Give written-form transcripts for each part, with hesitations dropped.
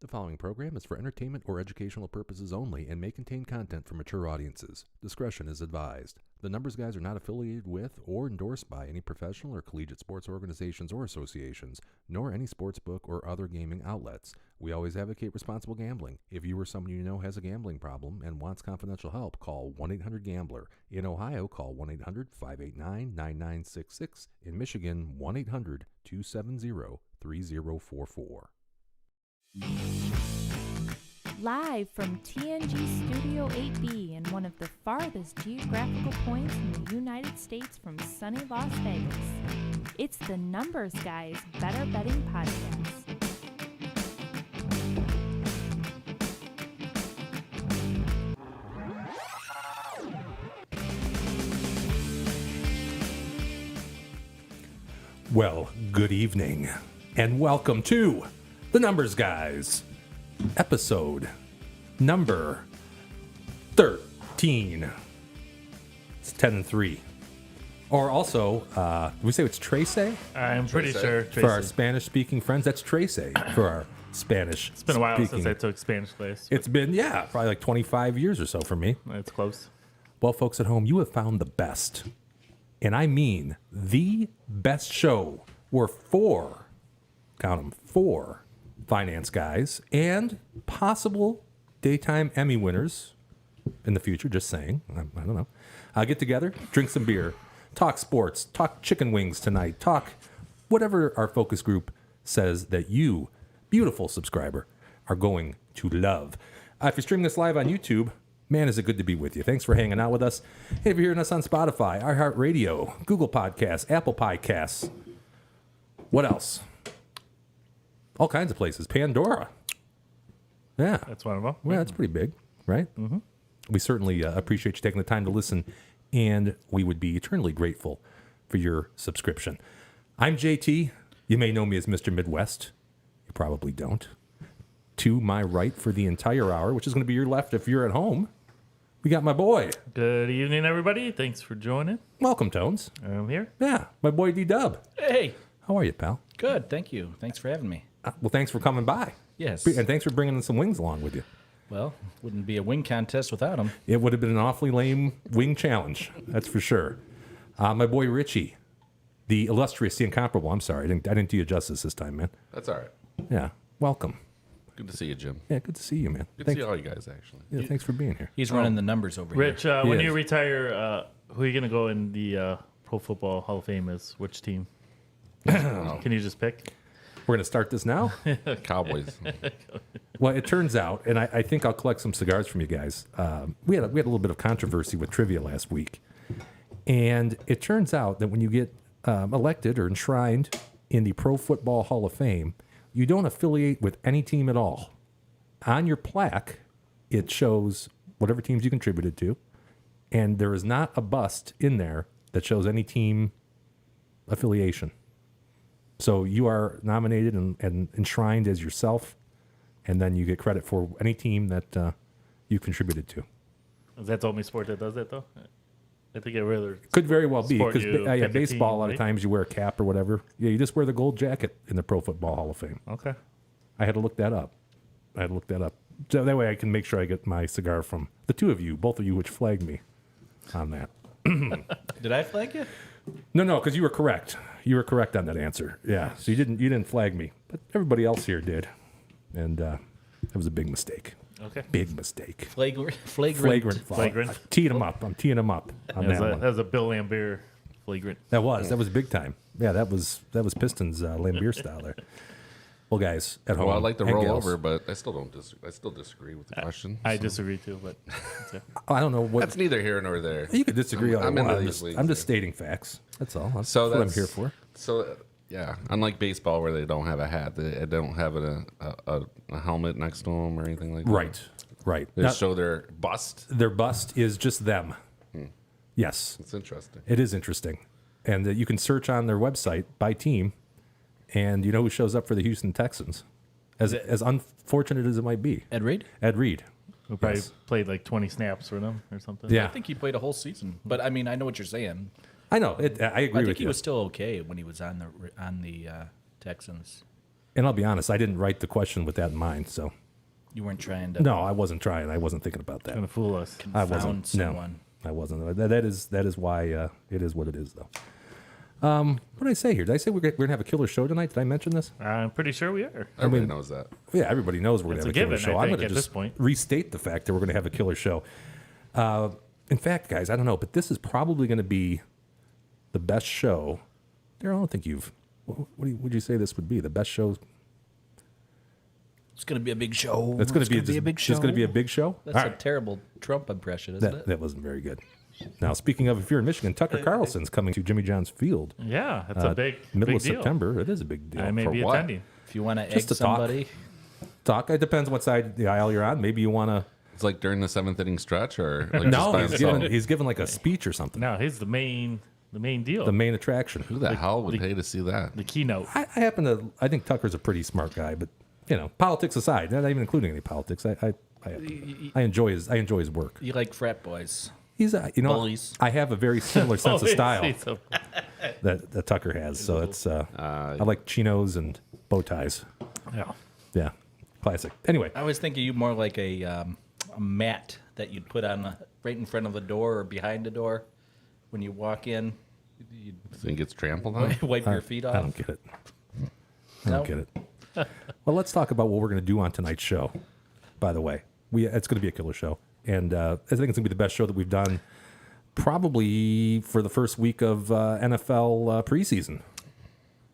The following program is for entertainment or educational purposes only and may contain content for mature audiences. Discretion is advised. The Numbers Guys are not affiliated with or endorsed by any professional or collegiate sports organizations or associations, nor any sports book or other gaming outlets. We always advocate responsible gambling. If you or someone you know has a gambling problem and wants confidential help, call 1-800-GAMBLER. In Ohio, call 1-800-589-9966. In Michigan, 1-800-270-3044. Live from TNG Studio 8B in one of the farthest geographical points in the United States from sunny Las Vegas, it's the Numbers Guys Better Betting Podcast. Well, good evening, and welcome to the Numbers Guys, episode number 13. It's 10-3. Or also, we say it's Trece? I'm pretty sure. For our Spanish-speaking friends, that's Trece for our Spanish. It's been a while since I took Spanish class. It's been, probably like 25 years or so for me. It's close. Well, folks at home, you have found the best, and I mean the best show where four finance guys and possible daytime Emmy winners in the future, just saying, I don't know, get together, drink some beer, talk sports, talk chicken wings tonight, talk whatever our focus group says that you, beautiful subscriber, are going to love. If you're streaming this live on YouTube, man, is it good to be with you. Thanks for hanging out with us. Hey, if you're hearing us on Spotify, iHeartRadio, Google Podcasts, Apple Podcasts, what else? All kinds of places. Pandora. Yeah. That's one of them. Well, that's pretty big, right? Mm-hmm. We certainly appreciate you taking the time to listen, and we would be eternally grateful for your subscription. I'm JT. You may know me as Mr. Midwest. You probably don't. To my right for the entire hour, which is going to be your left if you're at home, we got my boy. Good evening, everybody. Thanks for joining. Welcome, Tones. I'm here. Yeah, my boy D-Dub. Hey. How are you, pal? Good, thank you. Thanks for having me. Well, thanks for coming by. Yes. And thanks for bringing some wings along with you. Well, wouldn't be a wing contest without them. It would have been an awfully lame wing challenge, that's for sure. My boy Richie, the illustrious, the incomparable. I'm sorry, I didn't do you justice this time, man. That's all right. Yeah, welcome. Good to see you, Jim. Yeah, good to see you, man. Good to see all you guys, actually. Yeah, thanks for being here. He's running the numbers over Rich, here. when is. you retire, who are you going to go in the Pro Football Hall of Fame as? Which team? Can you just pick? We're going to start this now? Cowboys. Well, it turns out, and I think I'll collect some cigars from you guys. We had a little bit of controversy with trivia last week. And it turns out that when you get elected or enshrined in the Pro Football Hall of Fame, you don't affiliate with any team at all. On your plaque, it shows whatever teams you contributed to, and there is not a bust in there that shows any team affiliation. So you are nominated and enshrined as yourself, and then you get credit for any team that you contributed to. Is that the only sport that does that, though? I think it really Could very well be, sport because you pick a baseball, team, a lot of right? times you wear a cap or whatever. Yeah, you just wear the gold jacket in the Pro Football Hall of Fame. Okay. I had to look that up. So that way I can make sure I get my cigar from the two of you, both of you, which flagged me on that. Did I flag you? No, because you were correct. You were correct on that answer. Yeah, so you didn't flag me, but everybody else here did, and that was a big mistake. Okay. Big mistake. Flagrant. Flagrant. I'm teeing him up on that one. That was a Bill Lambier flagrant. That was big time. Yeah, that was Pistons Lambier style there. Well, guys at home. Well, I'd like to and roll gals, over, but I still don't disagree. I still disagree with the question. I so. disagree, too, but... I don't know what. That's neither here nor there. You could disagree on into I'm these leagues, just stating facts. That's all. That's So what I'm that's- here for. So, yeah, unlike baseball where they don't have a hat, they don't have a helmet next to them or anything like that. Right. They Now, show their bust. their bust is just them. Yes, It's interesting. it is interesting. And you can search on their website by team, and you know who shows up for the Houston Texans. As unfortunate as it might be. Ed Reed? Ed Reed. Who probably Yes. played like 20 snaps for them or something. Yeah. I think he played a whole season. But, I mean, I know what you're saying. I know. I agree I think with he you. was still okay when he was on the Texans. And I'll be honest, I didn't write the question with that in mind. So You weren't trying to no, I wasn't trying. I wasn't thinking about that. Gonna fool us. I confound wasn't. someone. No, I wasn't. That is why it is what it is, though. What did I say here? Did I say we're gonna have a killer show tonight? Did I mention this? I'm pretty sure we are. Everybody knows that. Yeah, everybody knows we're It's gonna have a a killer given, show. I I'm think, gonna at just this point. restate the fact that we're gonna have a killer show. In fact, guys, I don't know, but this is probably gonna be the best show. Daryl, I don't think you've. What would you say this would be? The best show? It's going to be a big show. It's gonna be a big show. Just gonna be a big show. That's All a right. terrible Trump impression, isn't it? That wasn't very good. Now, speaking of, if you're in Michigan, Tucker Carlson's coming to Jimmy John's Field. Yeah, it's a big middle big of deal. September. It is a big deal. I may For be what? attending. If you want to egg Just to talk. somebody, Talk. It depends what side of the aisle you're on. Maybe you want to. It's like during the 7th inning stretch, or like just No, by he's himself? given like a speech or something. No, he's the main deal. The main attraction. Who the hell would pay to see that? the keynote. I happen to. I think Tucker's a pretty smart guy, but politics aside, not even including any politics, I enjoy his work. you like frat boys. He's Bullies. I have a very similar sense of style He's a- that Tucker has. So it's I like chinos and bow ties. yeah. Yeah, classic. Anyway, I was thinking you more like a mat that you'd put on right in front of the door or behind the door when you walk in. You'd Think it's trampled on? wipe your feet off. I don't get it. I No? don't get it. Well, let's talk about what we're going to do on tonight's show. By the way, it's going to be a killer show, and I think it's going to be the best show that we've done, probably for the first week of NFL preseason,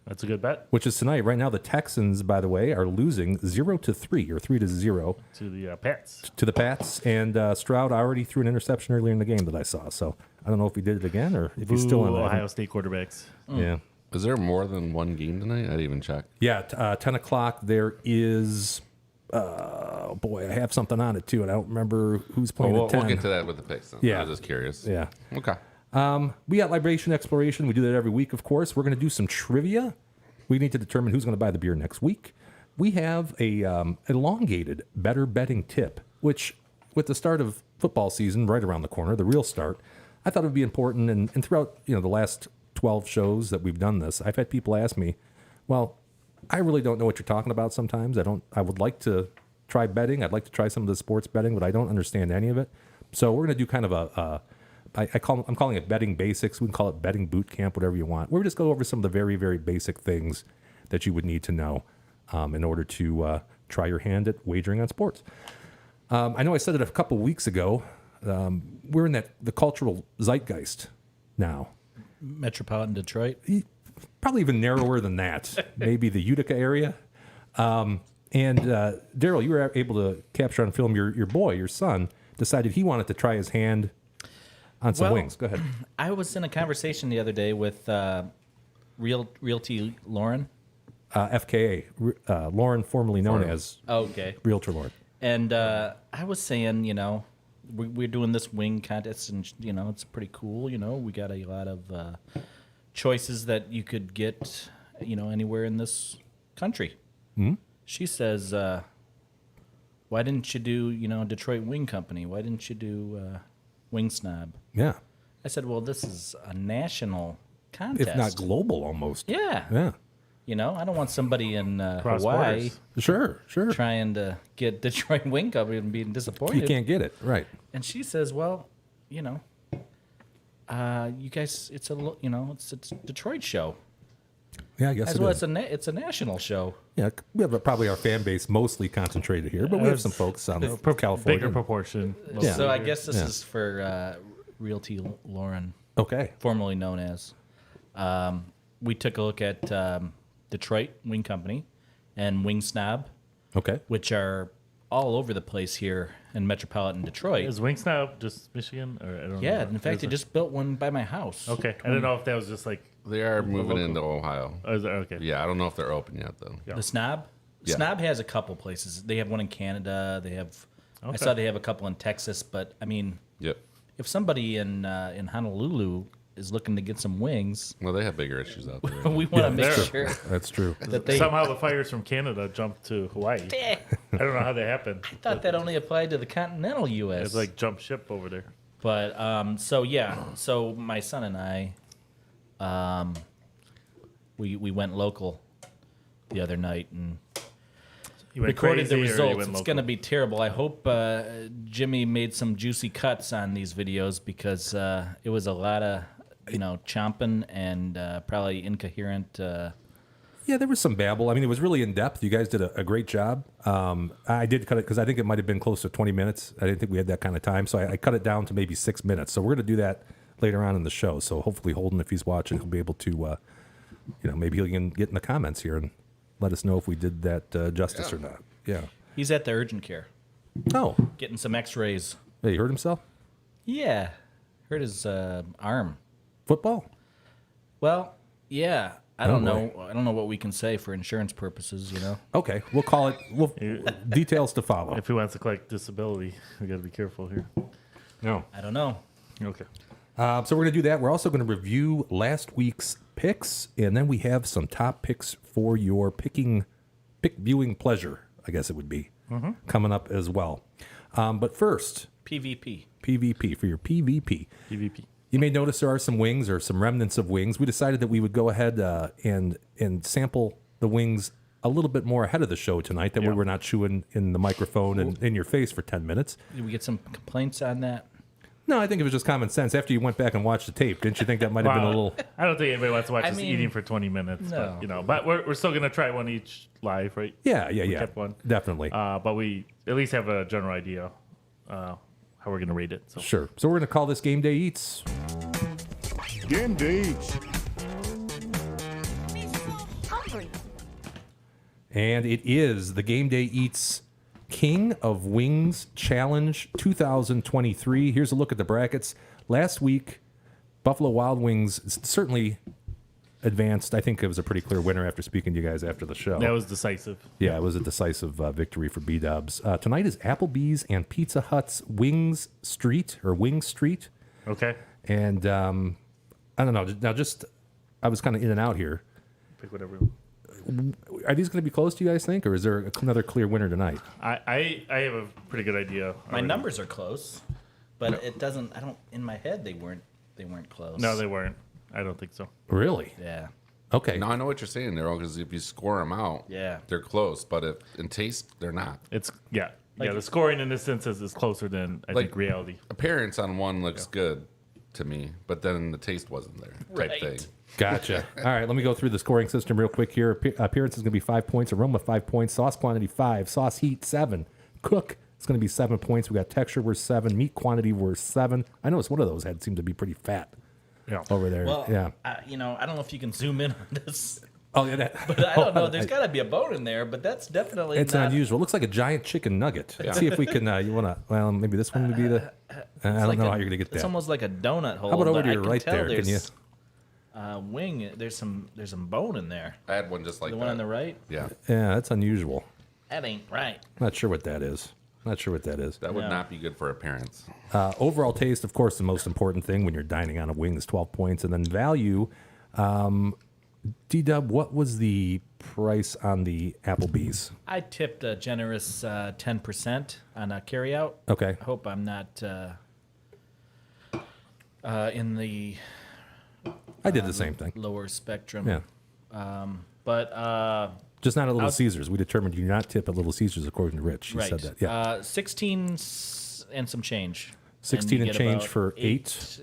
That's a good bet which is tonight. Right now, the Texans, by the way, are losing 0-3 or 3-0 to the Pats. to the Pats, and Stroud already threw an interception earlier in the game that I saw. So I don't know if he did it again or if he's still on that. Ohio State quarterbacks. Yeah. Is there more than one game tonight? I didn't even check. Yeah, 10 o'clock, there is, boy, I have something on it too, and I don't remember who's playing We'll at 10. get to that with the picks then. Yeah. I was just curious. Yeah. Okay. We got Libration Exploration. We do that every week, of course. We're going to do some trivia. We need to determine who's going to buy the beer next week. We have a elongated better betting tip, which with the start of football season right around the corner, the real start, I thought it would be important. And throughout the last 12 shows that we've done this, I've had people ask me, well, I really don't know what you're talking about sometimes. I would like to try betting. I'd like to try some of the sports betting, but I don't understand any of it. So we're going to do kind of I'm calling it betting basics. We can call it betting boot camp, whatever you want. We're just go over some of the very, very basic things that you would need to know in order to try your hand at wagering on sports. I know I said it a couple weeks ago. We're in the cultural zeitgeist now. Metropolitan Detroit. Probably even narrower than that. Maybe the Utica area. And Daryl, you were able to capture on film your boy, your son, decided he wanted to try his hand on some Well, wings. Go ahead. I was in a conversation the other day with Realty Lauren. FKA, Lauren, formerly known as Okay. Realtor Lauren. And I was saying, we're doing this wing contest, and it's pretty cool. We got a lot of choices that you could get, anywhere in this country. Mm-hmm. She says, "Why didn't you do, Detroit Wing Company? Why didn't you do Wing Snob?" Yeah. I said, "Well, this is a national contest, If not global almost. Yeah. Yeah. I don't want somebody in Cross Hawaii borders. Sure. trying to get Detroit Wing Company and being disappointed." You can't get it. Right. And she says, "Well, you guys, it's a Detroit show Yeah, I guess as it well. is. It's a national show." Yeah, we have probably our fan base mostly concentrated here, but we have some folks on from California. Bigger proproportion. Yeah. So I guess this Yeah. is for Realty Lauren, Okay. formerly known as. We took a look at Detroit Wing Company and Wing Snob, Okay. which are all over the place here in metropolitan Detroit. Is Wingsnob just Michigan? Or I don't Yeah, know. in fact, Is they it- just built one by my house. Okay, I don't know if that was just like. They are moving local. into Ohio. Oh, is it? Okay. Yeah, I don't know if they're open yet, though. Yeah. The Snob? Yeah. Snob has a couple places. They have one in Canada. They have. I Okay. saw they have a couple in Texas. But I mean, Yep. if somebody in Honolulu is looking to get some wings, Well, they have bigger issues out there. we want to make there. sure That's true. that they. Somehow the fires from Canada jumped to Hawaii. Eh, I don't know how that happened. I thought that only applied to the continental U.S. It's like jump ship over there. But so my son and I, we went local the other night and You went recorded the crazy or you results. went It's local? going to be terrible. I hope Jimmy made some juicy cuts on these videos because it was a lot of chomping and probably incoherent. Yeah, there was some babble. I mean, it was really in depth. You guys did a great job. I did cut it because I think it might have been close to 20 minutes. I didn't think we had that kind of time, so I cut it down to maybe 6 minutes. So we're going to do that later on in the show. So hopefully Holden, if he's watching, he'll be able to, maybe he can get in the comments here and let us know if we did that justice or not. Yeah. He's at the urgent care Oh, getting some X-rays. hey, he hurt himself? Yeah, hurt his arm. Football? Well, yeah. I Oh, don't boy. know. I don't know what we can say for insurance purposes. Okay, we'll call it. Details to follow. If he wants to collect disability, we got to be careful here. No. I don't know. Okay. So we're going to do that. We're also going to review last week's picks, and then we have some top picks for your pick viewing pleasure, I guess it would be, coming up as well. But first, PvP. PvP, for your PvP. PvP. You may notice there are some wings or some remnants of wings. We decided that we would go ahead and sample the wings a little bit more ahead of the show tonight, that we were not chewing in the microphone and in your face for 10 minutes. Did we get some complaints on that? No, I think it was just common sense. After you went back and watched the tape, didn't you think that might have been a little... I don't think anybody wants to watch us mean, eating for 20 minutes. no. But we're still going to try one each live, right? Yeah. kept one. Definitely. But we at least have a general idea how we're going to rate it. So Sure. So we're going to call this Game Day Eats. Game Day. Hungry. And it is the Game Day Eats King of Wings Challenge 2023. Here's a look at the brackets. Last week, Buffalo Wild Wings certainly advanced. I think it was a pretty clear winner after speaking to you guys after the show. that was decisive. Yeah, it was a decisive victory for B-Dubs. Tonight is Applebee's and Pizza Hut's Wing Street. Okay. And I don't know. Now, I was kind of in and out here. Pick whatever. Are these going to be close, do you guys think? Or is there another clear winner tonight? I have a pretty good idea. My already. numbers are close, but it doesn't. I don't. In my head, they weren't close. No, they weren't. I don't think so. Really? Yeah. Okay. No, I know what you're saying there, because if you score them out, Yeah. they're close. But if in taste, they're not. It's yeah. Like- The scoring in this instance is closer than I think reality. Appearance on one looks good to me, but then the taste wasn't there. Type Right. thing. Gotcha. All right, let me go through the scoring system real quick here. Appearance is going to be 5 points. Aroma, 5 points. Sauce quantity, 5. Sauce heat, 7. Cook, it's going to be 7 points. We got texture, we're 7. Meat quantity, we're 7. I noticed one of those had seemed to be pretty fat Yeah. over there. Well, yeah. I don't know if you can zoom in on this, Oh, yeah. but I don't know. There's got to be a bone in there, but that's definitely It's not. unusual. It looks like a giant chicken nugget. Let's see if we can. You want to? Well, maybe this one would be the. I don't like know a- how you're going to get It's that. almost like a donut hole. How about over but to I your can right tell there? Can you? there's, wing. There's some bone in there. I had one just like The that. one on the right. Yeah, Yeah, that's unusual. That ain't right. Not sure what that is. that would No. not be good for appearance. Overall taste, of course, the most important thing when you're dining on a wing is 12 points. And then value, D-Dub, what was the price on the Applebee's? I tipped a generous 10% on a carryout. Okay. I hope I'm not in the I did the same thing. lower spectrum. Yeah. But Just not at Little I'll- Caesars. We determined you do not tip at Little Caesars, according to Rich. He right. said that. Yeah. 16 and some change. 16 you and get change about for 8.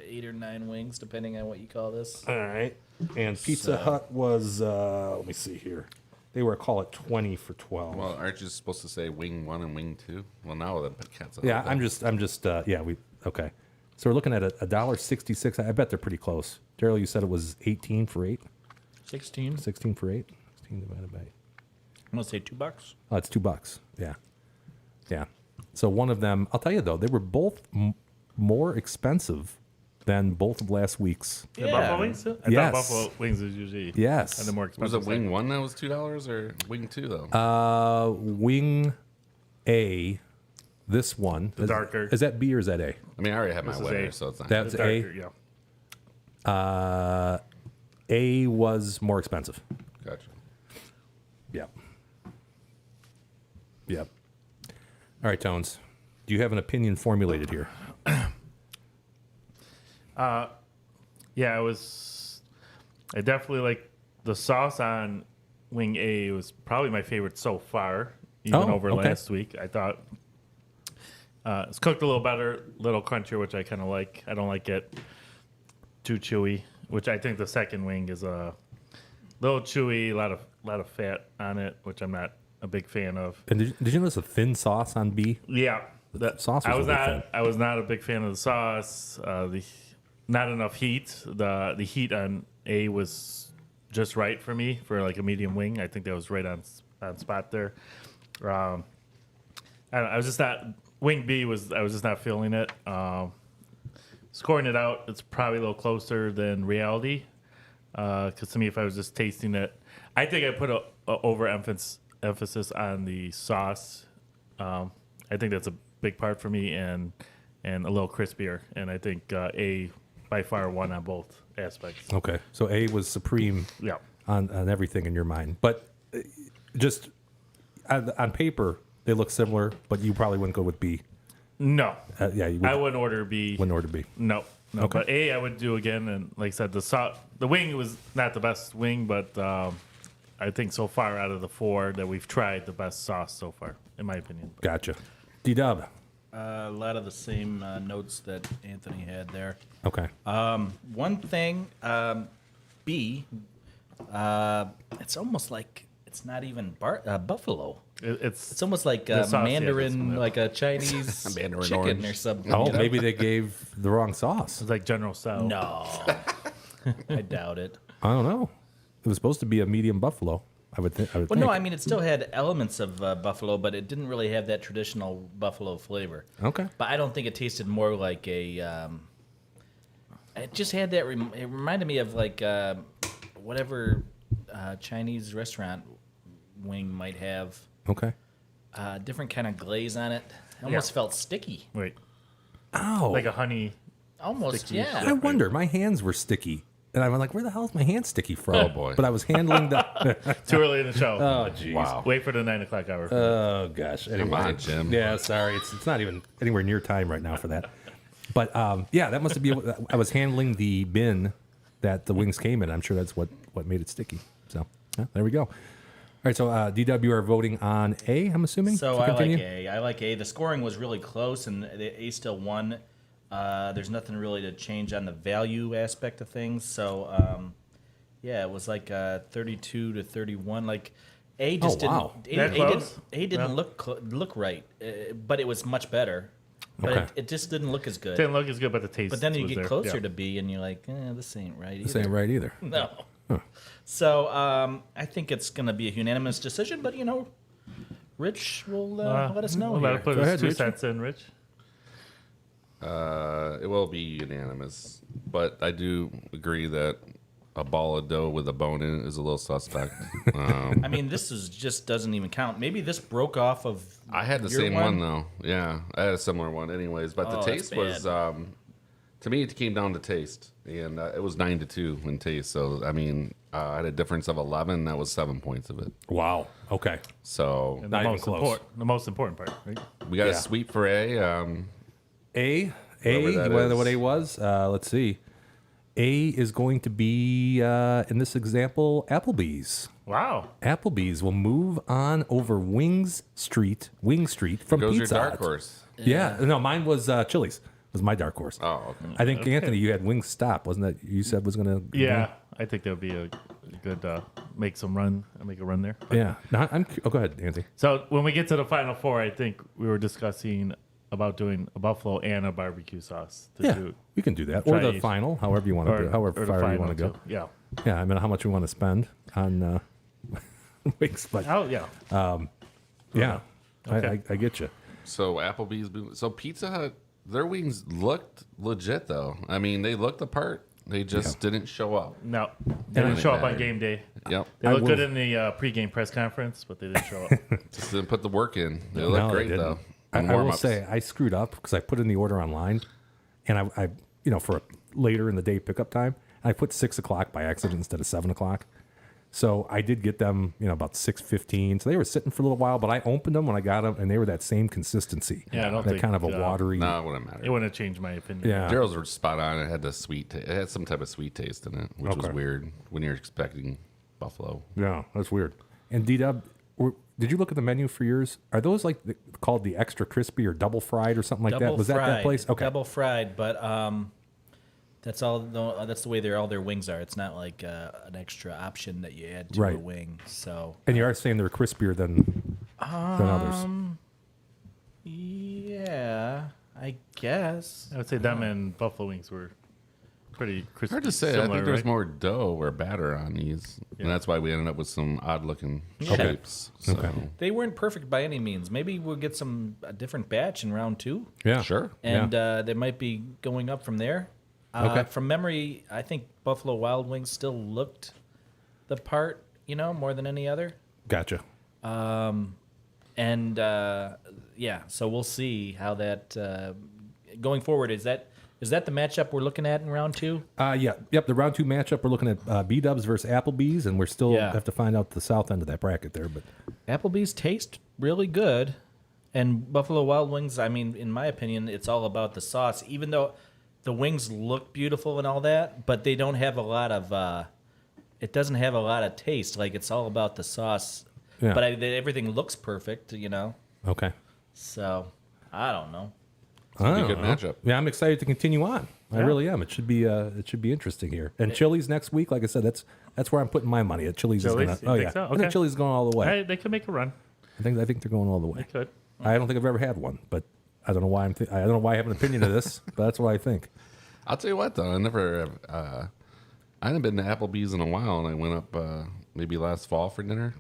8 or 9 wings, depending on what you call this. All right. And Pizza Hut was, let me see here. They were, call it 20 for 12. Well, aren't you supposed to say wing 1 and wing 2? Well, now the cat's out. Yeah, I'm just, okay. So we're looking at $1.66. I bet they're pretty close. Daryl, you said it was 18 for 8? 16. 16 for 8? 16 divided by... I'm going to say $2. Oh, it's $2. Yeah. Yeah. So one of them, I'll tell you though, they were both more expensive than both of last week's. The Yeah. Buffalo Wings? I Yes. thought Buffalo Wings is usually Yes. on the more Was expensive it wing side. 1 that was $2 or wing 2 though? Wing A, this one. The darker. Is that B or is that A? I mean, I already have my This is winner, A. so it's not. That's The A. darker, yeah. A was more expensive. Gotcha. Yep. Yep. All right, Tones. Do you have an opinion formulated here? Yeah, I definitely like the sauce on Wing A was probably my favorite so far, even over okay. last week. I thought it's cooked a little better, a little crunchier, which I kind of like. I don't like it too chewy, which I think the second wing is a little chewy, a lot of fat on it, which I'm not a big fan of. And did you notice a thin sauce on B? Yeah, that Sauce was really thin. I was not a big fan of the sauce. Not enough heat. The heat on A was just right for me for like a medium wing. I think that was right on spot there. I was just not wing B was I was just not feeling it. Scoring it out, it's probably a little closer than reality. Because to me, if I was just tasting it, I think I put a emphasis on the sauce. I think that's a big part for me, and a little crispier. And I think A by far won on both aspects. Okay, so A was supreme Yeah. on everything in your mind. But just on paper, they look similar, but you probably wouldn't go with B. No. Yeah, you I wouldn't order B. wouldn't order B. No. Okay. But A I would do again. And like I said, the wing was not the best wing, but I think so far out of the 4 that we've tried, the best sauce so far, in my opinion. Gotcha. D-Dub. A lot of the same notes that Anthony had there. Okay. One thing, B, it's almost like it's not even buffalo. It's It's almost like The sauce, yeah, Mandarin, that's like a Chinese Mandarin chicken orange. or something. Oh, you know? maybe they gave the wrong sauce. it's like General Tso. No, I doubt it. I don't know. It was supposed to be a medium buffalo. I would think. Well, no, I mean it still had elements of buffalo, but it didn't really have that traditional buffalo flavor. Okay. But I don't think it tasted more like a. It just had that. It reminded me of like whatever Chinese restaurant wing might have. Okay. Different kind of glaze on it. It almost felt sticky. Wait. Oh. Like a honey. Almost, Sticky yeah. I wonder. My hands were sticky. And I was like, where the hell is my hand sticky from? Oh, boy. But I was handling the. Too early in the show. Oh, jeez. Wow. Wait for the 9 o'clock hour. Oh, gosh. Anyway. Come on, Jim. Yeah, sorry. It's not even anywhere near time right now for that. But yeah, that must be. I was handling the bin that the wings came in. I'm sure that's what made it sticky. So yeah, there we go. All right, so DW are voting on A, I'm assuming? So to I like continue? A. I like A. The scoring was really close, and the A still won. There's nothing really to change on the value aspect of things. So, yeah, it was like 32 to 31. Like A just Oh, wow. That close? didn't Yeah. look right, but it was much better. But Okay. it just didn't look as good. Didn't look as good, but the taste. But then you was get there. closer Yeah. to B, and you're like, this ain't right either. This ain't right either. No. So I think it's going to be a unanimous decision, but Rich will let us know. We'll here. let it put Go his ahead, 2 Rich. cents in, Rich. It will be unanimous, but I do agree that a ball of dough with a bone in it is a little suspect. I mean, just doesn't even count. Maybe this broke off of. I had the your same one though. Yeah, I had a similar one, anyways. But the Oh, that's taste was, bad. to me, it came down to taste, and it was 9-2 in taste. So I mean, I had a difference of 11. That was 7 points of it. Wow. Okay. So And Not the even most close. important, the most important part, right? we got Yeah. a sweep for A. A. Whatever You that want to know is. what A was? Let's see. A is going to be, in this example, Applebee's. Wow. Applebee's will move on over Wing Street from Goes your Pizza dark Hut. horse. Yeah. No, mine was Chili's. Was my dark horse. Oh, okay. I think Anthony, you had Wingstop, wasn't that? You said was going to. Yeah, I think that would be a good make a run there. Yeah. No, go ahead, Anthony. So when we get to the final 4, I think we were discussing about doing a buffalo and a barbecue sauce to Yeah, do, we can do that, or Try the each. final, however you want to do, it, however or the far you final want to go. too. Yeah. Yeah, I mean, how much we want to spend on wings, but Oh yeah. yeah, Okay. I get you. So Applebee's, so Pizza Hut, their wings looked legit though. I mean, they looked the part. They just didn't show up. No, they didn't it show up on mattered. game day. Yep, They I looked good will- in the pregame press conference, but they didn't show up. just didn't put the work in. They No, looked they great didn't. though. I in will warm-ups. say I screwed up because I put in the order online, and I for a later in the day pickup time, I put 6 o'clock by accident instead of 7 o'clock. So I did get them, about 6:15. So they were sitting for a little while, but I opened them when I got them, and they were that same consistency. Yeah, I don't that think, kind of a watery. No, it wouldn't matter. It wouldn't have changed my opinion. Yeah. Daryl's were spot on. It had the sweet. It had some type of sweet taste in it, which was Okay. weird when you're expecting Buffalo. Yeah, that's weird. And D-Dub, did you look at the menu for yours? Are those like called the extra crispy or double fried or something like that? Was that place? Okay. Double fried, but that's all. That's the way all their wings are. It's not like an extra option that you add to Right. a wing. So And you are saying they're crispier than others. yeah, I guess. I would say them and buffalo wings were pretty crispy. Hard to say. Similar, I think there's right? more dough or batter on these, and that's why we ended up with some odd looking Okay. shapes. So, Okay. They weren't perfect by any means. Maybe we'll get a different batch in round 2, Yeah. sure. and they might be going up from there. Okay. From memory, I think Buffalo Wild Wings still looked the part, more than any other. Gotcha. And so we'll see how that going forward. Is that the matchup we're looking at in round 2? Yep. The round 2 matchup, we're looking at B-Dubs versus Applebee's, and we're still Yeah. have to find out the south end of that bracket there. But Applebee's taste really good, and Buffalo Wild Wings. I mean, in my opinion, it's all about the sauce. Even though the wings look beautiful and all that, but they don't have a lot of. It doesn't have a lot of taste. Like it's all about the sauce. Yeah. But everything looks perfect, okay. So I don't know. Be a I good don't know. matchup. Yeah, I'm excited to continue on. I Yeah. really am. It should be interesting here. And Chili's next week, like I said, that's where I'm putting my money. At Chili's Chili's? is You gonna. Oh think yeah, so? I Okay. think Chili's is going all the way. They could make a run. I think they're going all the way. They could. I don't think I've ever had one, but I don't know why I don't know why I have an opinion of this, but that's what I think. I'll tell you what, though, I haven't been to Applebee's in a while, and I went up maybe last fall for dinner.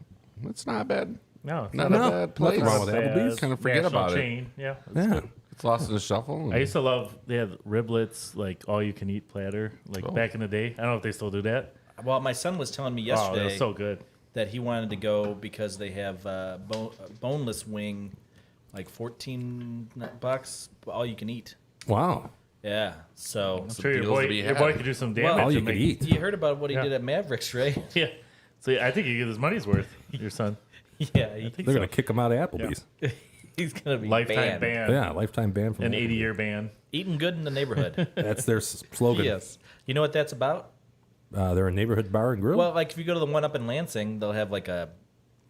It's not bad. No, it's Not No, a bad place. nothing wrong with bad. Applebee's. Kind of forget National about it. chain. Yeah. Yeah. It's lost in the shuffle. I used to love, they had riblets, like all you can eat platter, like back in the day. I don't know if they still do that. Well, my son was telling me Oh, yesterday that was so good. that he wanted to go because they have boneless wing, like $14, all you can eat. Wow. Yeah. So I'm sure your deals to boy, be your had. boy could do some damage. Well, All you and can make- eat. you heard about what he Yeah. did at Mavericks, right? Yeah. So I think he get his money's worth, your son. Yeah. I think They're so. going to kick him out of Applebee's. He's gonna be Lifetime banned. ban. Yeah, lifetime ban from An Applebee's. 80-year ban. Eating good in the neighborhood. That's their slogan. Yes. You know what that's about? They're a neighborhood bar and grill. Well, like if you go to the one up in Lansing, they'll have like a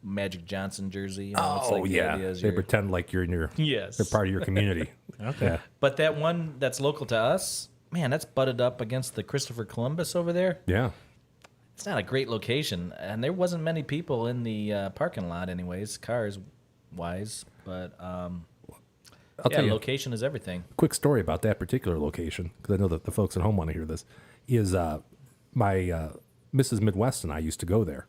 Magic Johnson jersey. You know, it's like the idea is they you're- pretend like you're in your Yes. they're part of your community. Okay. Yeah, But that one that's local to us, man, that's butted up against the Christopher Columbus over there. yeah. It's not a great location, and there wasn't many people in the parking lot, anyways, cars wise. But I'll yeah, tell you. location is everything. Quick story about that particular location, because I know that the folks at home want to hear this, is my Mrs. Midwest and I used to go there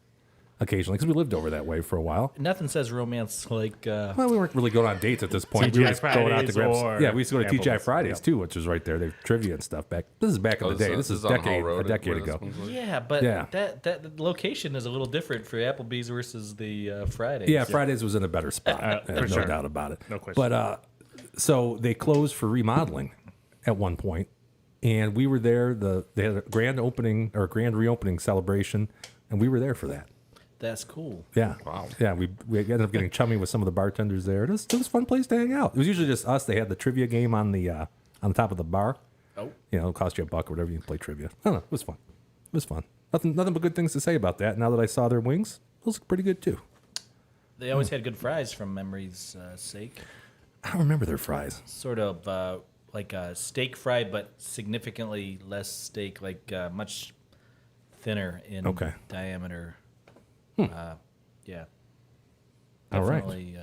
occasionally, because we lived over that way for a while. Nothing says romance like Well, we weren't really going on dates at this point. TGI we were just going out to Fridays grab. or Yeah, we used to go to TGI Applebee's. Fridays Yeah. too, which was right there. They have trivia and stuff back. This is back in the day. This is on Hall a Road decade where this ago. one's like- yeah, but Yeah. that location is a little different for Applebee's versus the Fridays. Yeah, Fridays was in a better spot. For no sure. doubt about it. No question. But so they closed for remodeling at one point, and we were there. They had a grand opening or grand reopening celebration, and we were there for that. That's cool. Yeah, Wow. Yeah, we ended up getting chummy with some of the bartenders there. It was a fun place to hang out. It was usually just us. They had the trivia game on the top of the bar. Oh. It'll cost you $1 or whatever. You can play trivia. I don't know. It was fun. It was fun. Nothing but good things to say about that. Now that I saw their wings, those look pretty good too. They always had good fries from memory's sake. I don't remember their fries. Sort of like a steak fry, but significantly less steak, like much thinner in Okay. diameter. Yeah. All right. Definitely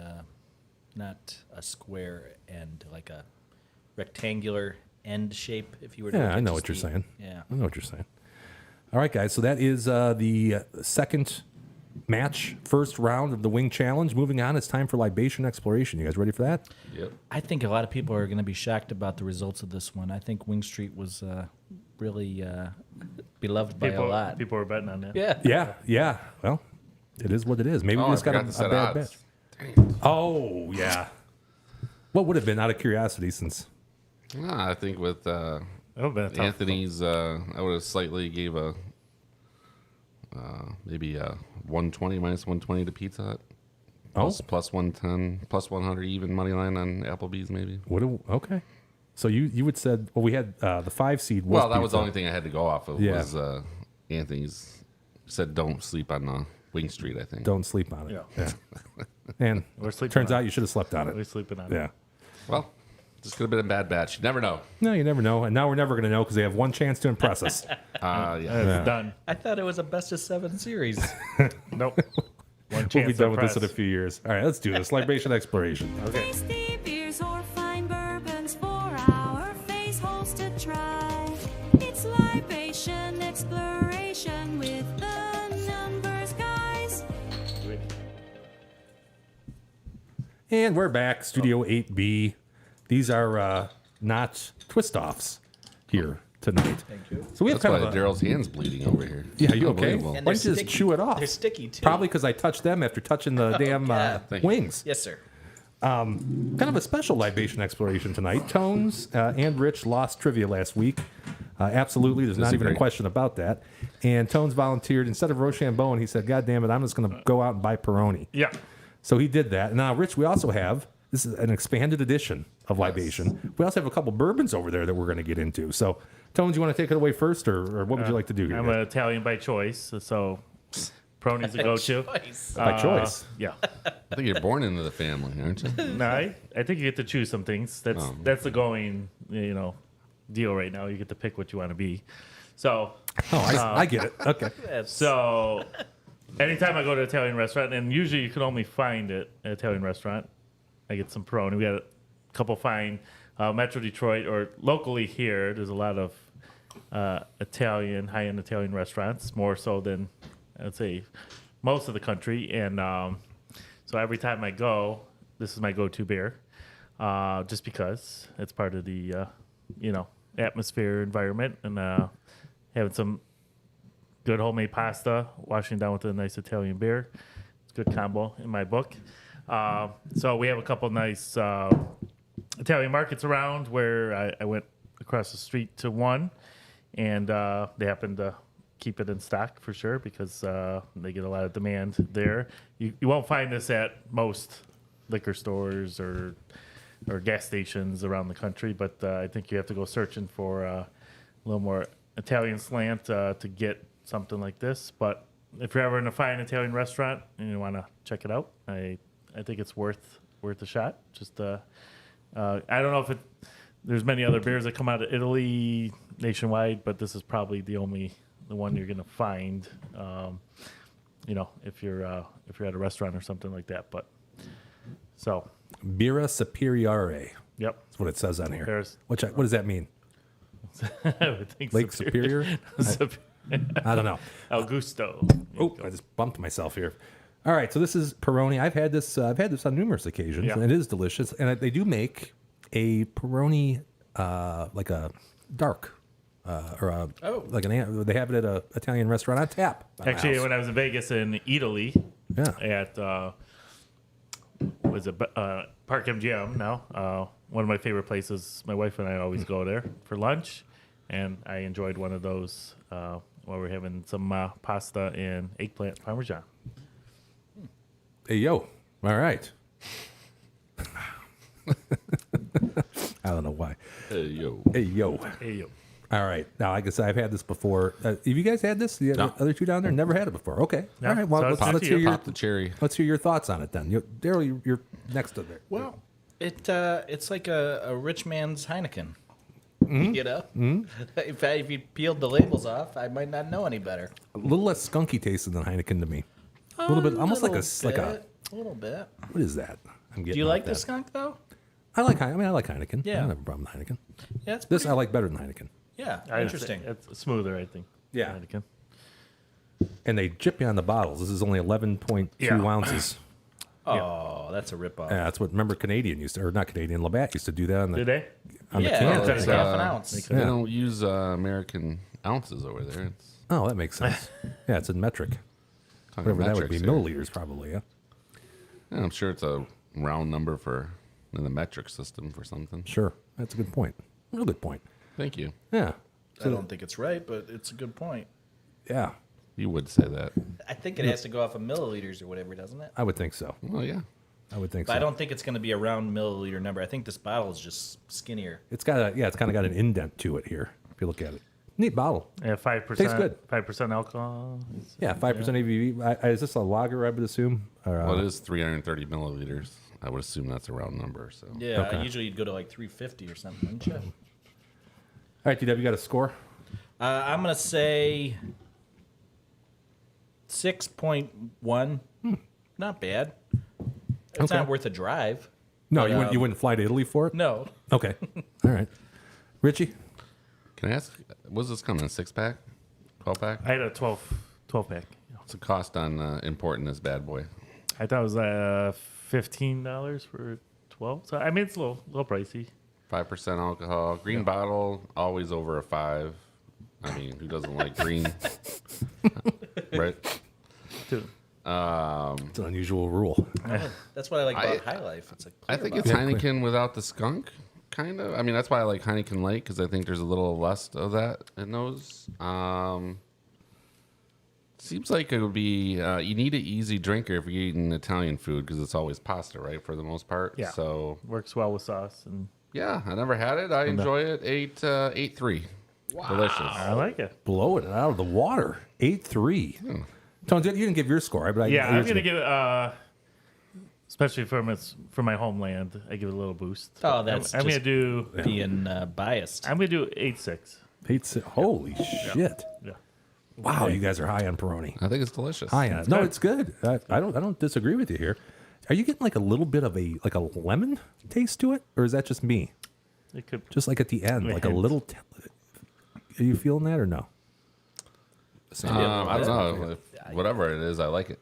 not a square end, like a rectangular end shape, if you were to Yeah, look I at know just what you're the- saying. Yeah. I know what you're saying. All right, guys. So that is the second match, first round of the Wing Challenge. Moving on, it's time for libation exploration. You guys ready for that? Yep. I think a lot of people are going to be shocked about the results of this one. I think Wing Street was really beloved by a lot. People were betting on that. Yeah. Yeah. Well, it is what it is. Maybe Oh, we I just got a forgot to set bad odds. bet. Oh, yeah. What would have been, out of curiosity, since I think with That would have been a tough Anthony's, I would have slightly gave a maybe a 120 minus 120 to Pizza Hut. Plus 110, plus 100 even money line on Applebee's maybe. okay. So you would said, well, we had the 5 seed. Well, that was Pizza. the only thing I had to go off of Yeah. was Anthony's Said don't sleep on Wing Street, I think. Don't sleep on it. Yeah. And We're sleeping turns on out you should have slept on We're it. sleeping on it. Yeah. Well, this could have been a bad batch. You never know. No, you never know. And now we're never going to know because they have one chance to impress us. Yeah. It's done. I thought it was a best of 7 series. Nope. One chance We'll be to done with this in a impress. few years. All right, let's do this. Libation exploration. Okay. Tasty beers or fine bourbons for our face holes to try. It's libation exploration with the numbers guys. And we're back, Studio 8B. These are not twist-offs here tonight. Thank you. So we have That's why kind of a... Daryl's hand's bleeding over here. Yeah, you okay? Unbelievable. And Why don't you just chew it off? They're sticky, too. Probably because I touched them after touching the damn God. Thank you. wings. Yes, sir. Kind of a special libation exploration tonight. Tones and Rich lost trivia last week. Absolutely, there's not even a Disagree. question about that. And Tones volunteered. Instead of Rochambeau, and he said, God damn it, I'm just going to go out and buy Peroni. Yeah. So he did that. And now, Rich, we also have, this is an expanded edition of libation. We also have a couple bourbons over there that we're going to get into. So, Tones, you want to take it away first, or what would you like to do here? I'm an Italian by choice, so Peroni's a go-to. By choice. Yeah. I think you're born into the family, aren't you? No, I think you get to choose some things. That's the going, deal right now. You get to pick what you want to be. So, Oh, I get it. Okay. so anytime I go to an Italian restaurant, and usually you can only find it at an Italian restaurant, I get some Peroni. We got a couple fine Metro Detroit or locally here. There's a lot of high-end Italian restaurants, more so than I'd say most of the country. And so every time I go, this is my go-to beer, just because it's part of the atmosphere, environment, and having some good homemade pasta, washing down with a nice Italian beer. It's a good combo in my book. So we have a couple nice Italian markets around where I went across the street to one, and they happen to keep it in stock for sure because they get a lot of demand there. You won't find this at most liquor stores or gas stations around the country, but I think you have to go searching for a little more Italian slant to get something like this. But if you're ever in a fine Italian restaurant and you want to check it out, I think it's worth a shot. Just I don't know if there's many other beers that come out of Italy nationwide, but this is probably the one you're gonna find. If you're at a restaurant or something like that. But so Birra Superiore. yep. That's what it says on here. There's- What does that mean? I would think Lake Superior? I don't know. Augusto. Oh, I just bumped myself here. All right, so this is Peroni. I've had this on numerous occasions, Yeah. and it is delicious. And they do make a Peroni, like a dark, like they have it at a Italian restaurant on tap. on my Actually, house. when I was in Vegas in Italy, Yeah. at Park MGM now, one of my favorite places. My wife and I always go there for lunch, and I enjoyed one of those while we're having some pasta and eggplant parmesan. Hey yo! All right. I don't know why. Hey, yo. Hey yo! Hey, yo. All right. Now, I guess I've had this before. Have you guys had this? The No. other two down there never had it before. Okay. No. All right. Well, So let's, it's let's hear your Pop the cherry. let's hear your thoughts on it then. Daryl, you're next to there. Well, it's like a rich man's Heineken. You know, if you peeled the labels off, I might not know any better. A little less skunky tasting than Heineken to me. A little bit, almost like a little bit. what is that? I'm getting. Do you off like that. the skunk though? I like Heineken. Yeah. I don't have a problem with Heineken. Yeah, it's This pretty, I like better than Heineken. yeah, I interesting. understand. It's smoother, I think. Yeah. Heineken. And they chip you on the bottles. This is only 11.2 Yeah. ounces. Oh, that's a ripoff. Yeah, that's what. Remember, Canadian used to, or not Canadian, Labatt used to do that on the Did they? on the Yeah, can. it's It's, half an ounce. They don't use American ounces over there. It's Oh, that makes sense. Yeah, it's in metric. talking Whatever that would be, metrics here. milliliters probably. Yeah. Yeah, I'm sure it's a round number in the metric system for something. Sure, that's a good point. Real good point. Thank you. Yeah. I don't think it's right, but it's a good point. Yeah, You would say that. I think it has to go off of milliliters or whatever, doesn't it? I would think so. Well, yeah. I would think But so. I don't think it's going to be a round milliliter number. I think this bottle is just skinnier. It's got it's kind of got an indent to it here. If you look at it, Neat bottle. Yeah, 5%. Tastes good. 5% alcohol. Yeah, 5% ABV. Is this a lager, I would assume? Or, Well, it is 330 milliliters. I would assume that's a round number. So Yeah, Okay. usually you'd go to like 350 or something, wouldn't you? All right, DW, you got a score? I'm going to say 6.1. Not bad. It's Okay. not worth a drive. No, But, you wouldn't fly to Italy for it? No. Okay. All right. Richie? can I ask, was this coming in a 6-pack, 12-pack? I had a 12 pack. What's the cost on importing this bad boy? I thought it was $15 for 12. So I mean, it's a little pricey. 5% alcohol, green bottle, always over a 5. I mean, who doesn't like green? Right? Too. It's an unusual rule. That's what I like about High Life. It's like I clear think it's bottle. Heineken without the skunk, kind of. I mean, that's why I like Heineken Light, because I think there's a little less of that in those. Seems like it would be, you need an easy drinker if you're eating Italian food, because it's always pasta, right, for the most part. Yeah. So, Works well with sauce. And yeah, I never had it. I enjoy it. 8.3. Delicious. I like it. Blowing it out of the water. 8-3. Tones, you didn't give your score, but Yeah, I'm going to give it, especially for my homeland, I give it a little boost. Oh, that's I'm going to just do, being biased. I'm going to do 8.6. 8-6. Holy shit. Yeah. Wow, you guys are high on Peroni. I think it's delicious. High on it. No, it's good. I don't disagree with you here. Are you getting like a little bit of a lemon taste to it, or is that just me? It could, Just like at the end, like a hint. little. Are you feeling that or no? I don't know. Whatever it is, I like it.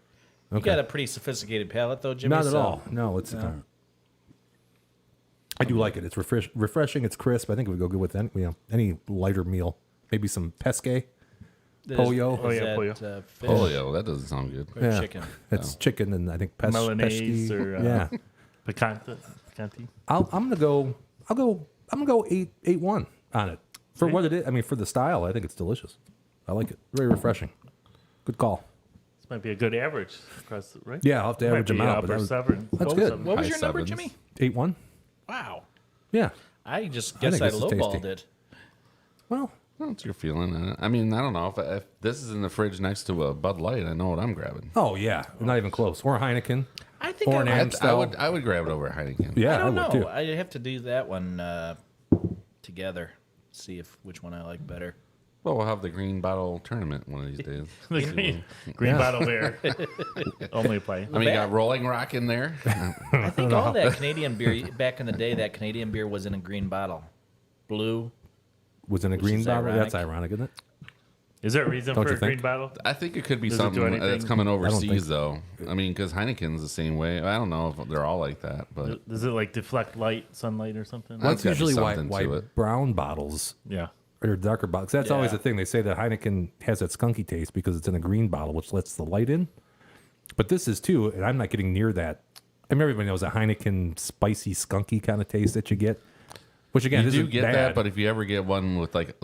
You got a pretty sophisticated palate, though, Jimmy. Not at so- all. No, it's. I do like it. It's refreshing. It's crisp. I think it would go good with any lighter meal. Maybe some pesque. There's- Pollo. is Oh, yeah, that, pollo. fish Polio, that doesn't sound good. or chicken? It's chicken and I think Milanese pesce. or, yeah. Picante. I'm gonna go 8-1 on it for what it is. I mean, for the style, I think it's delicious. I like it. Very refreshing. Good call. This might be a good average across, right? Yeah, I'll have to Might average them be out. upper But seven. that's low good. seven. What was High your number, sevens. Jimmy? 8-1. Wow. Yeah. I just I guess think I, this is lowballed tasty. it. Well, What's your feeling? I mean, I don't know. If this is in the fridge next to a Bud Light, I know what I'm grabbing. oh yeah, not even close. Or Heineken. I think Or an I, Amstel. I would grab it over Heineken. Yeah, I don't would know. too. I have to do that one together. See which one I like better. Well, we'll have the green bottle tournament one of these days. The green bottle beer. Only play. I mean, you got Rolling Rock in there. I think all that Canadian beer back in the day, that Canadian beer was in a green bottle, blue. Was in a Which green is bottle. ironic. That's ironic, isn't it? Is there a reason Don't for you a green think? bottle? I think it could be Does it do something that's anything? coming think overseas, so. though. I mean, because Heineken's the same way. I don't know if they're all like that, but Does it like deflect light, sunlight, or something? Well, that's gotta be usually why something to it. brown bottles Yeah. or darker bottles. That's always Yeah. the thing. They say that Heineken has that skunky taste because it's in a green bottle, which lets the light in. But this is too, and I'm not getting near that. I mean, everybody knows a Heineken spicy, skunky kind of taste that you get. Which again, you do isn't get bad. that. But if you ever get one with like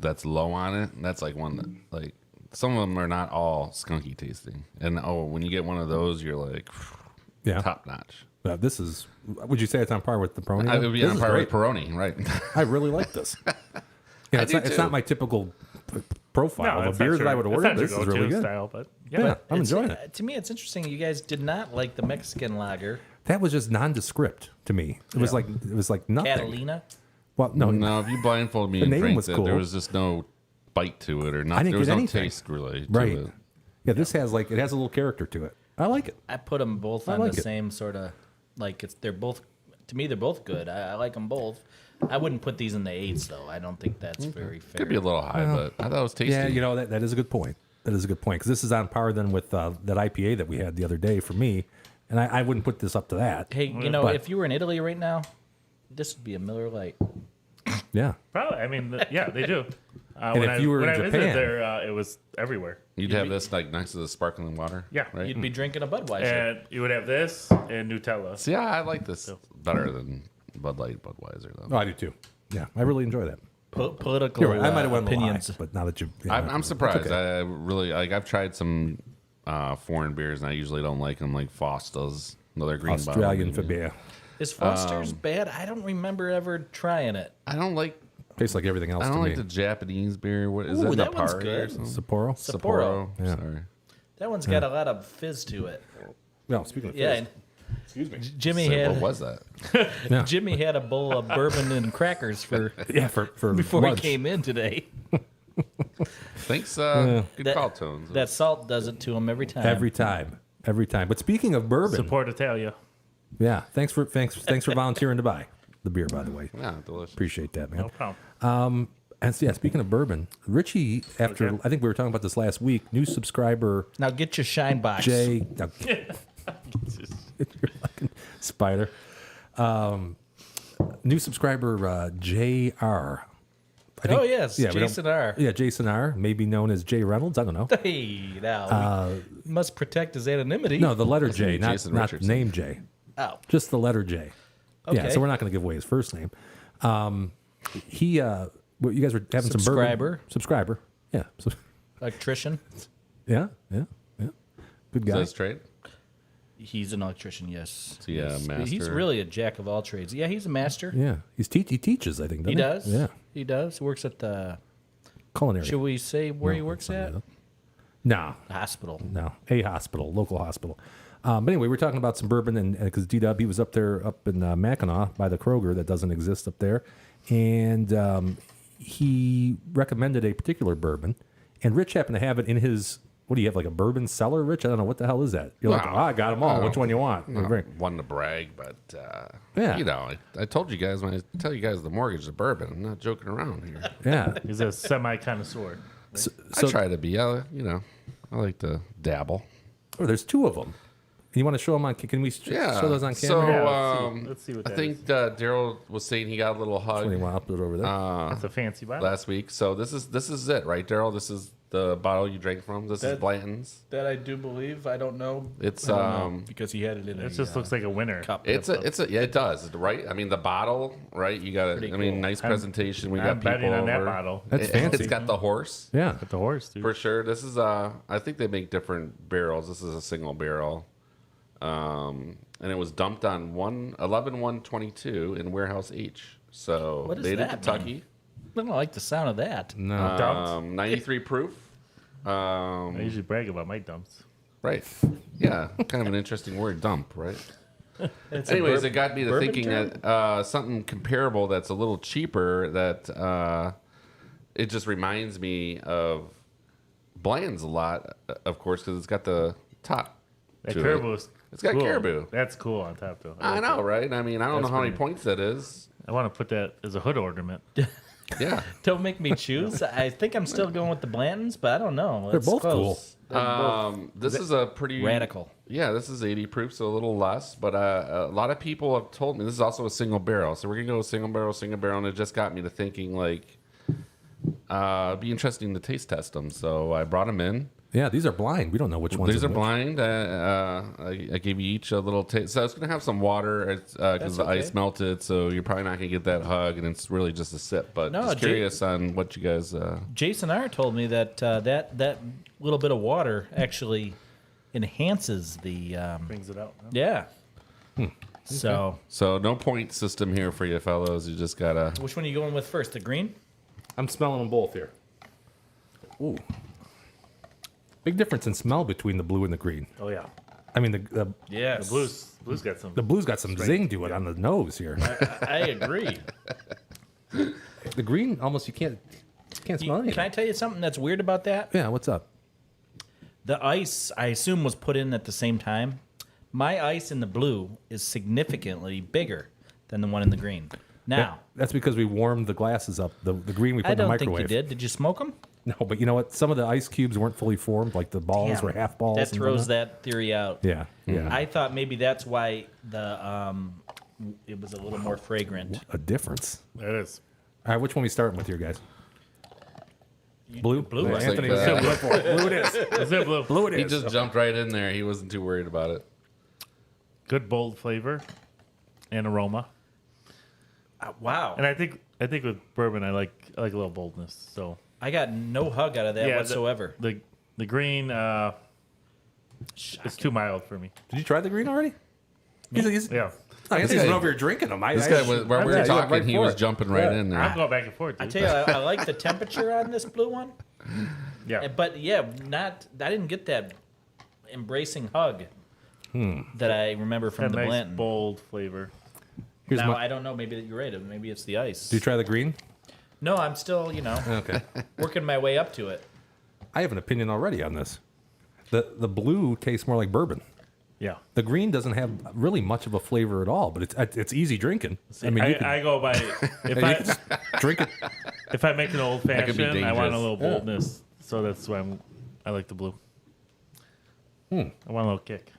that's low on it, that's like one that like some of them are not all skunky tasting. And when you get one of those, you're like yeah, top notch. this is. Would you say it's on par with the Peroni? I would be This on is par great. with Peroni, right? I really like this. Yeah, it's do not too. my typical profile it's of a beer not that I would it's order. not your This is really go-to good. style, but Yeah, I'm It's- enjoying it. To me, it's interesting. You guys did not like the Mexican lager, That was just nondescript to me. It was like nothing. Catalina. Well, no, No, if you blindfolded me The and name drank was it, cool. there was just no bite to it or I nothing. didn't There was get no anything. taste really to right. it. Yeah, this has it has a little character to it. I like it. I put them both I on like the it. same sort of like they're both. To me, they're both good. I like them both. I wouldn't put these in the 8s though. I don't think that's very fair. Could be a little high, but I thought it was tasty. Yeah, you know that is a good point. That is a good point because this is on par then with that IPA that we had the other day for me, and I wouldn't put this up to that. Hey, you know, But- if you were in Italy right now, this would be a Miller Lite. Yeah, probably. I mean, yeah, they do. And when if you were when in I Japan- visited there, it was everywhere. You'd have this like next to the sparkling water. Yeah. right. You'd be drinking a Budweiser. And you would have this and Nutella. See, yeah, I like this better than Bud Light, Budweiser though. oh, I do too. Yeah, I really enjoy that. Political You're right. I might have went a little high, opinions. but now that you, yeah, I'm surprised. okay. I really like. I've tried some foreign beers, and I usually don't like them, like Foster's, another green Australian bottle. for beer. Is Foster's bad? I don't remember ever trying it. I don't like Tastes like everything else I to don't me. like the Japanese beer. What is Ooh, that? that one's Napari or good. something? Sapporo? Sapporo. Yeah. Sorry. That one's got a lot of fizz to it. No, speaking of Yeah. fizz. Excuse me. Jimmy So, had what was that? Yeah. Jimmy had a bowl of bourbon and crackers for Yeah, for before lunch. he came in today. Thanks. Good That- call, Tones. That salt does it to him every time. Every time. Every time. But speaking of bourbon, Support Italia. yeah, thanks for volunteering to buy the beer, by the way. Yeah, delicious. Appreciate that, man. No problem. And so, yeah, speaking of bourbon, Richie, after Okay. I think we were talking about this last week, new subscriber Now get your shine box. Jay, now, you're fucking spider. New subscriber JR. Oh yes, we don't- Jason R. Yeah, Jason R. Maybe known as Jay Reynolds. I don't know. Hey, now we must protect his anonymity. No, the letter J, not Jason the Richardson. name J. Oh, Just the letter J. Yeah, Okay. so we're not going to give away his first name. He, well, you guys were having some bourbon. Subscriber. Yeah. electrician. Yeah. Good Is guy. that straight? He's an electrician. Yes. Is he a He's master? really a jack of all trades. Yeah, he's a master. Yeah. He teaches, I think, doesn't He does. Yeah. He does. He works at the. Culinary. Should we say where he No, works that's at? not it. No. The hospital. No, a hospital, local hospital. But anyway, we're talking about some bourbon, and because D-Dub, he was up there, up in Mackinac by the Kroger that doesn't exist up there, and he recommended a particular bourbon, and Rich happened to have it in his. What do you have, like a bourbon cellar, Rich? I don't know, what the hell is that? You're like, Wow. oh, I got them all. Which one you want? I don't want to brag, but Yeah. you know, I told you guys when I tell you guys the mortgage is bourbon. I'm not joking around here. Yeah. He's a semi connoisseur. So, I try to be. You know, I like to dabble. oh, there's two of them. You want to show them on? Can we Yeah. show those on So camera? Yeah, let's see what I that think Daryl was saying he got a little What do you hug want to upload over there? That's a fancy bottle. last week. So this is it, right, Daryl? This is the bottle you drank from. This is That- Blanton's. That I do believe. I don't know. It's I don't know, because he had it in. It just looks like a winner. cup. It's a yeah, it does, right? I mean, the bottle, right? You got it. Pretty I mean, cool. nice presentation. We I'm got people betting on that over. bottle. That's fancy. It's got the horse Yeah. With the horse, dude. for sure. This is I think they make different barrels. This is a single barrel, and it was dumped on 122 in Warehouse H. So What does made in that Kentucky. I don't like the sound of that. No. Dumped. 93 proof. I usually brag about my dumps. Right. Yeah. Kind of an interesting word, dump, right? It's a Anyways, bourbon- it got me to bourbon thinking term? that something comparable that's a little cheaper that it just reminds me of Bland's a lot, of course, because it's got the top. That to it. caribou is It's got cool. caribou. That's cool on top, though. I like know, that. right? I mean, I don't know That's how many pretty- points that is. I want to put that as a hood ornament. Yeah. Don't make me choose. I think I'm still going with the Blantons, but I don't know. They're It's both close. They're both This is a pretty radical. Yeah, this is 80 proof, so a little less. But a lot of people have told me this is also a single barrel. So we're gonna go single barrel, and it just got me to thinking like, it'd be interesting to taste test them. So I brought them in. Yeah, these are blind. We don't know which ones. These are which. blind. I gave you each a little taste. So I was gonna have some water because the okay. ice melted. So you're probably not gonna get that hug, and it's really just a sip. But No, just Jay- curious on what you guys. Jason R told me that that little bit of water actually enhances the. Brings it out. huh? Yeah. So, So no point system here for you fellows. You just gotta. which one are you going with first? The green? I'm smelling them both here. Ooh. Big difference in smell between the blue and the green. Oh, yeah. I mean, the Yes. Blue's got some. the blue's got some zing to it on the nose here. I agree. The green almost you can't smell anything. Can I tell you something that's weird about that? Yeah, what's up? The ice, I assume, was put in at the same time. My ice in the blue is significantly bigger than the one in the green. Now, That's because we warmed the glasses up. The green we put I in the don't think microwave. you did. Did you smoke them? No, but you know what? Some of the ice cubes weren't fully formed, like the balls were half balls. That and throws whatnot. that theory out. Yeah, yeah. I thought maybe that's why it was a little more fragrant. A difference. That is. All right, which one we starting with here, guys? Blue. Blue, Yeah, I think Anthony. that- Blue for it. Blue it is. Is it blue? Blue it He is. just jumped right in there. He wasn't too worried about it. Good bold flavor and aroma. Wow. And I think with bourbon, I like a little boldness. So I got no hug out of that whatsoever. The green, it's too mild for me. Did you try the green already? He's- Yeah. I guess he's over here drinking them. This guy, where we were talking, he was jumping right in there. I'm going back and forth. I Dude. tell you, I like the temperature on this blue one. Yeah. But yeah, I didn't get that embracing hug that I remember from That the nice Blanton. bold flavor. Here's Now my, I don't know. Maybe you're right. Maybe it's the ice. do you try the green? No, I'm still, Okay. working my way up to it. I have an opinion already on this. The blue tastes more like bourbon. Yeah. The green doesn't have really much of a flavor at all, but it's easy drinking. I mean, you can I go by drink it. if I make an old could be fashioned, I want a dangerous. little boldness. So that's why I like the blue. I want a little kick.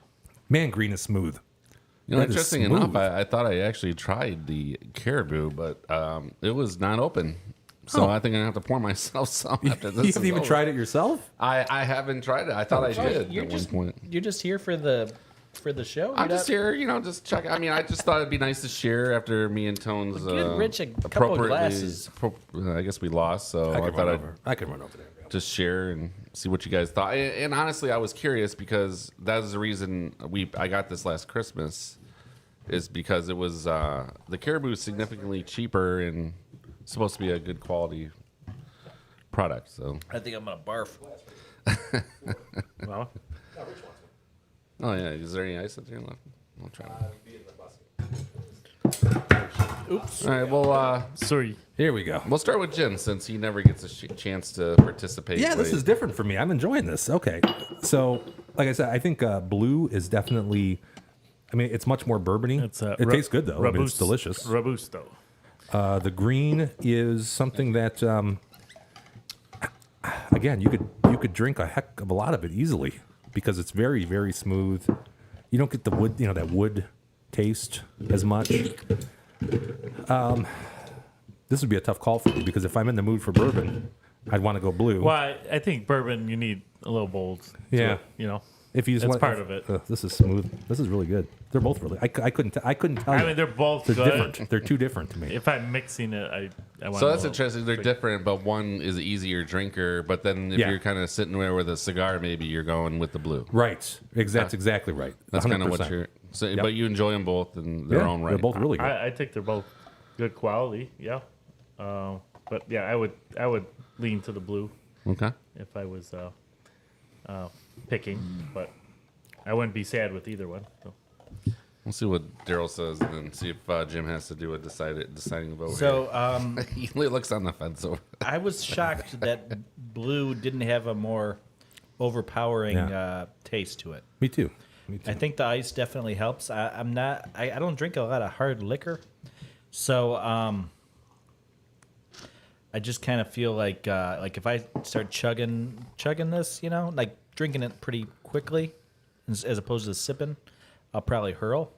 Man, green is smooth. You know, That is interesting enough, smooth. I thought I actually tried the caribou, but it was not open. So I think I'm going to have to pour myself some after this. You haven't even tried it yourself? I haven't tried it. I thought I did You're at just one point. You're just here for the show. I'm You're just not- here, just check. I mean, I just thought it'd be nice to share after me and Tones. Give Rich a couple of appropriately- glasses. I guess we lost, so I I thought I'd can run over there. just share and see what you guys thought. And honestly, I was curious because that was the reason I got this last Christmas, is because it was the caribou is significantly cheaper and supposed to be a good quality product. So, I think I'm gonna barf. Well, oh yeah, is there any ice up there left? I'll try. Oops. All right, well, sorry. Here we go. we'll start with Jim since he never gets a chance to participate. Yeah, this late. is different for me. I'm enjoying this. Okay. So, like I said, I think blue is definitely, I mean, it's much more bourbony. It's it tastes good, though. I mean, it's delicious. Robusto. The green is something that, again, you could drink a heck of a lot of it easily because it's very, very smooth. You don't get the wood, that wood taste as much. This would be a tough call for me because if I'm in the mood for bourbon, I'd want to go blue. Well, I think bourbon, you need a little bold. to Yeah. it, If you just That's want, part of it. This is smooth. This is really good. They're both really. I couldn't tell I you. mean, they're both They're good. different. They're too different to me. If I'm mixing it, I want. So a that's little- interesting. They're different, but one is an easier drinker. But then if Yeah. you're kind of sitting there with a cigar, maybe you're going with the blue. Right. That's exactly right. That's kind of what 100%. you're. So, But you enjoy them both in their Yeah, own right. They're both really good. I think they're both good quality. Yeah. But yeah, I would lean to the blue Okay. if I was picking, but I wouldn't be sad with either one. So. We'll see what Daryl says, and then see if Jim has to do a deciding vote. So here. He looks on the fence over. I was shocked that blue didn't have a more overpowering Yeah. taste to it. Me too. I think the ice definitely helps. I don't drink a lot of hard liquor, so I just kind of feel like if I start chugging this, like drinking it pretty quickly, as opposed to sipping, I'll probably hurl.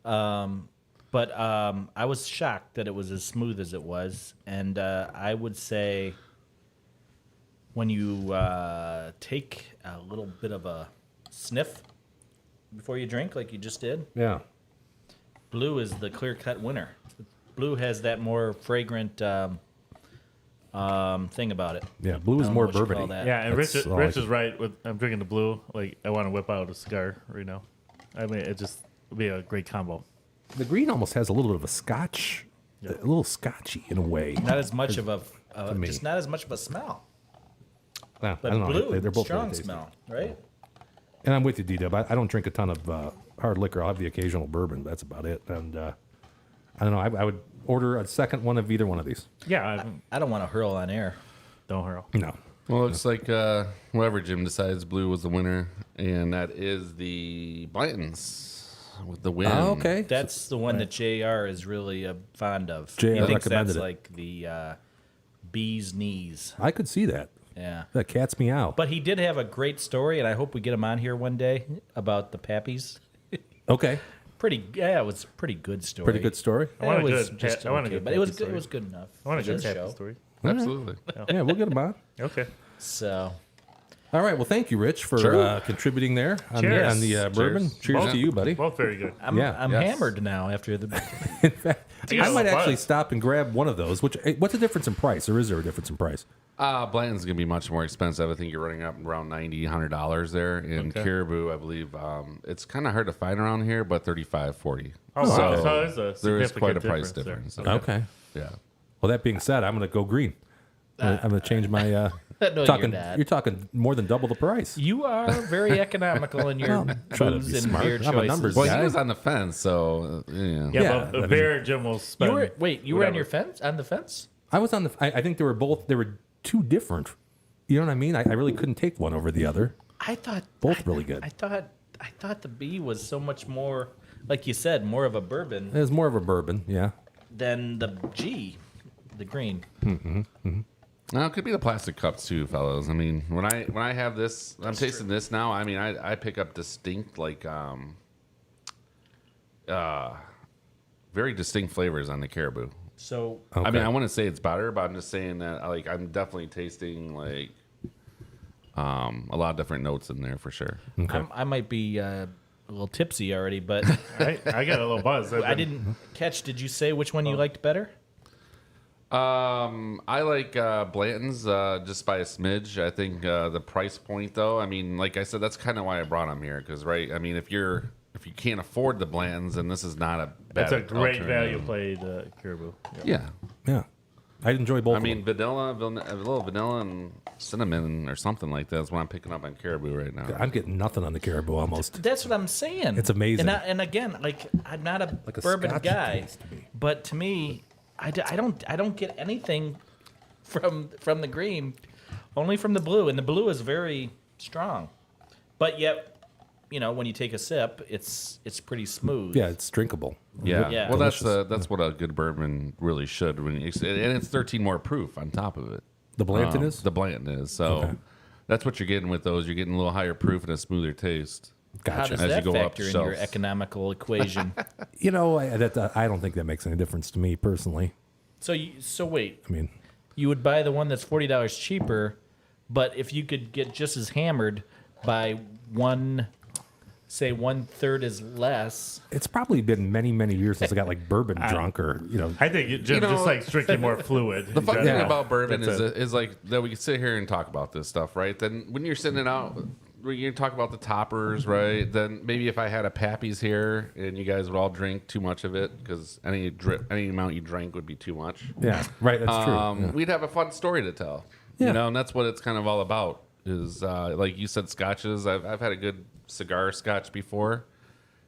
But I was shocked that it was as smooth as it was, and I would say when you take a little bit of a sniff before you drink, like you just did, Yeah. blue is the clear-cut winner. Blue has that more fragrant thing about it. Yeah. Blue I is don't more know what you call bourbony. that. Yeah, and That's Rich all I is can- right. I'm drinking the blue. Like I want to whip out a cigar right now. I mean, it just would be a great combo. The green almost has a little bit of a scotch, a little scotchy in a way. Not as much of a, me. just not as much of a smell. I But don't know. blue, They're both strong really tasty. smell, right? And I'm with you, D-Dub. I don't drink a ton of hard liquor. I'll have the occasional bourbon. That's about it. And I don't know. I would order a second one of either one of these. Yeah, I don't want to hurl on air. don't hurl. No. Well, it looks like whoever Jim decides, blue was the winner, and that is the Blantons with the win. Oh, okay. That's the one that JR is really fond of. JR he thinks recommended that's it. like the bee's knees. I could see that. Yeah. That cat's meow. But he did have a great story, and I hope we get him on here one day about the Pappies. Okay. It was a pretty good story. Pretty good story. I want It a was good just I want a okay, good but it was Pappy good. It story. was good enough. I want a for good this happy show. story. Absolutely. Yeah, we'll get them on. Okay. So All All right. Well, thank you, Rich, for Sure. contributing there on Cheers. the bourbon. Cheers Both- to you, buddy. Both very good. I'm Yeah. Yes. hammered now after the. In fact, got I a might little actually buzz. stop and grab one of those. What's the difference in price, or is there a difference in price? Blanton's gonna be much more expensive. I think you're running up around $90-$100 there. In Okay. Caribou, I believe it's kind of hard to find around here, but $35-$40. Oh, wow. So So there's a there is significant quite a price difference there. difference. Okay. Yeah. Well, that being said, I'm going to go green. I'm going to change my. No, talking, you're not. you're talking more than double the price. You are very economical in your try to booze be and smart. beer I'm a choices. numbers Well, guy. he was on the fence, so yeah. Yeah, Yeah, but I a mean- beer, Jim will spend. You were on your fence on the fence. I was on the. I think they were both. They were two different. You know what I mean? I really couldn't take one over the other. I thought Both really good. I thought the B was so much more, like you said, more of a bourbon It was more of a bourbon. Yeah. than the G, the green. No, it could be the plastic cups too, fellas. I mean, when I have this, I'm tasting this now. I mean, I pick up distinct very distinct flavors on the Caribou. So Okay. I mean, I want to say it's better, but I'm just saying that I'm definitely tasting a lot of different notes in there for sure. I might be a little tipsy already, but I got a little buzz. I didn't catch. Did you say which one you liked better? I like Blanton's just by a smidge. I think the price point, though. I mean, like I said, that's kind of why I brought them here, because right. I mean, if you can't afford the Blantons, then this is not a bad. It's a great alternative. value played Caribou. Yeah. Yeah. I enjoy both. I of mean, them. a little vanilla and cinnamon or something like that is what I'm picking up on Caribou right now. I'm getting nothing on the Caribou almost. That's what I'm saying. It's amazing. And again, like I'm not a Like a bourbon Scotch guy, taste to me. but to me, I don't get anything from the green, only from the blue, and the blue is very strong, but yet, you know, when you take a sip, it's pretty smooth. Yeah, it's drinkable. Yeah. Yeah. Well, Delicious. that's what a good bourbon really should. And it's 13 more proof on top of it. The Blanton is? The Blanton is. So Okay. that's what you're getting with those. You're getting a little higher proof and a smoother taste. How Gotcha. does As you that go up factor in your shelves. economical equation? You know, I don't think that makes any difference to me personally. So wait, I mean, you would buy the one that's $40 cheaper, but if you could get just as hammered by one third is less. it's probably been many, many years since I got like bourbon drunk or, you know. I think Jim know- just likes drinking more fluid. The fun thing Yeah. about bourbon That's is like that we can sit here and talk about this stuff, right? Then when you're sitting it out, when you talk about the toppers, right? Then maybe if I had a Pappy's here and you guys would all drink too much of it because any amount you drank would be too much. Yeah, right. That's true. Yeah. We'd have a fun story to tell. Yeah. You know, and that's what it's kind of all about. Is like you said, scotches. I've had a good cigar scotch before,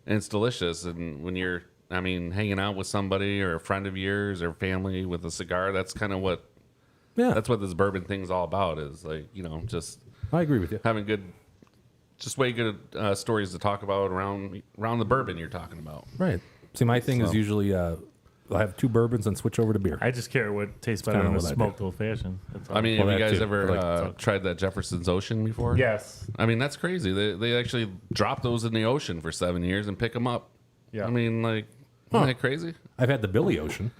and it's delicious. And when you're, I mean, hanging out with somebody or a friend of yours or family with a cigar, that's kind of what Yeah, that's what this bourbon thing's all about. Is like, you know, just I agree with you. having way good stories to talk about around the bourbon you're talking about. Right. See, my thing is So- usually I'll have two bourbons and switch over to beer. I just care what tastes better kinda than a what I do. smoked old fashioned. That's all. I mean, Well, have you that guys too. ever I like tried that Jefferson's Ocean before? yes. I mean, that's crazy. They actually drop those in the ocean for 7 years and pick them up. Yeah. I mean, like, isn't that crazy? I've had the Billy Ocean.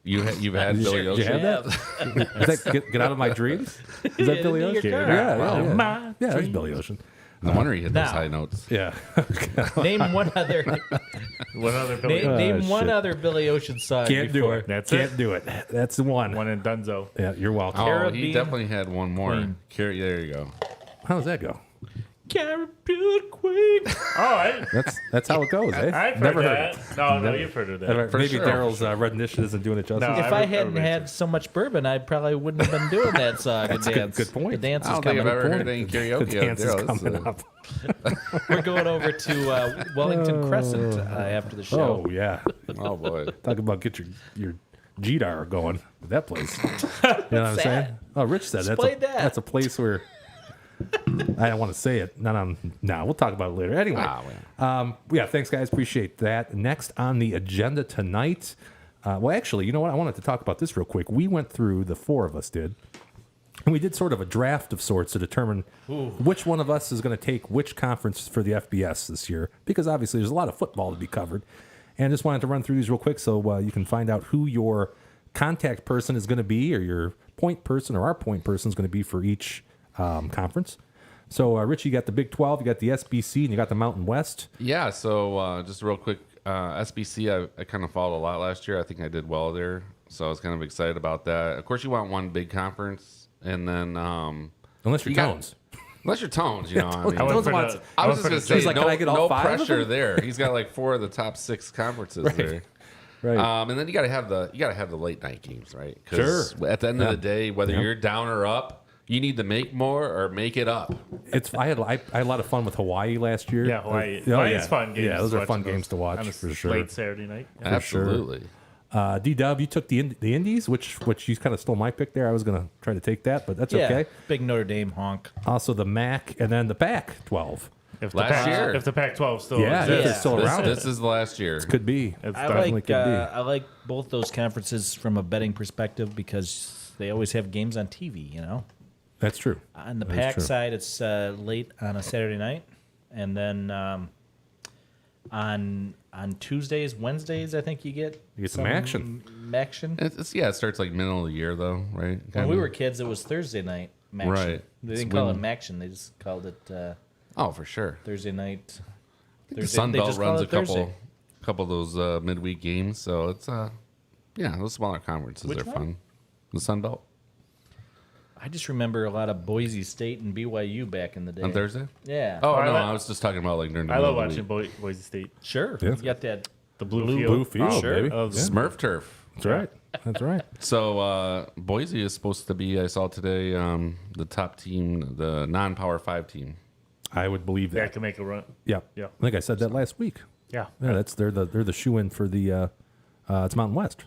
You've had Billy Did you Ocean. have that? Is that get out of my dreams? Is that Billy into Ocean? your car. Yeah, Wow. yeah. My Yeah, that's dreams. Billy Ocean. No wonder he hit those Now- high notes. Yeah. Name one other What other Billy? name one shit. other Billy Ocean song. Can't do before. it. That's Can't it? do it. That's the one. One in Dunzo. Yeah, you're welcome. Oh, Caribbean he definitely had one more. Queen. There you go. How does that go? Caribbean Queen. Oh, That's how it goes, eh? I've heard Never that. heard it. No, you've heard of that. For Maybe sure. Daryl's rendition isn't doing it justice. No, If I hadn't had so much bourbon, I probably wouldn't have been doing that song and dance. good point. The dance I is don't think coming. I've ever up. heard any the karaoke out dance is there. coming up. We're going over to Wellington Crescent after the show. Oh yeah. Oh boy. Talk about get your GDAR going with that place. You know what I'm that? saying? Oh, Rich said Explain that. that's a place where I don't want to say it. Not on now. We'll talk about it later. Anyway. Yeah, thanks guys. Appreciate that. Next on the agenda tonight. Well, actually, you know what? I wanted to talk about this real quick. We went through, the four of us did, and we did sort of a draft of sorts to determine which one of us is going to take which conference for the FBS this year, because obviously there's a lot of football to be covered. And I just wanted to run through these real quick so you can find out who your contact person is going to be, or your point person, or our point person is going to be for each conference. So, Rich, you got the Big 12, you got the SBC, and you got the Mountain West. Yeah, so just real quick, SBC, I kind of followed a lot last year. I think I did well there, so I was kind of excited about that. Of course, you want one big conference, and then Unless you're you got- Tones. unless you're Tones, you know. I mean, Tones for wants- the- I was just for gonna the say, He's like, no, "Can I get all no 5 of pressure them?" there. He's got like 4 of the top 6 conferences there. Right. And then you gotta have the late night games, right? 'Cause Sure. At the end of the day, whether Yeah. you're down or up, you need to make more or make it up. I had a lot of fun with Hawaii last year. Yeah, Hawaii. Oh, Hawaii's yeah. fun games. Yeah, those to are watch fun those games to watch on a for sure. Late Saturday night. Yeah. Absolutely. D-Dub, you took the Indies, which you kind of stole my pick there. I was going to try to take that, but that's Yeah, okay. big Notre Dame honk. Also the MAC and then the Pac-12. If Last year. if the Pac-12 still Yeah, exists, if it's still around. This is the last year. Could be. it's I definitely like could be. I like both those conferences from a betting perspective because they always have games on TV. You know, That's true. on the That is Pac true. side, it's late on a Saturday night, and then on Tuesdays, Wednesdays, I think you get some action. Action. It starts like middle of the year though, right? When we Kinda. were kids, it was Thursday night. Maction. Right. They It's didn't call when- it Maction. They just called it Oh, for sure. Thursday night. The Sun they Belt just call runs it a couple Thursday. of those midweek games, so it's those smaller conferences Which are one? fun. The Sun Belt I just remember a lot of Boise State and BYU back in the day. on Thursday. Yeah. Oh I no, like- I was just talking about like during the I love middle of the watching week. Boise State. Sure. Yeah. You got that. The blue Blue field, Oh, baby. oh, Yeah. Smurf turf. That's right. That's right. So Boise is supposed to be. I saw today the top team, the non-Power 5 team. I would believe That that. can make a run. Yeah. Yeah. I think I said that last week. Yeah. Yeah, they're the shoe-in for the it's Mountain West,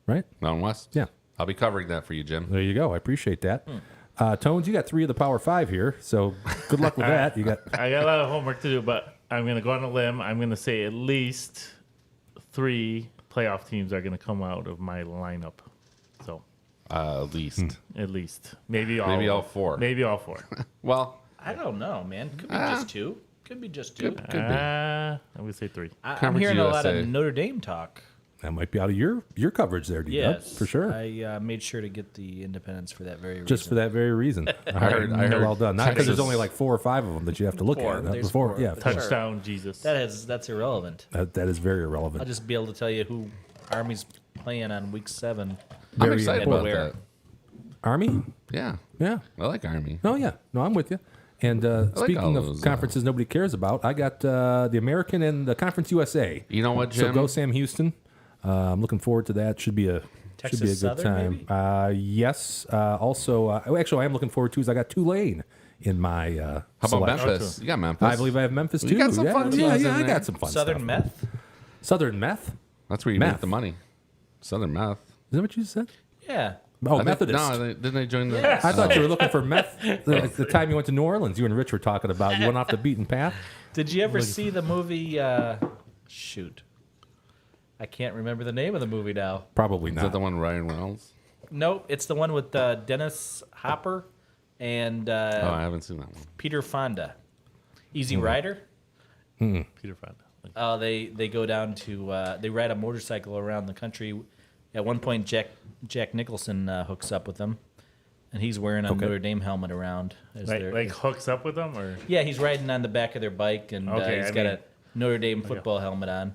right? Mountain West. Yeah. I'll be covering that for you, Jim. There you go. I appreciate that. Tones, you got 3 of the Power 5 here, so good luck with that. You got I got a lot of homework to do, but I'm going to go on a limb. I'm going to say at least 3 playoff teams are going to come out of my lineup. So At least. at least maybe all Maybe all 4. Maybe all 4. Well, I don't know, man. Could be just two. Could be just two. could be. I'm going to say 3. I'm Conference hearing a lot USA. of Notre Dame talk. that might be out of your coverage there, D-Dub, Yes, for sure. I made sure to get the independence for that very reason. Just for that very reason. I heard- well done. Not because there's Texas- only like 4 or 5 of them that you have to look 4. at. There's Before, 4. yeah, Touch- Touchdown, Jesus. that's irrelevant. that is very I'll irrelevant. just be able to tell you who Army's playing on week 7. I'm Very excited important. about Where? that. Army? Yeah, Yeah. I like Army. No, yeah. No, I'm with you. And speaking all of those, conferences nobody cares about, I got the American and the Conference USA. You know what, So Jim? go Sam Houston. I'm looking forward to that. Should be a Texas good Southern, time. Yes. Also, actually, I am looking forward to is I got Tulane in my How about selection. Memphis? You got Memphis. I believe I have Memphis too. You got some yeah, fun yeah, teams yeah. in I there. got some fun Southern stuff. Meth? Southern Meth. That's where you Meth. make the money. Southern Meth. Is that what you said? Yeah. Oh, I think- Methodist. No, didn't they join the? Yes. I thought you were looking for meth. The time you went to New Orleans, you and Rich were talking about. You went off the beaten path. Did you ever see the movie? Shoot. I can't remember the name of the movie now. Probably Is not. that the one with Ryan Reynolds? Nope, it's the one with Dennis Hopper and Oh, I haven't seen that one. Peter Fonda. Hmm. Easy Rider. Peter Fonda. They go down to they ride a motorcycle around the country. At one point, Jack Nicholson hooks up with them, and he's wearing a Okay. Notre Dame helmet around. As Like, they're- like hooks up with them, or yeah, he's riding on the back of their bike, and Okay, he's I got mean- a Notre Dame football helmet on.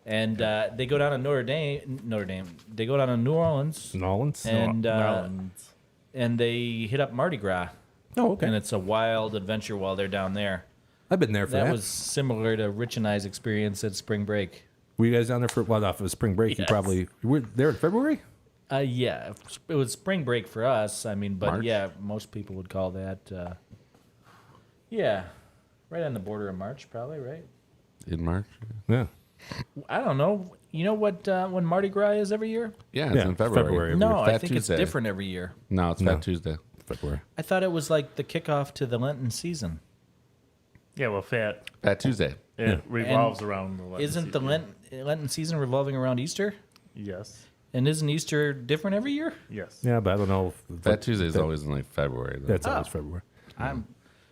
And they go down to Notre Dame. They go down to New Orleans, Nolans? and Nolans. and they hit up Mardi Gras, Oh, okay. and it's a wild adventure while they're down there. I've been there for that. That was similar to Rich and I's experience at spring break. Were you guys down there for? Well, if it was spring break, you Yes. probably you were there in February. Yeah, it was spring break for us. I mean, but March? yeah, most people would call that. Yeah, right on the border of March, probably, right? In March? Yeah. I don't know. You know what? When Mardi Gras is every year? Yeah, it's Yeah, in February. February. Every No, I Fat think Tuesday. it's different every year. No, it's No. Fat Tuesday. February. I thought it was like the kickoff to the Lenten season. Yeah, well, Fat. Fat Tuesday. It revolves around the Lenten Isn't the season. Lenten season revolving around Easter? Yes. And isn't Easter different every year? Yes. Yeah, but I don't know. If Fat Tuesday is always in like February. Though. That's always February. I'm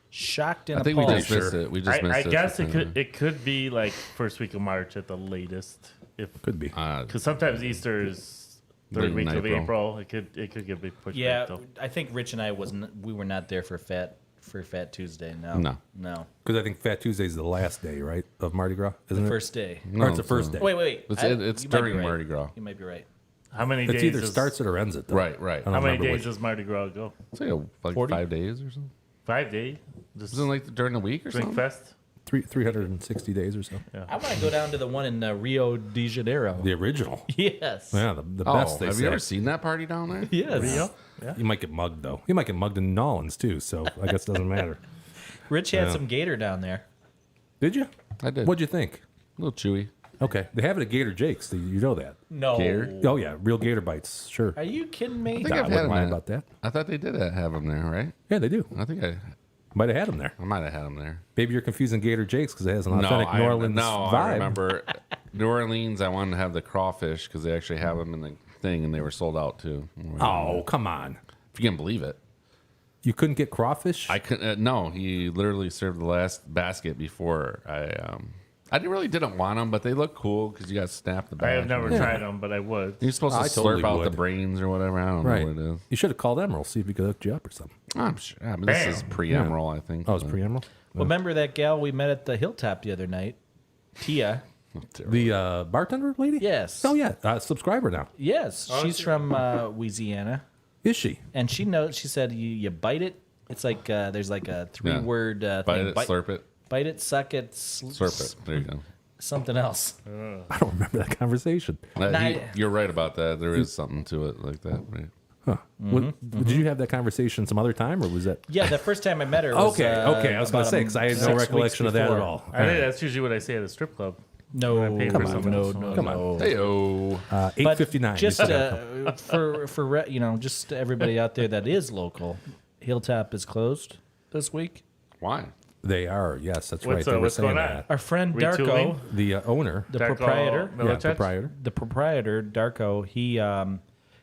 shocked and I think we appalled. just missed it. We just missed I it. guess it could be like first week of March at the latest. If Could be. because sometimes Easter is Late third in week of April. April. It could get a big push. Yeah, back, though. I think Rich and I we were not there for for Fat Tuesday. No. No. Because I think Fat Tuesday is the last day, right, of Mardi Gras, isn't it? First day. Or it's the first day. Wait. It's you might during be right. Mardi Gras. You might be right. How many It's days? either does- starts it or ends it. Though. Right. I don't How many remember days which. does Mardi Gras go? It's like 40? 5 days or something. 5 days. Just Isn't it like during the week or drink something? fest. 360 days or so. I want to go down to the one in Rio de Janeiro. The original. Yes. Yeah, the best. They have say. you ever seen that party down there? Yes. Rio. Yeah. You might get mugged though. You might get mugged in New Orleans too. So I guess it doesn't matter. Rich had Yeah. some gator down there. Did you? I did. What'd you think? A little chewy. Okay, they have it at Gator Jake's. You know that? No. Gator? Oh yeah, real gator bites. Sure. Are you kidding me? I think I I've had wouldn't them mind there. about that. I thought they did have them there, right? Yeah, they do. I think I Might have had them there. might have had them there. Maybe you're confusing Gator Jake's because it has an authentic New Orleans vibe. I remember New Orleans. I wanted to have the crawfish because they actually have them in the thing, and they were sold out too. Oh, come on. If you can believe it, You couldn't get crawfish? I couldn't. No, he literally served the last basket before I didn't want them, but they look cool because you got to snap the I back. have never tried them, but I would. You're supposed to I slurp totally out would. the brains or whatever. I don't right. know what it is. You should have called Emerald, see if he could hook you up or something. I'm sure. I mean, this is Bam. pre-emerald, I think. Oh, it's pre-Emerald? Well, remember that gal we met at the Hilltop the other night? Tia. The bartender lady? Yes. Oh, yeah. Subscriber now. Yes. She's from Louisiana. Is she? And she knows, she said, you bite it. It's like, there's like a 3-word Bite thing. it, slurp it, Bite it, suck it, slurp it. There you go. something else. I don't remember that conversation. You're right about that. There is something to it like that, right? Huh. Did you have that conversation some other time, or was that? Yeah, the first time I met her was, Okay. I was going to say, because I had no 6 weeks recollection of that at before. all. I think that's usually what I say at a strip club. No, I paid for something else. Come on. Hey-o. But 8:59. just for just everybody out there that is local, Hilltop is closed this week. Why? They are. Yes, that's What's, right. They were what's saying going on? that. Our friend Darko, Retooling? The owner, the Darko proprietor, Milicic? proprietor. the proprietor Darko,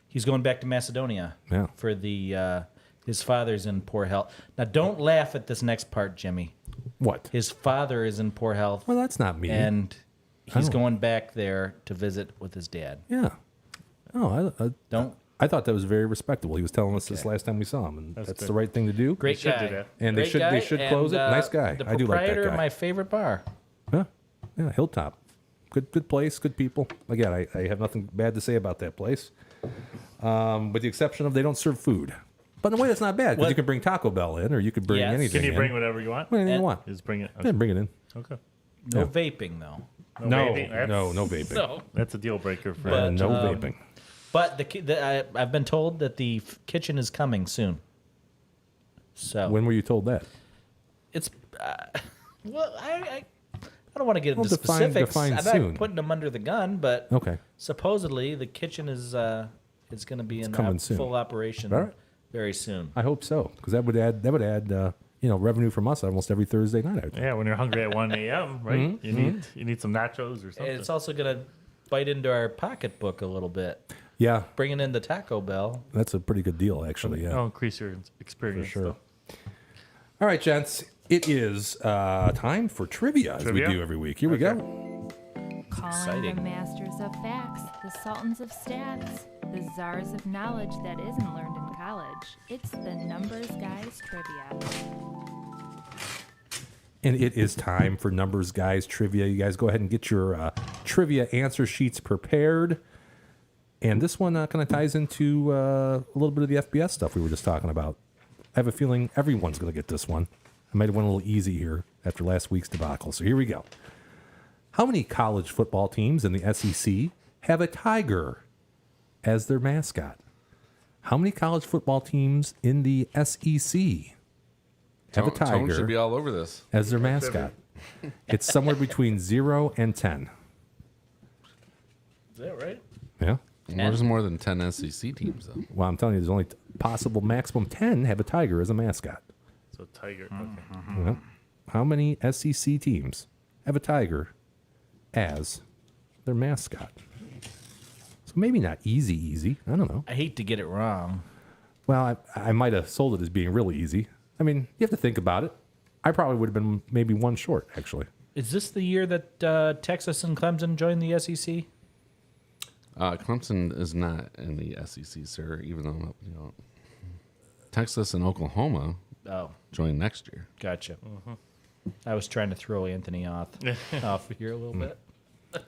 he's going back to Macedonia Yeah. for the his father's in poor health. Now, don't laugh at this next part, Jimmy. What? His father is in poor health, Well, that's not me. and he's don't- going back there to visit with his dad. Yeah. Oh, Don't. I thought that was very respectable. He was telling us this Okay. last time we saw him, and that's good. the right thing to do. Great should guy. do that. And they Great should- guy, they should close it. Nice guy. The I do like that proprietor of guy. my favorite bar. Yeah. Yeah, Hilltop. Good place, good people. Again, I have nothing bad to say about that place. With the exception of they don't serve food. But in a way, that's not bad, because What? you can bring Taco Bell in, or you could bring Yes. anything Can you in. bring whatever you want? Anything you And- want. Just bring it. Yeah, bring it in. Okay. No Yeah. vaping though. No, vaping? That's- no vaping. No. That's a deal breaker for But, No um, vaping. But I've been told that the kitchen is coming soon. So When were you told that? it's well, I don't want to get into Well, specifics. define I'm soon. not putting them under the gun, but Okay. supposedly the kitchen is it's going to be in coming soon. full operation All right. very soon. I hope so, because that would add revenue from us almost every Thursday night. I think. Yeah, when you're hungry at 1 a.m., right? You need some nachos or And something. it's also going to bite into our pocketbook a little bit, Yeah, bringing in the Taco Bell. that's a pretty good deal, actually. Yeah. It'll increase your experience. sure. Though. All right, gents, it is time for trivia, as Trivia? we do every week. Here we go. Calling Exciting. the masters of facts, the sultans of stats, the czars of knowledge that isn't learned in college. It's the Numbers Guys Trivia. And it is time for Numbers Guys Trivia. You guys go ahead and get your trivia answer sheets prepared. And this one kind of ties into a little bit of the FBS stuff we were just talking about. I have a feeling everyone's going to get this one. I might have went a little easy here after last week's debacle. So here we go. How many college football teams in the SEC have a tiger as their mascot? How many college football teams in the SEC have a Tone tiger should be all over this. as their mascot? It's somewhere between 0 and 10. Is that right? Yeah. There's more than 10 SEC teams, though. Well, I'm telling you, there's only possible maximum 10 have a tiger as a mascot. So tiger. Mm-hmm. Well, how many SEC teams have a tiger as their mascot? So maybe not easy. I don't know. I hate to get it wrong. Well, I might have sold it as being really easy. I mean, you have to think about it. I probably would have been maybe one short, actually. Is this the year that Texas and Clemson joined the SEC? Clemson is not in the SEC, sir, even though, Texas and Oklahoma Oh, join next year. gotcha. I was trying to throw Anthony off here a little bit.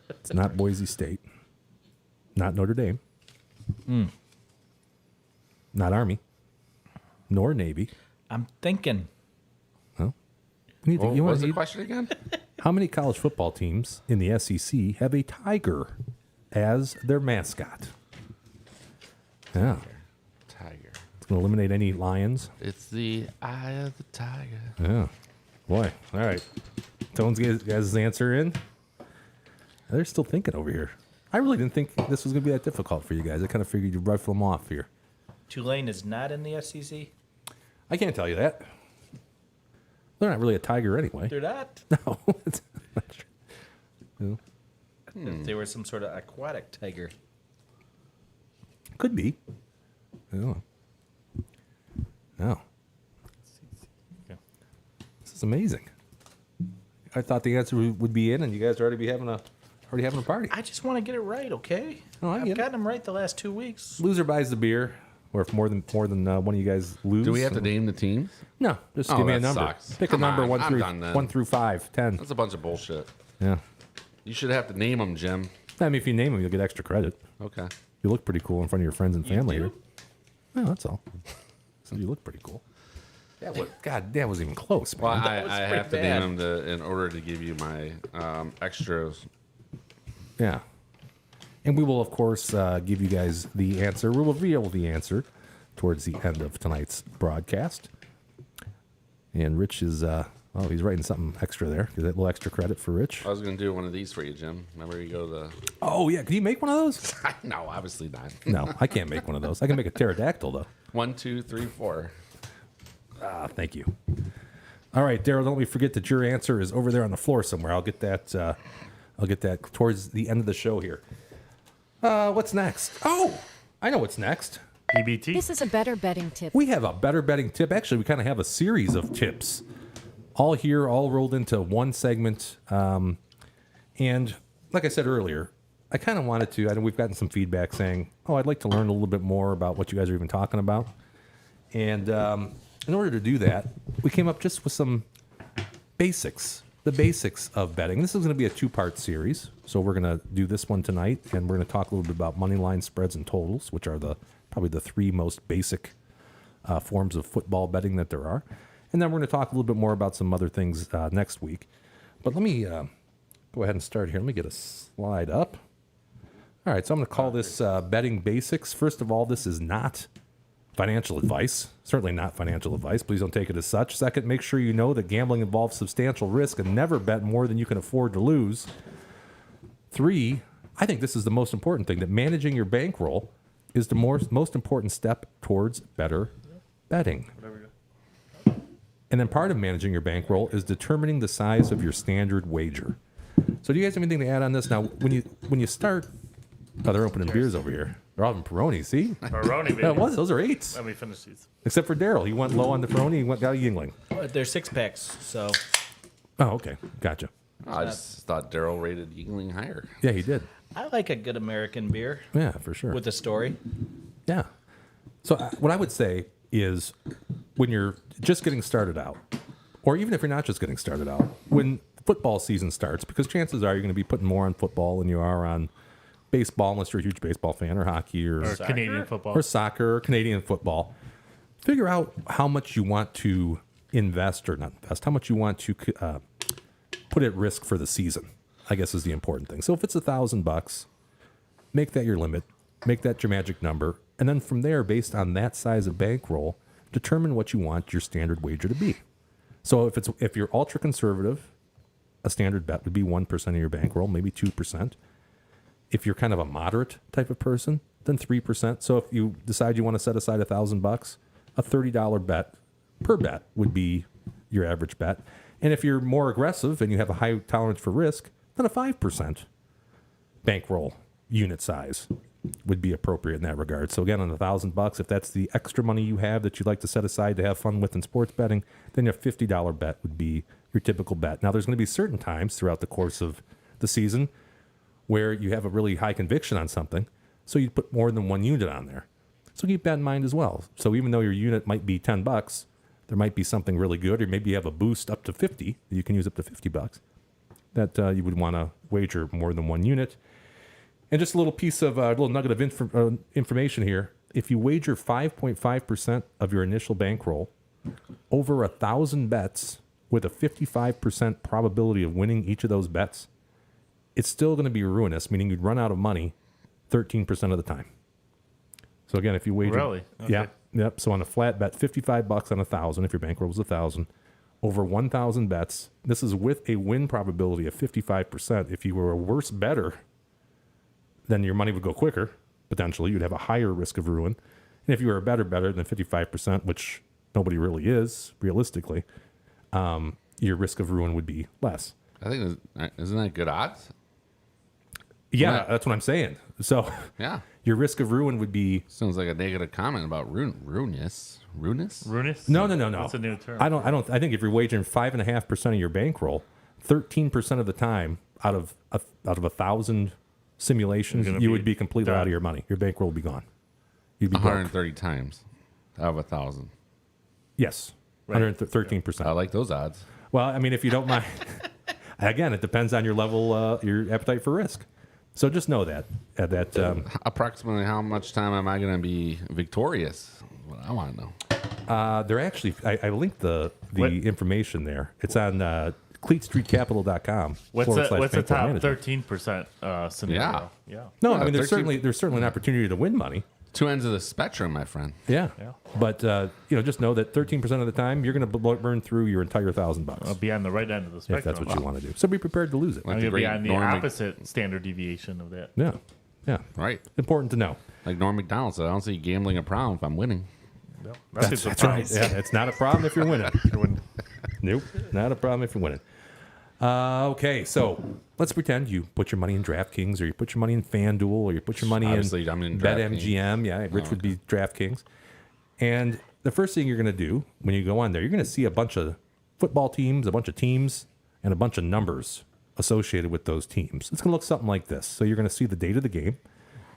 It's not Boise State. Not Notre Dame. Not Army. Nor Navy. I'm thinking. Well, you What wanna was the read- question again? How many college football teams in the SEC have a tiger as their mascot? Yeah. Tiger. It's going to eliminate any lions. It's the eye of the tiger. Yeah. Boy. All right. Tones has his answer in. They're still thinking over here. I really didn't think this was going to be that difficult for you guys. I kind of figured you'd rifle them off here. Tulane is not in the SEC. I can't tell you that. They're not really a tiger anyway. They're not. No. It's not true. If they were some sort of aquatic tiger. Could be. Yeah. No. Okay. This is amazing. I thought the answer would be in, and you guys are already having a party. I just want to get it right, okay? Oh, I get I've it. gotten them right the last 2 weeks. Loser buys the beer, or if more than one of you guys lose. Do we have to name the teams? No, just Oh, give me a that number. sucks. Pick Come a number on, I'm done then. 1 through 5, 10. That's a bunch of bullshit. Yeah. You should have to name them, Jim. I mean, if you name them, you'll get extra credit. Okay. You look pretty cool in front of your friends and family. do? Here. Well, that's all. So you look pretty cool. God, that wasn't even close, man. Well, That was I pretty have to bad. name them in order to give you my extras. Yeah. And we will, of course, give you guys the answer. We'll reveal the answer towards the end of tonight's broadcast. And Rich is, he's writing something extra there. Is that a little extra credit for Rich? I was going to do one of these for you, Jim. Remember you go to the... Oh, yeah. Can you make one of those? No, obviously not. No, I can't make one of those. I can make a pterodactyl, though. 1, 2, 3, 4. Thank you. All right, Daryl, don't forget that your answer is over there on the floor somewhere. I'll get that. I'll get that towards the end of the show here. What's next? Oh, I know what's next. PBT. This is a better betting tip. We have a better betting tip. Actually, we kind of have a series of tips, all here, all rolled into one segment. And like I said earlier, I kind of wanted to. I know we've gotten some feedback saying, "Oh, I'd like to learn a little bit more about what you guys are even talking about." And in order to do that, we came up just with some basics, the basics of betting. This is going to be a 2-part series. So we're going to do this one tonight, and we're going to talk a little bit about money line spreads and totals, which are probably the 3 most basic forms of football betting that there are. And then we're going to talk a little bit more about some other things next week. But let me go ahead and start here. Let me get a slide up. All right, so I'm going to call this betting basics. First of all, this is not financial advice. Certainly not financial advice. Please don't take it as such. Second, make sure you know that gambling involves substantial risk and never bet more than you can afford to lose. 3, I think this is the most important thing, that managing your bankroll is the most important step towards better betting. And then part of managing your bankroll is determining the size of your standard wager. So do you guys have anything to add on this? Now, when you start, they're opening beers over here. They're all having Peroni, see? Peroni, baby. That was, those are 8s. Let me finish these. Except for Daryl. He went low on the Peroni, he got a Yingling. They're 6-packs, so Oh, okay. Gotcha. I just thought Daryl rated Yingling higher. Yeah, he did. I like a good American beer Yeah, for sure. with a story. Yeah. So what I would say is when you're just getting started out, or even if you're not just getting started out, when football season starts, because chances are you're going to be putting more on football than you are on baseball, unless you're a huge baseball fan, or hockey, or Canadian football. or soccer, or Canadian football. Figure out how much you want to invest, or not invest, how much you want to put at risk for the season, I guess is the important thing. So if it's $1,000, make that your limit, make that your magic number, and then from there, based on that size of bankroll, determine what you want your standard wager to be. So if you're ultra conservative, a standard bet would be 1% of your bankroll, maybe 2%. If you're kind of a moderate type of person, then 3%. So if you decide you want to set aside $1,000, a $30 bet per bet would be your average bet. And if you're more aggressive and you have a high tolerance for risk, then a 5% bankroll unit size would be appropriate in that regard. So again, on $1,000, if that's the extra money you have that you'd like to set aside to have fun with in sports betting, then a $50 bet would be your typical bet. Now, there's going to be certain times throughout the course of the season where you have a really high conviction on something, so you put more than one unit on there. So keep that in mind as well. So even though your unit might be $10, there might be something really good, or maybe you have a boost up to 50. You can use up to $50 that you would want to wager more than one unit. And just a little piece of a little nugget of information here. If you wager 5.5% of your initial bankroll over 1,000 bets with a 55% probability of winning each of those bets, it's still going to be ruinous, meaning you'd run out of money 13% of the time. So again, if you wager, Really? Okay. yeah, yep. So on a flat bet, $55 on 1,000. If your bankroll was 1,000, over 1,000 bets. This is with a win probability of 55%. If you were a worse bettor, then your money would go quicker. Potentially, you'd have a higher risk of ruin. And if you were a better than 55%, which nobody really is realistically, your risk of ruin would be less. I think isn't that good odds? Yeah, Right. that's what I'm saying. So Yeah. your risk of ruin would be Sounds like a negative comment about ruinous. Ruinous? Ruinous? no. That's a new term. I think if you're wagering 5.5% of your bankroll, 13% of the time out of 1,000 simulations, You're gonna you be would be completely done. out of your money. Your bankroll would be gone. You'd be broke. 130 times out of 1,000. Yes, Right. 113%. I like those odds. Well, I mean, if you don't mind, again, it depends on your level, your appetite for risk. So just know that Approximately how much time am I going to be victorious? What I want to know. they're actually. I linked the What- information there. It's on cleatstreetcapital.com. What's the /bankroll top management. 13% scenario? Yeah. No, Yeah, I mean there's 13 certainly an opportunity to win money. Two ends of the spectrum, my friend. Yeah. Yeah. But just know that 13% of the time you're going to burn through your entire $1,000 I'll be on the right end of the if spectrum. that's what you want to do. So be prepared to lose it. I'm the going to be great on the Norm Mac- opposite standard deviation of that. Yeah. Yeah. Right. Important to know. Like Norm McDonald said, I don't see gambling a problem if I'm winning. That's That's right. Yeah, it's not a problem if you're winning. Nope, not a problem if you're winning. Okay, so let's pretend you put your money in DraftKings, or you put your money in FanDuel, or you put your money Obviously, I'm in BetMGM. Yeah, Rich would be DraftKings. And the first thing you're going to do when you go on there, you're going to see a bunch of football teams, a bunch of teams, and a bunch of numbers associated with those teams. It's going to look something like this. So you're going to see the date of the game.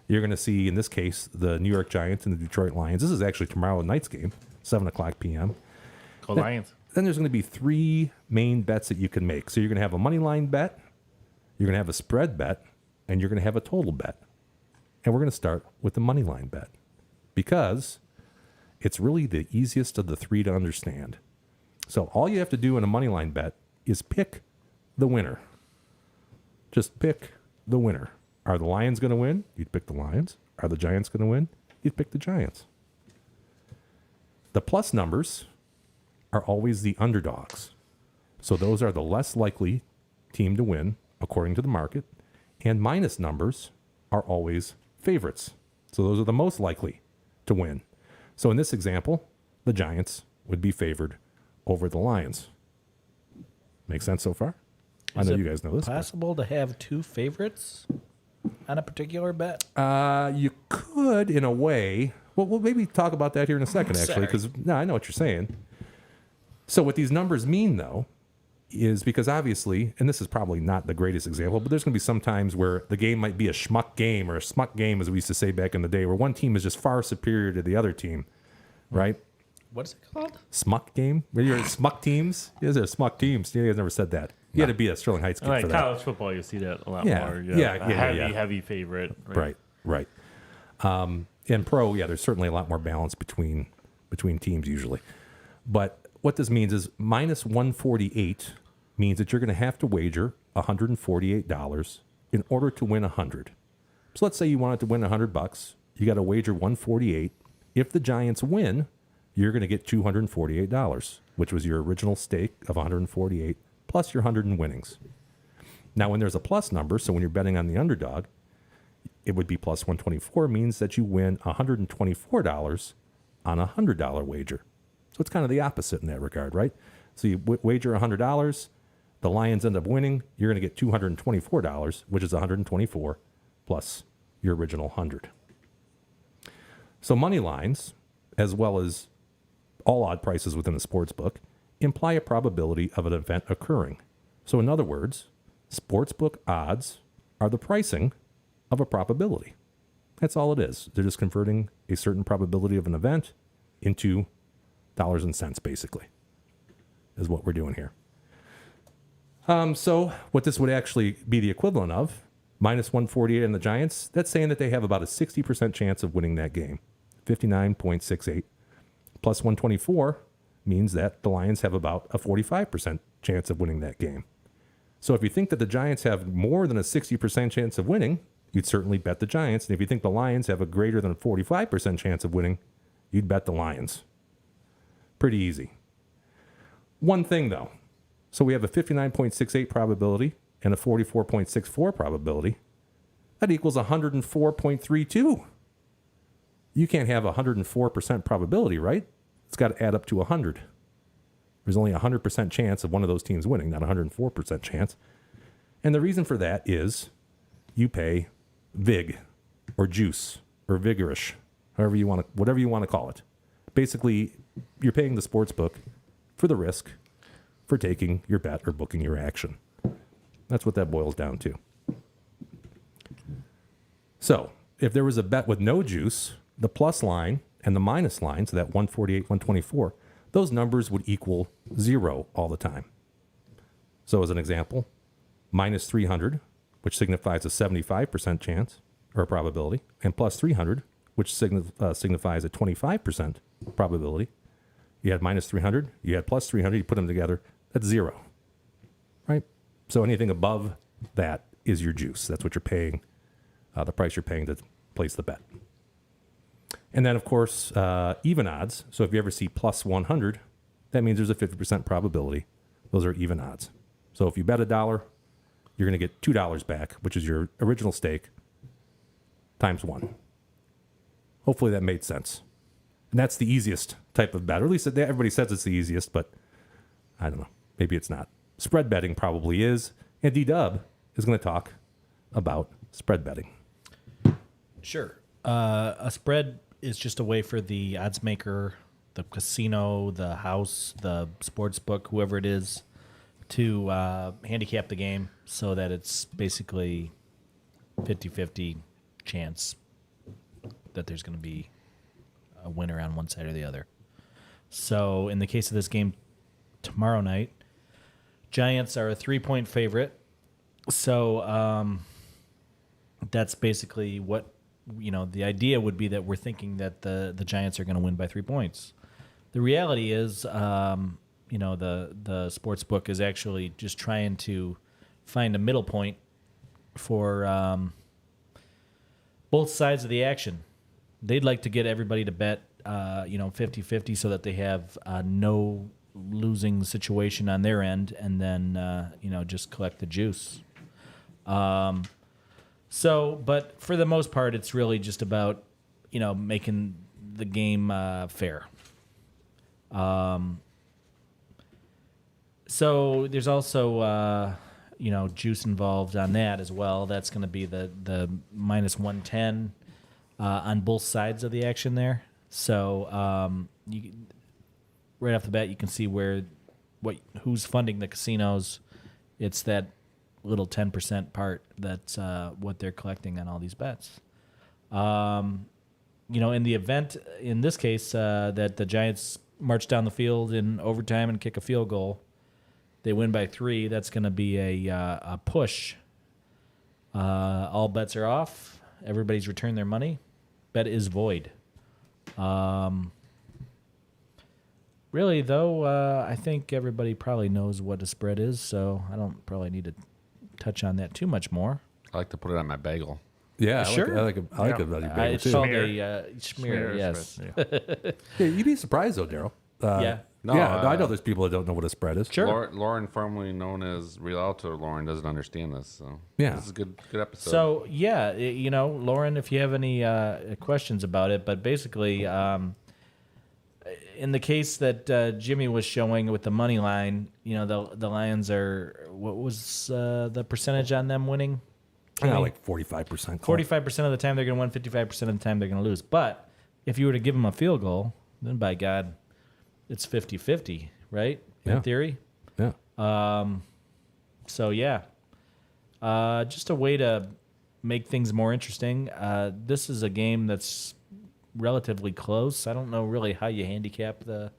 You're going to see, in this case, the New York Giants and the Detroit Lions. This is actually tomorrow night's game, 7 o'clock p.m. Go Lions. Then there's going to be 3 main bets that you can make. So you're going to have a money line bet, you're going to have a spread bet, and you're going to have a total bet. And we're going to start with the money line bet because it's really the easiest of the 3 to understand. So all you have to do in a money line bet is pick the winner. Just pick the winner. Are the Lions going to win? You'd pick the Lions. Are the Giants going to win? You'd pick the Giants. The plus numbers are always the underdogs. So those are the less likely team to win, according to the market. And minus numbers are always favorites. So those are the most likely to win. So in this example, the Giants would be favored over the Lions. Make sense so far? I know it you guys know this. but- Possible to have 2 favorites on a particular bet? You could, in a way. Well, we'll maybe talk about that here in a second, actually, Sorry. because I know what you're saying. So what these numbers mean, though, is because obviously, and this is probably not the greatest example, but there's going to be some times where the game might be a schmuck game, or a smuck game, as we used to say back in the day, where one team is just far superior to the other team, right? What is it called? Smuck game? Where you're smuck teams? You guys are smuck teams. You guys never said that. You had to be a Sterling Heights kid Like for that. college football, you see that a lot Yeah. more. Yeah, A yeah. heavy favorite. Right. In pro, yeah, there's certainly a lot more balance between teams usually. But what this means is minus 148 means that you're going to have to wager $148 in order to win 100. So let's say you wanted to win $100, you got to wager 148. If the Giants win, you're going to get $248, which was your original stake of 148 plus your 100 in winnings. Now, when there's a plus number, so when you're betting on the underdog, it would be plus 124, means that you win $124 on a $100 wager. So it's kind of the opposite in that regard, right? So you wager $100, the Lions end up winning, you're going to get $224, which is 124 plus your original 100. So money lines, as well as all odd prices within the sports book, imply a probability of an event occurring. So in other words, sportsbook odds are the pricing of a probability. That's all it is. They're just converting a certain probability of an event into dollars and cents, basically, is what we're doing here. So what this would actually be the equivalent of, minus 148 in the Giants, that's saying that they have about a 60% chance of winning that game, 59.68. Plus 124 means that the Lions have about a 45% chance of winning that game. So if you think that the Giants have more than a 60% chance of winning, you'd certainly bet the Giants. And if you think the Lions have a greater than a 45% chance of winning, you'd bet the Lions. Pretty easy. One thing, though. So we have a 59.68 probability and a 44.64 probability. That equals 104.32. You can't have a 104% probability, right? It's got to add up to 100. There's only a 100% chance of one of those teams winning, not a 104% chance. And the reason for that is you pay vig or juice or vigorish, whatever you want to call it. Basically, you're paying the sports book for the risk for taking your bet or booking your action. That's what that boils down to. So, if there was a bet with no juice, the plus line and the minus line, so that 148, 124, those numbers would equal 0 all the time. So as an example, minus 300, which signifies a 75% chance or a probability, and plus 300, which signifies a 25% probability. You had minus 300, you had plus 300, you put them together, that's 0, right? So anything above that is your juice. That's what you're paying, the price you're paying to place the bet. And then, of course, even odds. So if you ever see plus 100, that means there's a 50% probability. Those are even odds. So if you bet $1, you're going to get $2 back, which is your original stake, times 1. Hopefully that made sense. And that's the easiest type of bet. Or at least everybody says it's the easiest, but I don't know. Maybe it's not. Spread betting probably is. And D-Dub is going to talk about spread betting. Sure. A spread is just a way for the odds maker, the casino, the house, the sports book, whoever it is, to handicap the game so that it's basically 50-50 chance that there's going to be a winner on one side or the other. So in the case of this game tomorrow night, Giants are a 3-point favorite. So that's basically what, the idea would be that we're thinking that the Giants are going to win by 3 points. The reality is, the sports book is actually just trying to find a middle point for both sides of the action. They'd like to get everybody to bet, 50-50 so that they have no losing situation on their end, and then, just collect the juice. But for the most part, it's really just about, making the game fair. So there's also, juice involved on that as well. That's going to be the minus 110 on both sides of the action there. So right off the bat, you can see who's funding the casinos. It's that little 10% part that's what they're collecting on all these bets. In the event, in this case, that the Giants march down the field in overtime and kick a field goal, they win by 3. That's going to be a push. All bets are off. Everybody's returned their money. Bet is void. Really, though, I think everybody probably knows what a spread is, so I don't probably need to touch on that too much more. I like to put it on my bagel. Yeah, Sure. I like it about your bagel, It's too. called a schmear, yes. Yeah. Yeah, you'd be surprised, though, Daryl. Yeah. No, I know there's people that don't know what a spread is. Sure. Lauren, formerly known as Realtor Lauren, doesn't understand this. So Yeah. this is a good episode. So, yeah, Lauren, if you have any questions about it, but basically, in the case that Jimmy was showing with the money line, the Lions are, what was the percentage on them winning? Like 45%. 45% of the time they're going to win, 55% of the time they're going to lose. But if you were to give them a field goal, then by God, it's 50-50, right? In Yeah. theory. Yeah. So, yeah. Just a way to make things more interesting. This is a game that's relatively close. I don't know really how you handicap the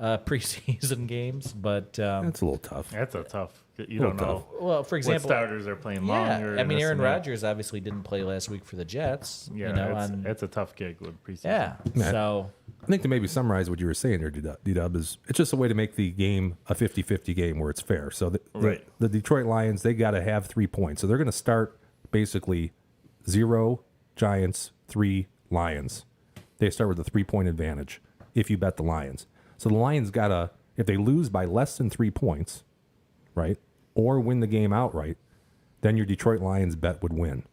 preseason games, but That's a little tough. That's a tough. You Little don't know tough. well, for what example, starters are playing yeah, longer. I mean, and this Aaron and that. Rodgers obviously didn't play last week for the Jets. Yeah, you know, it's a tough gig with preseason. yeah. Yeah. So I think to maybe summarize what you were saying there, D-Dub, is it's just a way to make the game a 50-50 game where it's fair. So Right. the Detroit Lions, they got to have 3 points. So they're going to start basically 0 Giants, 3 Lions. They start with a 3-point advantage if you bet the Lions. So the Lions got to, if they lose by less than 3 points, right, or win the game outright, then your Detroit Lions bet would win.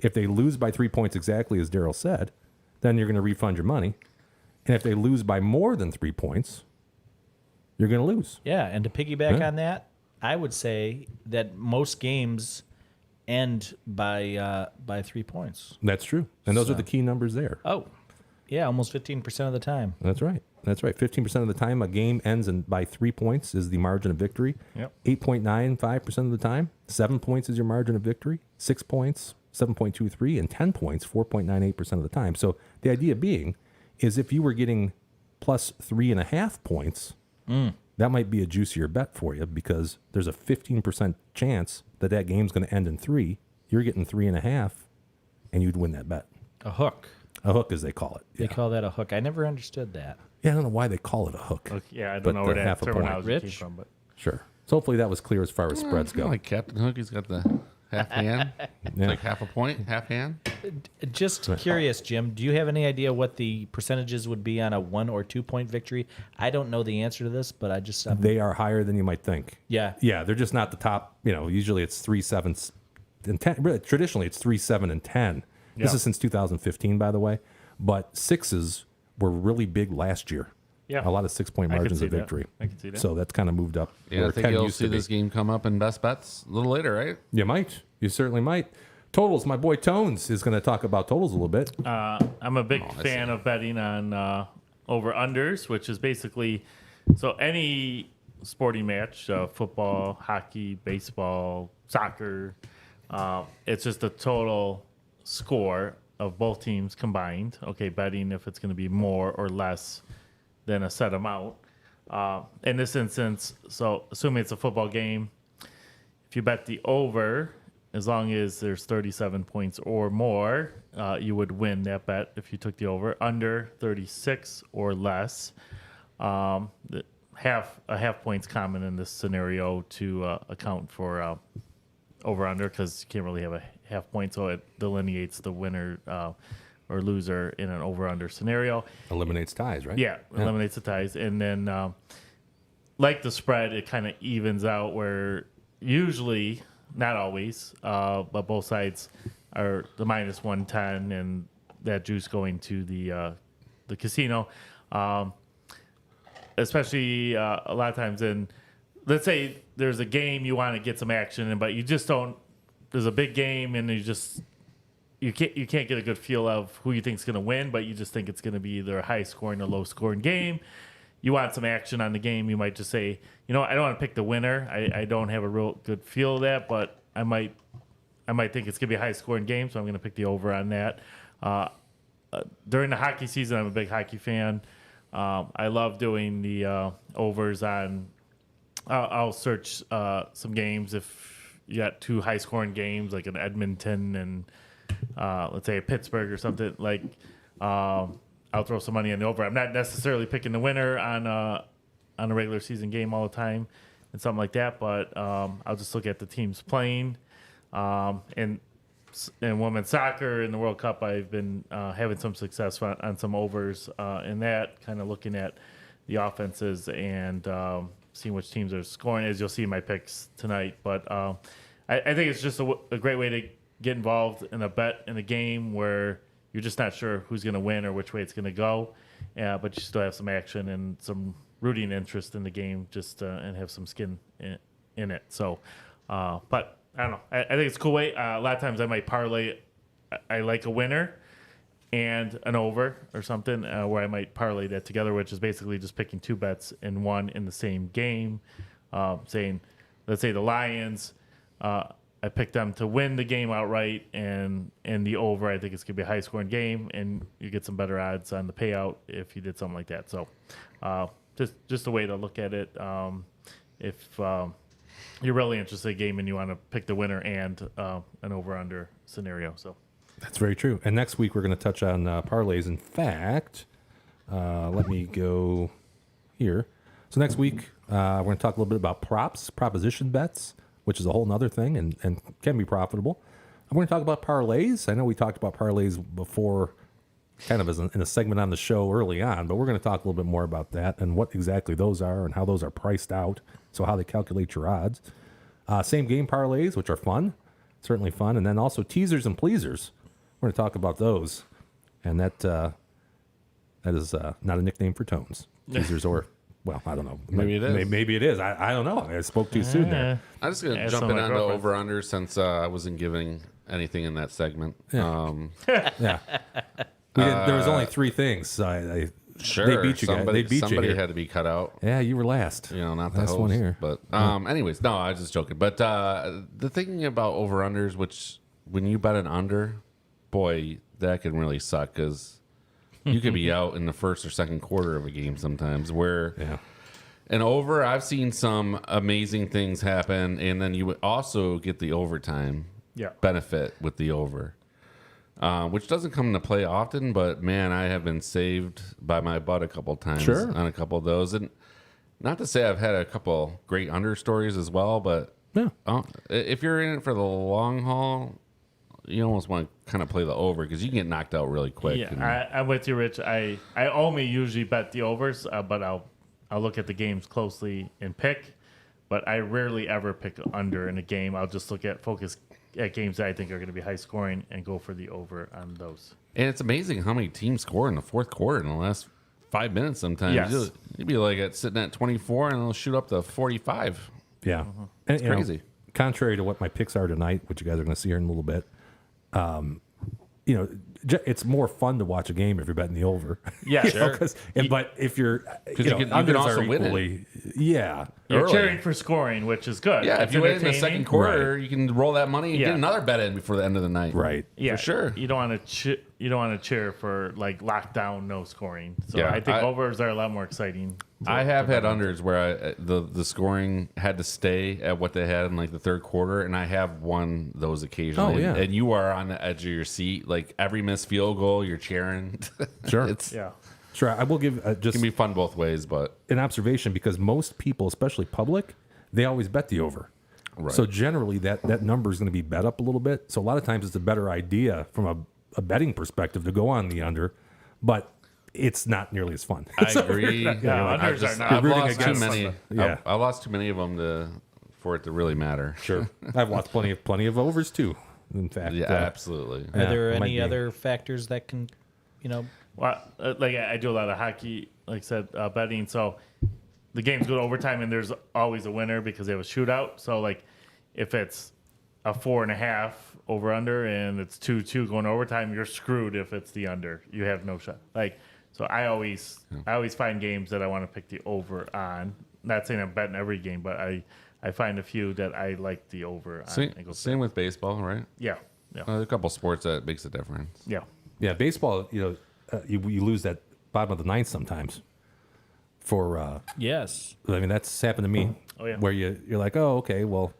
If they lose by 3 points exactly as Daryl said, then you're going to refund your money. And if they lose by more than 3 points, you're going to lose. yeah, and to piggyback Yeah. on that, I would say that most games end by 3 points. That's true. And those are So- the key numbers there. Oh, yeah, almost 15% of the time. That's right. That's right. 15% of the time a game ends by 3 points is the margin of victory. Yep. 8.95% of the time, 7 points is your margin of victory. 6 points, 7.23, and 10 points, 4.98% of the time. So the idea being is if you were getting plus 3.5 points, that might be a juicier bet for you because there's a 15% chance that that game's going to end in 3. You're getting 3.5, and you'd win that bet. A hook. A hook, as they call it. They Yeah. call that a hook. I never understood that. Yeah, I don't know why they call it a hook. Look, yeah, I But don't know where the that half a point. terminology came Rich? from, but Sure. So hopefully that was clear as far as spreads Kinda go. like Captain Hook, he's got the half hand. It's Yeah. like half a point, half hand. Just curious, Jim, do you have any idea what the percentages would be on a 1 or 2 point victory? I don't know the answer to this, but They are higher than you might think. yeah. Yeah, they're just not the top. Usually it's 3, 7, and 10. Really, traditionally it's 3, 7, and 10. This Yeah. is since 2015, by the way. But 6s were really big last year. Yeah. A lot of 6-point I could margins see of that. victory. I could see that. So that's kind of moved up. Yeah, I where think 10 you'll used see to be. this game come up in best bets a little later, right? You might. You certainly might. Totals. My boy Tones is going to talk about totals a little bit. I'm a big I fan of betting on over unders, which is basically so any sporting match, football, hockey, baseball, soccer. It's just the total score of both teams combined. Okay, betting if it's going to be more or less than a set amount. In this instance, so assuming it's a football game, if you bet the over, as long as there's 37 points or more, you would win that bet if you took the over. Under 36 or less, a half point's common in this scenario to account for over under because you can't really have a half point, so it delineates the winner or loser in an over under scenario. Eliminates ties, right? Yeah, eliminates the ties. And then, like the spread, it kind of evens out where usually, not always, but both sides are the minus 110 and that juice going to the casino. Especially a lot of times let's say there's a game you want to get some action in, but you just don't, there's a big game and you can't get a good feel of who you think is going to win, but you just think it's going to be either a high scoring or low scoring game. You want some action on the game. You might just say, I don't want to pick the winner. I don't have a real good feel of that, but I might think it's going to be a high scoring game, so I'm going to pick the over on that. During the hockey season, I'm a big hockey fan. I love doing the overs on. I'll search some games if you got 2 high scoring games like an Edmonton and let's say a Pittsburgh or something like. I'll throw some money on the over. I'm not necessarily picking the winner on a regular season game all the time and something like that, but I'll just look at the teams playing. And women's soccer in the World Cup, I've been having some success on some overs in that, kind of looking at the offenses and seeing which teams are scoring, as you'll see in my picks tonight. But I think it's just a great way to get involved in a bet in a game where you're just not sure who's going to win or which way it's going to go, but you still have some action and some rooting interest in the game, just and have some skin in it. So, but I don't know. I think it's a cool way. A lot of times I might parlay. I like a winner and an over or something, where I might parlay that together, which is basically just picking 2 bets in one in the same game. Saying, let's say the Lions. I picked them to win the game outright, and the over. I think it's gonna be a high scoring game, and you get some better odds on the payout if you did something like that. So, just a way to look at it. If you're really interested in a game and you want to pick the winner and an over/under scenario, so That's very true. And next week we're going to touch on parlays. In fact, let me go here. So next week we're going to talk a little bit about proposition bets, which is a whole nother thing and can be profitable. I'm going to talk about parlays. I know we talked about parlays before, kind of as in a segment on the show early on, but we're going to talk a little bit more about that and what exactly those are and how those are priced out, so how they calculate your odds. Same game parlays, which are fun, certainly fun, and then also teasers and pleasers. We're going to talk about those, and that is not a nickname for Tones. Teasers or, well, I don't know. Maybe it is. Maybe it is. I don't know. I spoke too soon there. I'm just going to Yeah, jump some in of on my the girlfriends. over/under since I wasn't giving anything in that segment. Yeah. There was only three things. Sure, They beat you guys. They beat you somebody here. had to be cut out. Yeah, you were last. Not the last host, one here. But anyways, no, I was just joking. But the thinking about over/unders, which when you bet an under, boy, that can really suck because you could be out in the first or second quarter of a game sometimes. Where an over, I've seen some amazing things happen, and then you would also get the overtime benefit with the over. Which doesn't come into play often, but man, I have been saved by my butt a couple times on a couple of those. And not to say I've had a couple great under stories as well, but if you're in it for the long haul, you almost want to kind of play the over because you can get knocked out really quick. Yeah, I'm with you, Rich. I only usually bet the overs, but I'll look at the games closely and pick. But I rarely ever pick under in a game. I'll just focus at games that I think are going to be high scoring and go for the over on those. And it's amazing how many teams score in the fourth quarter in the last 5 minutes sometimes. Yes. You'd be like sitting at 24 and they'll shoot up to 45. Yeah. And, you know, crazy. contrary to what my picks are tonight, which you guys are going to see here in a little bit, it's more fun to watch a game if you're betting the over. Yeah, You know, sure. but if you're, you can also win it. Yeah. You're Early. cheering for scoring, which is good. Yeah, It's if you win in the entertaining. second quarter, you can roll that money and Yeah. get another bet in before the end of the night. Right. Yeah, for sure. You don't want to cheer for like lockdown, no scoring. So Yeah, I think overs are a lot more exciting. I have had unders where the scoring had to stay at what they had in like the third quarter, and I have won those occasionally. Oh, yeah. And you are on the edge of your seat. Like every missed field goal, you're cheering. Sure. It's Yeah. Sure. I will give it just can be fun both ways, but an observation because most people, especially public, they always bet the over. Right. So generally that number is going to be bet up a little bit. So a lot of times it's a better idea from a betting perspective to go on the under, but it's not nearly as fun. I agree. unders are not. I've You're rooting lost too against many. them. Yeah. I lost too many of them for it to really matter. Sure. I've lost plenty of overs too. In fact, Yeah, absolutely. Are there it might any be. other factors that can, Well, like I do a lot of hockey, like I said, betting. So the games go to overtime, and there's always a winner because they have a shootout. So like, if it's a 4.5 over under and it's 2-2 going to overtime, you're screwed if it's the under. You have no shot. Like, so I always find games that I want to pick the over on. Not saying I'm betting every game, but I find a few that I like the over on. and go Same with baseball, right? Yeah. There's a couple sports that makes a difference. Yeah. Yeah, baseball, you lose that bottom of the ninth sometimes. For yes. I mean, that's happened to me. Oh, yeah. Where you're like, oh, okay, well,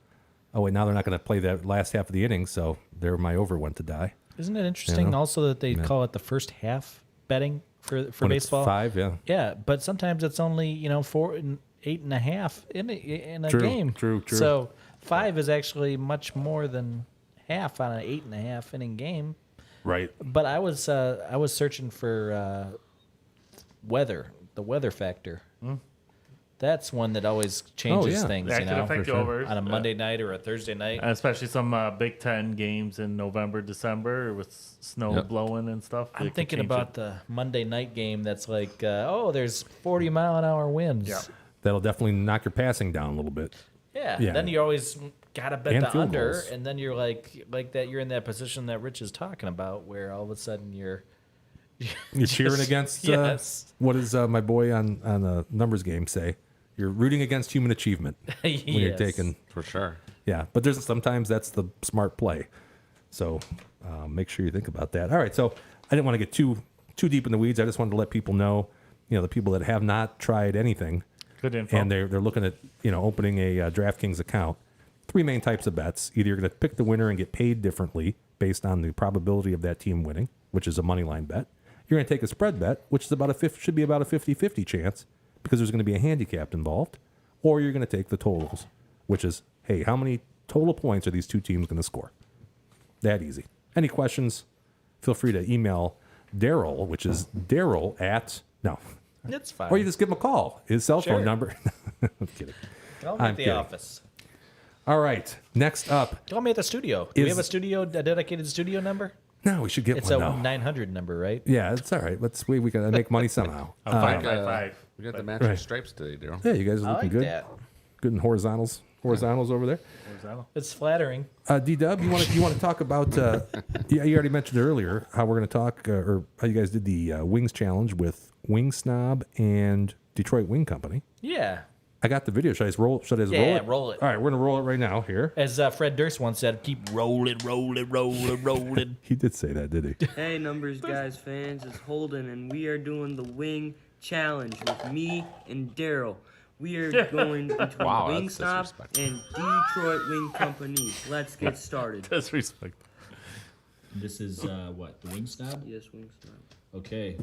oh wait, now they're not going to play that last half of the inning, so there my over went to die. Isn't it interesting also that they call it the first half betting for When baseball? it's 5, yeah. Yeah, but sometimes it's only 4 and 8.5 in a True, game. true. So 5 is actually much more than half on an 8.5 inning game. Right. But I was searching for the weather factor. That's one that always changes yeah. things. That could affect the overs. On a Monday night or a Thursday night. Especially some Big Ten games in November, December with snow blowing and stuff. I'm thinking about the Monday night game that's like, there's 40-mile-an-hour winds. Yeah. That'll definitely knock your passing down a little bit. Yeah. Yeah. Then you always got to bet And the field under, goals. and then you're like that. You're in that position that Rich is talking about, where all of a sudden you're cheering against yes. what does my boy on a numbers game say? You're rooting against human achievement when you're Yes. taking. For sure. Yeah, but there's sometimes that's the smart play. So make sure you think about that. All right, so I didn't want to get too deep in the weeds. I just wanted to let people know the people that have not tried anything, Good info. and they're looking at opening a DraftKings account. 3 main types of bets. Either you're going to pick the winner and get paid differently based on the probability of that team winning, which is a money line bet. You're going to take a spread bet, which is should be about a 50-50 chance because there's going to be a handicap involved. Or you're going to take the totals, which is, hey, how many total points are these two teams going to score? That easy. Any questions? Feel free to email Daryl, which is Daryl at, no. It's fine. Or you just give him a call. His cell phone Sure. number. I'm kidding. Call me I'm at the kidding. office. All right. Next up. Call me at the studio. Do we Is- have a dedicated studio number? No, we should get It's one a now. 900 number, right? Yeah, it's all right. We got to make money somehow. Five. We got the matching Right. stripes today, Daryl. Yeah, you guys are I looking like good. that. Good in horizontals over there. It's flattering. D-Dub, you want to talk about? You already mentioned earlier how we're going to talk, or how you guys did the Wings Challenge with Wing Snob and Detroit Wing Company. Yeah. I got the video. Should I just roll? Should I just Yeah, roll it? roll it. All right, we're gonna roll it right now. Here, As Fred Durst once said, keep rolling, rolling, rolling, rolling. he did say that, did he? Hey, Numbers Guys fans, it's Holden, and we are doing the Wing Challenge with me and Daryl. We are going between Wow, Wing that's Snob disrespectful. and Detroit Wing Company. Let's get started. Disrespect. This is what? The Wing Snob? Yes, Wing Snob. Okay.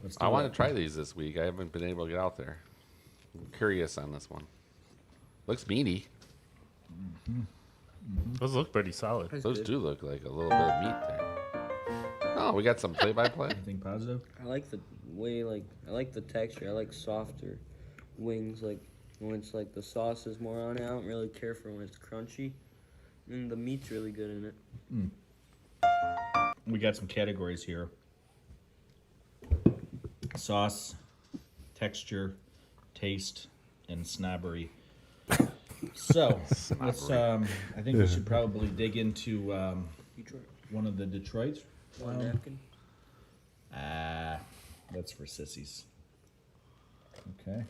Let's do I it. want to try these this week. I haven't been able to get out there. I'm curious on this one. Looks meaty. Those look pretty solid. That's Those good. do look like a little bit of meat there. Oh, we got some play-by-play. Anything positive? I like the way, I like the texture. I like softer wings, when it's the sauce is more on it. I don't really care for when it's crunchy. And the meat's really good in it. We got some categories here. Sauce, texture, taste, and snobbery. So, let's, I think we should probably dig into Detroit. one of the Detroits. One napkin. That's for sissies. Okay.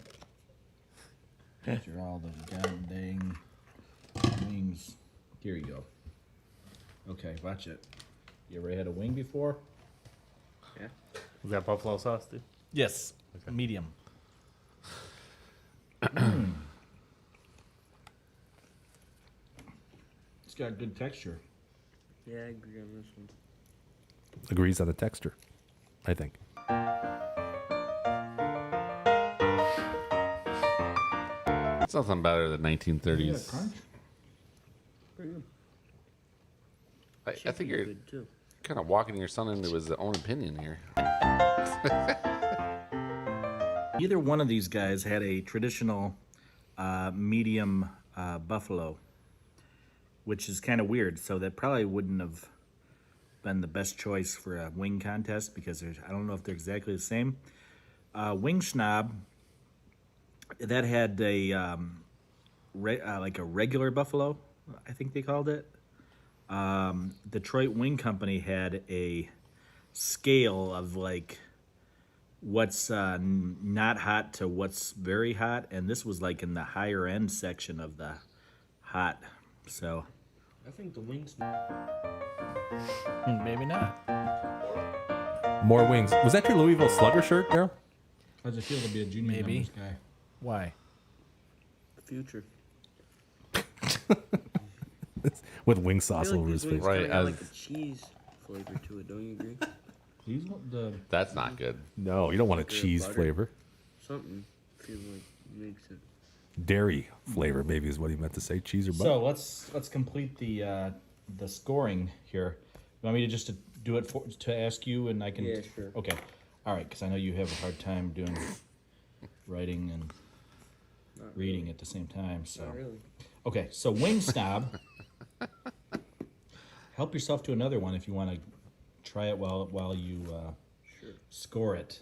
These are all the goddamn wings. Here you go. Okay, watch it. You ever had a wing before? Yeah. Is that buffalo sauce, dude? Yes. Medium. It's got good texture. Yeah, I agree on this one. Agrees on the texture, I think. It's nothing better than 1930s. Pretty good. I think you're Good too. kind of walking your son into his own opinion here. Either one of these guys had a traditional medium buffalo, which is kind of weird. So that probably wouldn't have been the best choice for a wing contest because I don't know if they're exactly the same. Wing Snob, that had a like a regular buffalo, I think they called it. Detroit Wing Company had a scale of what's not hot to what's very hot, and this was in the higher end section of the hot. So I think the wings. maybe not. More wings. Was that your Louisville Slugger shirt, Daryl? How does it feel to be a junior Maybe. numbers guy? Why? Future. With wing I sauce feel over like his these face. wings Right, kinda got as- a cheese flavor to it. Don't you agree? These one- the That's not good. No, you don't want a Butter, cheese butter. flavor. Something feels like makes it. Dairy flavor, maybe is what he meant to say. Cheese or butter. So let's complete the scoring here. You want me to just to do it to ask you, and I can. Yeah, sure. Okay. All right, because I know you have a hard time doing writing and Not reading at the same time. So Not really. okay, so Wing Snob. Help yourself to another one if you want to try it while you score it.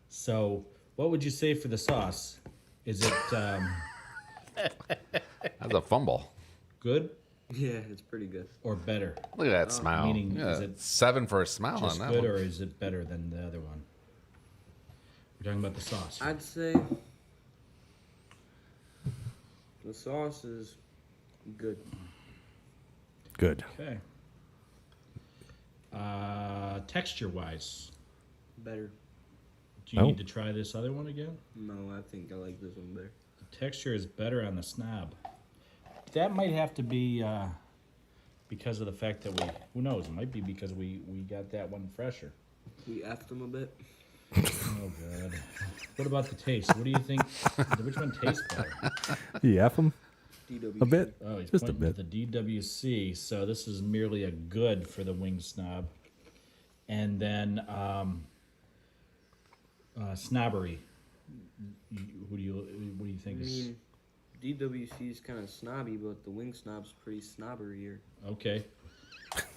So, what would you say for the sauce? Is it That's a fumble. good Yeah, it's pretty good. or better? Look at that smile. meaning, Yeah, is it 7 for a smile Just on that good, one. or is it better than the other one? We're talking about the sauce. I'd say the sauce is good. Good. Okay. Texture-wise, Better. Do you Oh. need to try this other one again? No, I think I like this one better. The texture is better on the snob. That might have to be because of the fact that who knows, it might be because we got that one fresher. We effed them a bit. Oh, God. What about the taste? What do you think? Which one tastes better? You F them DW. a bit? Oh, he's Just a pointing bit. to the DWC. So this is merely a good for the wing snob. And then snobbery. What do you think I is mean, DWC is kind of snobby, but the wing snob's pretty snobberier. okay?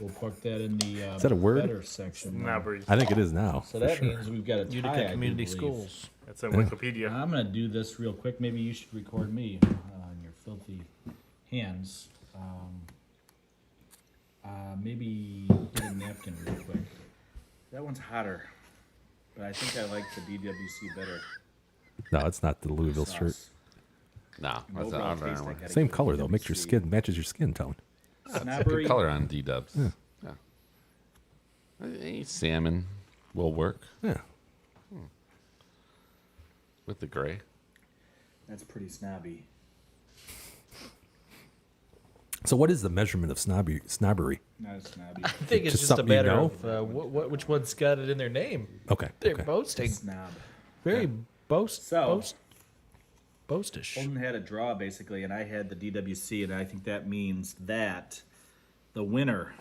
We'll put that in the Is that a word? better section. then. Snobbery. I think it is now. So that means we've got a tie, Utica I do Community believe. Schools. That's on Wikipedia. I'm gonna do this real quick. Maybe you should record me on your filthy hands. Maybe get a napkin real quick. That one's hotter, but I think I like the DWC better. No, it's not the Louisville shirt. Sauce. No, that's Overall not taste, I Under Armour. gotta Same give it color though. Makes your DWC. skin matches your skin tone. Snobbery. Good color on D-dubs. Yeah. Any salmon will work Yeah. with the gray. That's pretty snobby. So what is the measurement of snobbery? Not as snobby. I think it's Just just a something you matter know? of which one's got it in their name. Okay. They're okay. boasting. Snob. Very So- boastish. Holden had a draw basically, and I had the DWC, and I think that means that the winner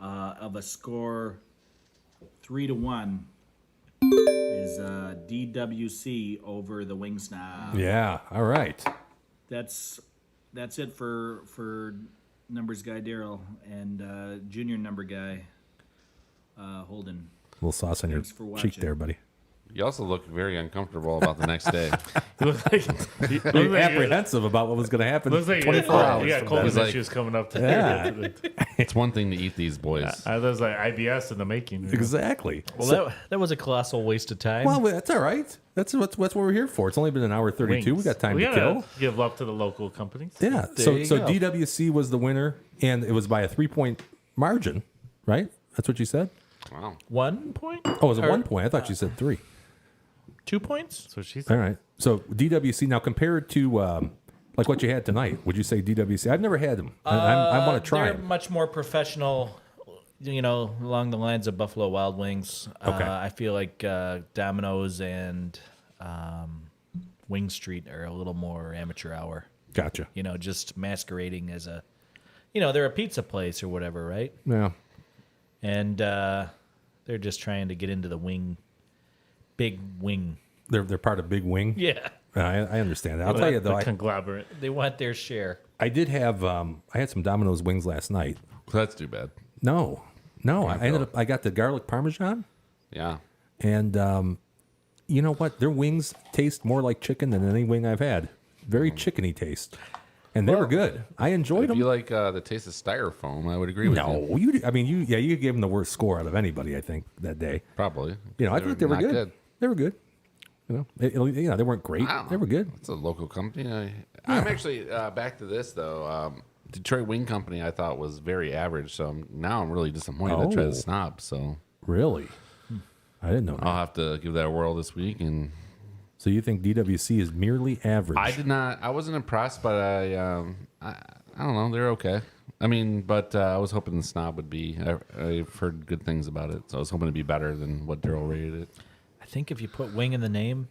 of a score 3-1 is DWC over the wing snob. Yeah. All right. That's it for numbers guy Daryl and junior number guy Holden. A little sauce on your Thanks for cheek watching. there, buddy. You also look very uncomfortable about the next day. He looks like, he looks You're like apprehensive about what was going to happen. Looks like 24 hours. You got from COVID now. He's like- issues coming up. Yeah. It's one thing to eat these boys. I was like IBS in the making. Exactly. Well, that was a colossal waste of time. Well, that's all right. That's what we're here for. It's only been an hour 32. We got time to kill. Give love to the local companies. Yeah. There you So go. DWC was the winner, and it was by a 3-point margin, right? That's what you said. Wow. 1 point? Oh, it was a Or 1 point. I thought you said 3. 2 points? So she's All right. So DWC now compared to like what you had tonight. Would you say DWC? I've never had them. I want to try They're them. much more professional, along the lines of Buffalo Wild Wings. Okay. I feel like Domino's and Wing Street are a little more amateur hour. Gotcha. Just masquerading as a, they're a pizza place or whatever, right? Yeah. And they're just trying to get into the big wing. They're part of Big Wing. Yeah. I understand that. I'll tell you though. the conglomerate. They want their share. I did have I had some Domino's wings last night. That's too bad. No. I got the garlic parmesan, Yeah. and you know what? Their wings taste more like chicken than any wing I've had. Very chickeny taste, and they were good. I enjoyed If them. you like the taste of styrofoam, I would agree with you. No, you gave them the worst score out of anybody. I think that day. Probably. I thought they were not good. They were good. They weren't great. I don't They were good. It's a local company. I'm actually back to this though. Detroit Wing Company I thought was very average, so now I'm really disappointed to try Oh. to snob. So Really? I didn't know that. I'll have to give that a whirl this week. And So you think DWC is merely average? I did not. I wasn't impressed, but I don't know. They're okay. I mean, but I was hoping the snob would be. I've heard good things about it, so I was hoping to be better than what Daryl rated it. I think if you put wing in the name,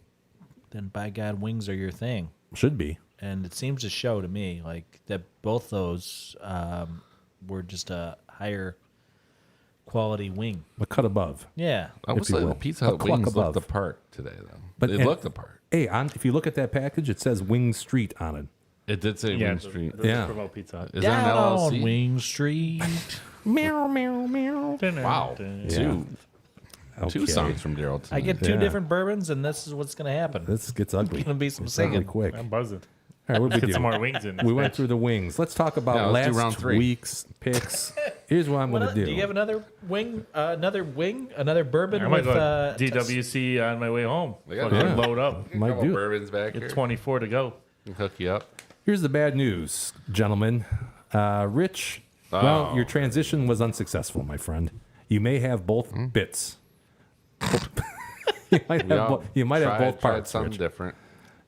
then by God, wings are your thing. Should be. And it seems to show to me like that both those were just a higher quality wing. A cut above. Yeah. I If would you say the will. Pizza A Hut cluck wings looked above. the part today, though. But They and- looked the part. Hey, if you look at that package, it says Wing Street on it. It did say Yeah, Wing Street. Yeah. Promote Pizza Hut. Is that an Down LLC? on Wing Street. Meow, meow, meow. Wow. Two Okay. songs from Daryl tonight. I get two Yeah. different bourbons, and this is what's going to happen. This gets ugly. Gonna be some It's ugly singing. quick. I'm buzzing. All right, what did we Get some do? more wings in. We went through the wings. Let's talk about Yeah, let's do round last 3. week's picks. Here's what I'm going to do. Do you have another wing? Another bourbon I might with go DWC on my way home. They got Fucking Yeah. load up. Might Couple do it. bourbons back here. Get 24 to go. Can hook you up. Here's the bad news, gentlemen. Rich, well, your transition was unsuccessful, my friend. You may have both bits. you might have both tried parts. something Rich. different.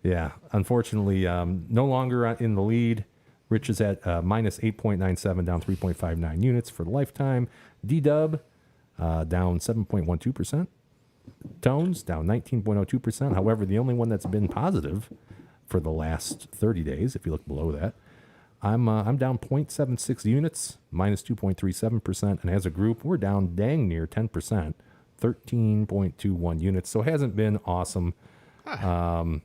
Yeah, unfortunately, no longer in the lead. Rich is at minus 8.97, down 3.59 units for the lifetime. D-Dub down 7.12%. Tones down 19.02%. However, the only one that's been positive for the last 30 days, if you look below that, I'm down 0.76 units, minus 2.37%. And as a group, we're down dang near 10%, 13.21 units. So it hasn't been awesome. And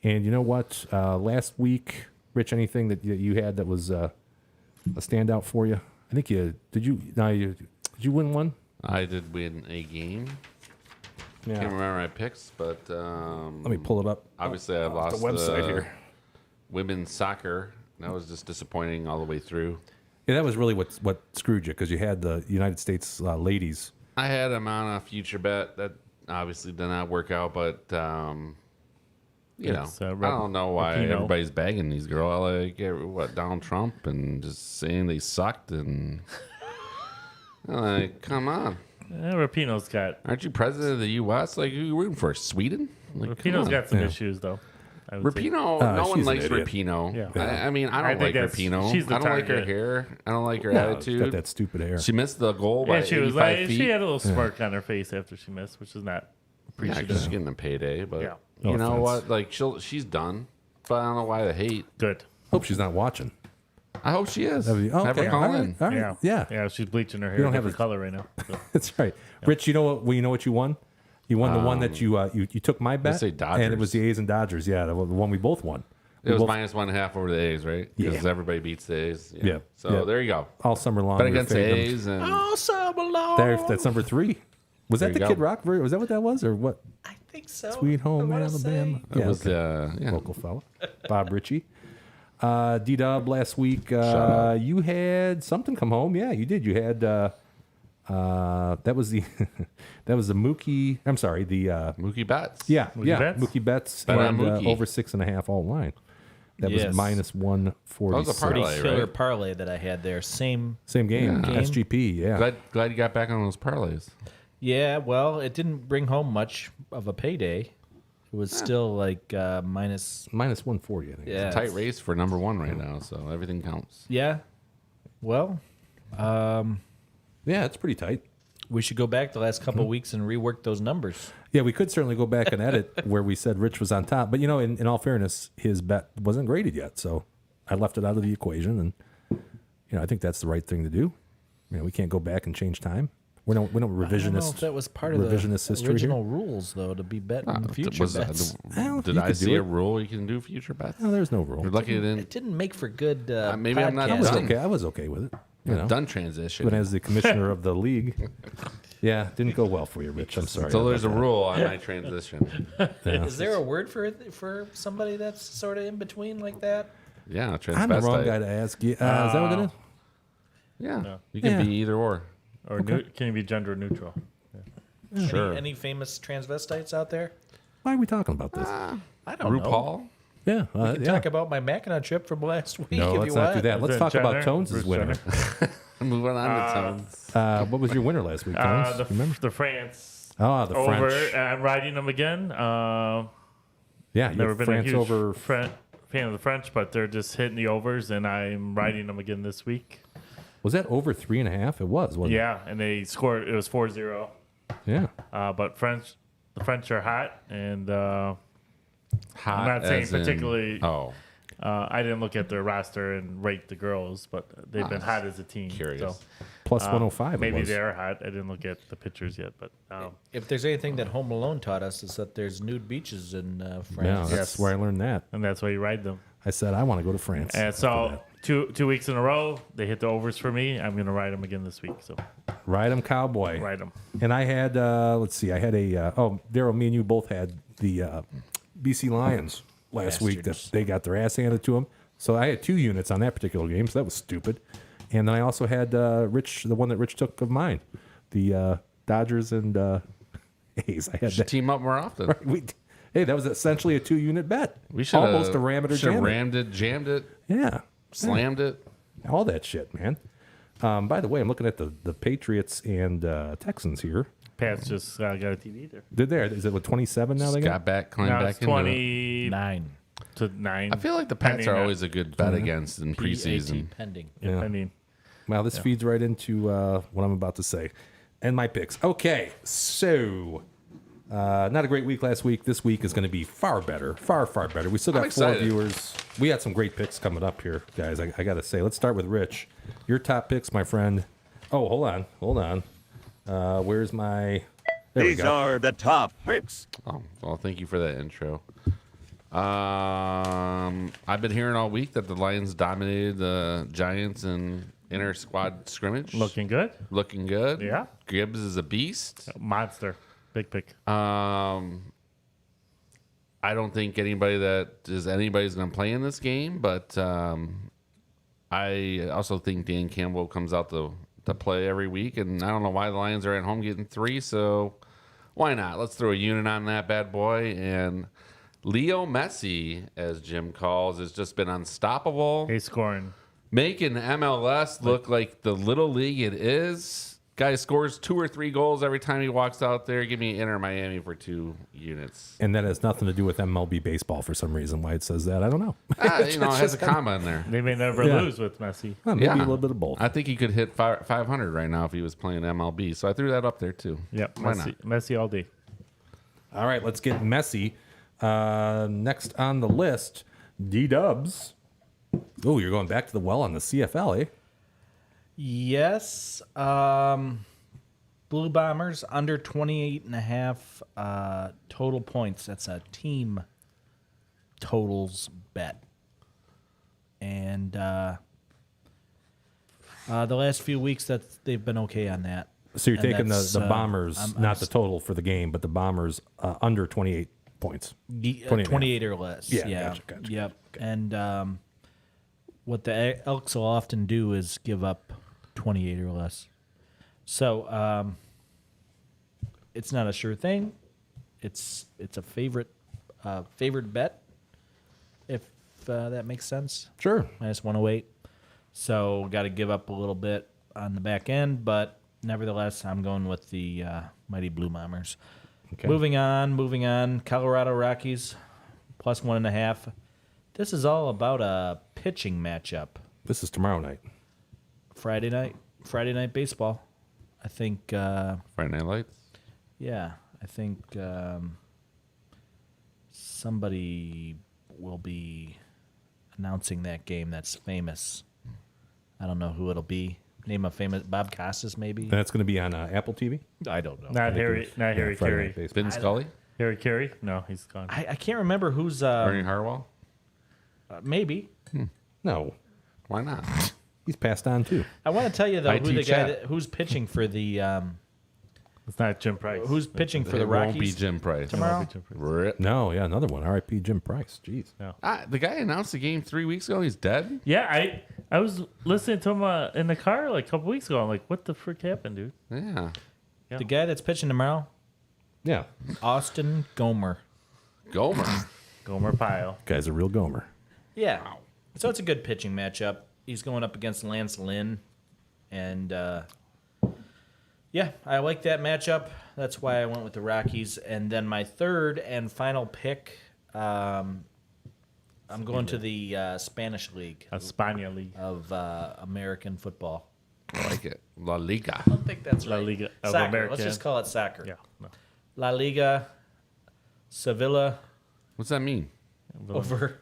you know what? Last week, Rich, anything that you had that was a standout for you? I think did you win one? I did win a game. Yeah. Can't remember my picks, but Let me pull it up. obviously I lost the website here. women's soccer. That was just disappointing all the way through. Yeah, that was really what screwed you because you had the United States ladies. I had them on a future bet that obviously did not work out, but you know, It's, I don't know why Rapinoe. everybody's bagging these girls. Like what Donald Trump and just saying they sucked and I'm like, come on, Rapinoe's got aren't you president of the U.S.? Like, you rooting for Sweden? Like, come Rapinoe's on. got some Yeah. issues though. I would say. Rapinoe, no one she's an likes idiot. Rapinoe. Yeah. I mean, I I don't think like that's- Rapinoe. she's the I don't like her target. hair. I don't like her No, she's attitude. got that stupid hair. She missed the goal by Yeah, she was 85 like, feet. she had a little smirk on her face after she missed, which is not Yeah, appreciative. 'cause she's getting a payday, but Yeah. No you know offense. what? Like she's done, but I don't know why the hate. Good. Hope she's not watching. I hope she is. That'd be- Have her okay, call all right, in. all right. Yeah. Yeah, she's bleaching her hair don't a have different a- color right now. So. That's right. Rich, you know what? Well, you know what you won? You won the one that you took my bet, say Dodgers. and it was the A's and Dodgers. Yeah, the one we both won. It was minus 1.5 over the A's, right? Because Yeah. everybody beats the A's. Yeah. So Yeah. there you go. all summer long. Bet we were against the fading them. A's and That's number 3. Was There that the you Kid go. Rock? Was that what that was, or what? I think so. Sweet Home I wanna Alabama. say. it was okay. yeah. Local fella, Bob Ritchie. D-Dub last week. up. You had something come home. Yeah, you did. You had that was the that was the Mookie. I'm sorry, the Mookie Betts. Mookie Betts? Mookie Betts Bet on and Mookie. over 6.5 all line. That Yes. was minus 146. That was a parlay. Pretty killer right? parlay that I had there. Same. Same game. Yeah. SGP. Yeah. Glad you got back on those parlays. Yeah, well, it didn't bring home much of a payday. It was still like minus. Minus 140. I think. Yeah. Tight race for number 1 right now, so everything counts. Yeah. Well, Yeah, it's pretty tight. we should go back the last couple of weeks and rework those numbers. Yeah, we could certainly go back and edit where we said Rich was on top. But, in all fairness, his bet wasn't graded yet. So I left it out of the equation. And, I think that's the right thing to do. We can't go back and change time. We don't I don't know revisionist. if that was part of the revisionist history original rules, though, to be betting future Was that- bets. Well, did you I could do see a it. rule you can do future bets? No, there's no rule. You're lucky it It didn't. didn't make for good Maybe I'm not I was done. okay. I was okay with it. Done transition. But as the commissioner of the league, yeah, didn't go well for you, Rich. I'm sorry. So about there's a that. rule on my transition. Is there a word for somebody that's sort of in between like that? Yeah, transvestite. I'm the wrong guy to ask you. Is that what it is? Yeah, you can Yeah. be either or. Or can you be gender neutral? Sure. Any famous transvestites out there? Why are we talking about this? I don't know. RuPaul. Yeah, We can yeah. talk about my Mackinac trip from last week No, if let's you not want. do that. Let's it talk about Jenner? Tones' Bruce winner. Moving on to Tones. What was your winner last week, Tones? Remember? The France Oh, the over. French. I'm riding them again. Yeah, you Never have been France a huge over. fan of the French, but they're just hitting the overs, and I'm riding them again this week. Was that over 3.5? It was, wasn't Yeah, and they scored. It was 4-0. it? Yeah. But the French are hot, and Hot I'm not saying as in- particularly. Oh, I didn't look at their roster and rate the girls, but they've been hot as a team. curious. So Plus 105. it maybe was. they're hot. I didn't look at the pictures yet, but If there's anything that Home Alone taught us, is that there's nude beaches in Yeah, France. that's Yes. where I learned that. and that's why you ride them. I said I want to go to France. And after so that. two weeks in a row, they hit the overs for me. I'm going to ride them again this week. So Ride 'em Cowboy. ride them. And I had, let's see, I had Daryl, me and you both had the BC Lions last week that Bastards. they got their ass handed to them. So I had 2 units on that particular game, so that was stupid. And then I also had Rich, the one that Rich took of mine, the Dodgers and A's. I had should that. team up more often. Hey, that was essentially a 2-unit bet. We should almost a ram it or should jam it. rammed it, jammed it, Yeah, slammed it. all that shit, man. By the way, I'm looking at the Patriots and Texans here. Pats just got a TV there. Did they? Is it with 27 now? They Got got. back, climbed Now back it's into it. 29 9. to 9. I feel like the Pats pending are that. always a good bet against in preseason. PAT pending. Yeah. I mean, Well, this feeds right into what I'm about to say, and my picks. Okay, so not a great week last week. This week is going to be far better, far better. We still got I'm 4 excited. viewers. We got some great picks coming up here, guys. I got to say, let's start with Rich. Your top picks, my friend. Oh, hold on. Where's my? There we These go. are the top picks. Oh, well, thank you for that intro. I've been hearing all week that the Lions dominated the Giants in inter squad scrimmage. looking good. Looking good. Yeah. Gibbs is a beast. Monster. Big pick. I don't think anybody's going to play in this game, but I also think Dan Campbell comes out to play every week, and I don't know why the Lions are at home getting 3, so why not? Let's throw a unit on that bad boy. And Leo Messi, as Jim calls, has just been unstoppable, He's scoring. making MLS look like the little league it is. Guy scores 2 or 3 goals every time he walks out there. Give me Inter Miami for 2 units. And that has nothing to do with MLB baseball for some reason. Why it says that, I don't know. It has a comma in there. They may never Yeah. lose with Messi. Well, maybe Yeah. a little bit of both. I think he could hit 500 right now if he was playing MLB. So I threw that up there too. Yep. Why Messi all day. All right, let's get messy. Next on the list, D-Dubs. Oh, you're going back to the well on the CFL, eh? Yes. Blue Bombers under 28.5 total points. That's a team totals bet. And the last few weeks that they've been okay on that. So you're And taking that's, the Bombers, I'm not the total for the game, but the Bombers under 28 points. 28 or less. Yeah, gotcha. Yep. And what the Elks will often do is give up 28 or less. So it's not a sure thing. It's a favored bet, if that makes sense. Sure. Minus 108. So got to give up a little bit on the back end, but nevertheless, I'm going with the mighty Blue Bombers. Okay. Moving on. Colorado Rockies plus 1.5. This is all about a pitching matchup. This is tomorrow night. Friday night baseball. I think. Friday Night Lights. Yeah, I think somebody will be announcing that game. That's famous. I don't know who it'll be. Name a famous Bob Costas, maybe. And that's going to be on Apple TV. I don't know. Not Harry Friday Carey. Night Baseball. Ben Scully. Harry Carey? No, he's gone. I can't remember who's. Ernie Harwell. Maybe. No, Why not? he's passed on too. I want to tell you though IT who the guy chat. who's pitching for the It's not Jim Price. who's pitching for the It won't be Rockies Jim Price. tomorrow. Rip. No, yeah, another one. R.I.P. Jim Price. Jeez. The guy announced the game 3 weeks ago. He's dead. Yeah, I was listening to him in the car like a couple weeks ago. I'm like, what the frick happened, dude? Yeah. The guy that's pitching tomorrow, Yeah, Austin Gomer. Gomer. Gomer Pyle. guy's a real gomer. Yeah. So it's a good pitching matchup. He's going up against Lance Lynn. And, yeah, I like that matchup. That's why I went with the Rockies. And then my third and final pick, I'm going to the Spanish League España League. of American football. I like it. La Liga. I don't think that's La right. Liga of Soccer. America. Let's just call it soccer. Yeah. No. La Liga, Sevilla, What's that mean? over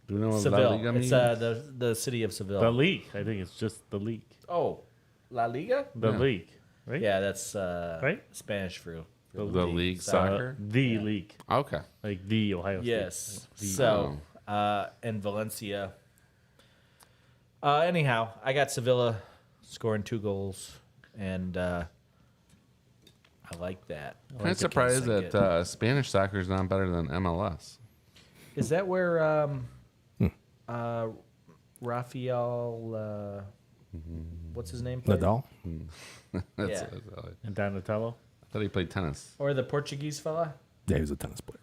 Do we know what La Seville. Liga means? It's the city of Seville. The league. I think it's just the league. Oh, La Liga? The league. Right? Yeah, that's Right? Spanish for the league soccer. The league. Okay. Like the Ohio State. Yes. The- So, and Valencia. Anyhow, I got Sevilla scoring 2 goals, and I like that. I I'm like the surprised Kings that I get. Spanish soccer is not better than MLS. Is that where Rafael, what's his name? played? Nadal. That's Yeah. And Donatello. I thought he played tennis. Or the Portuguese fella? Yeah, he was a tennis player.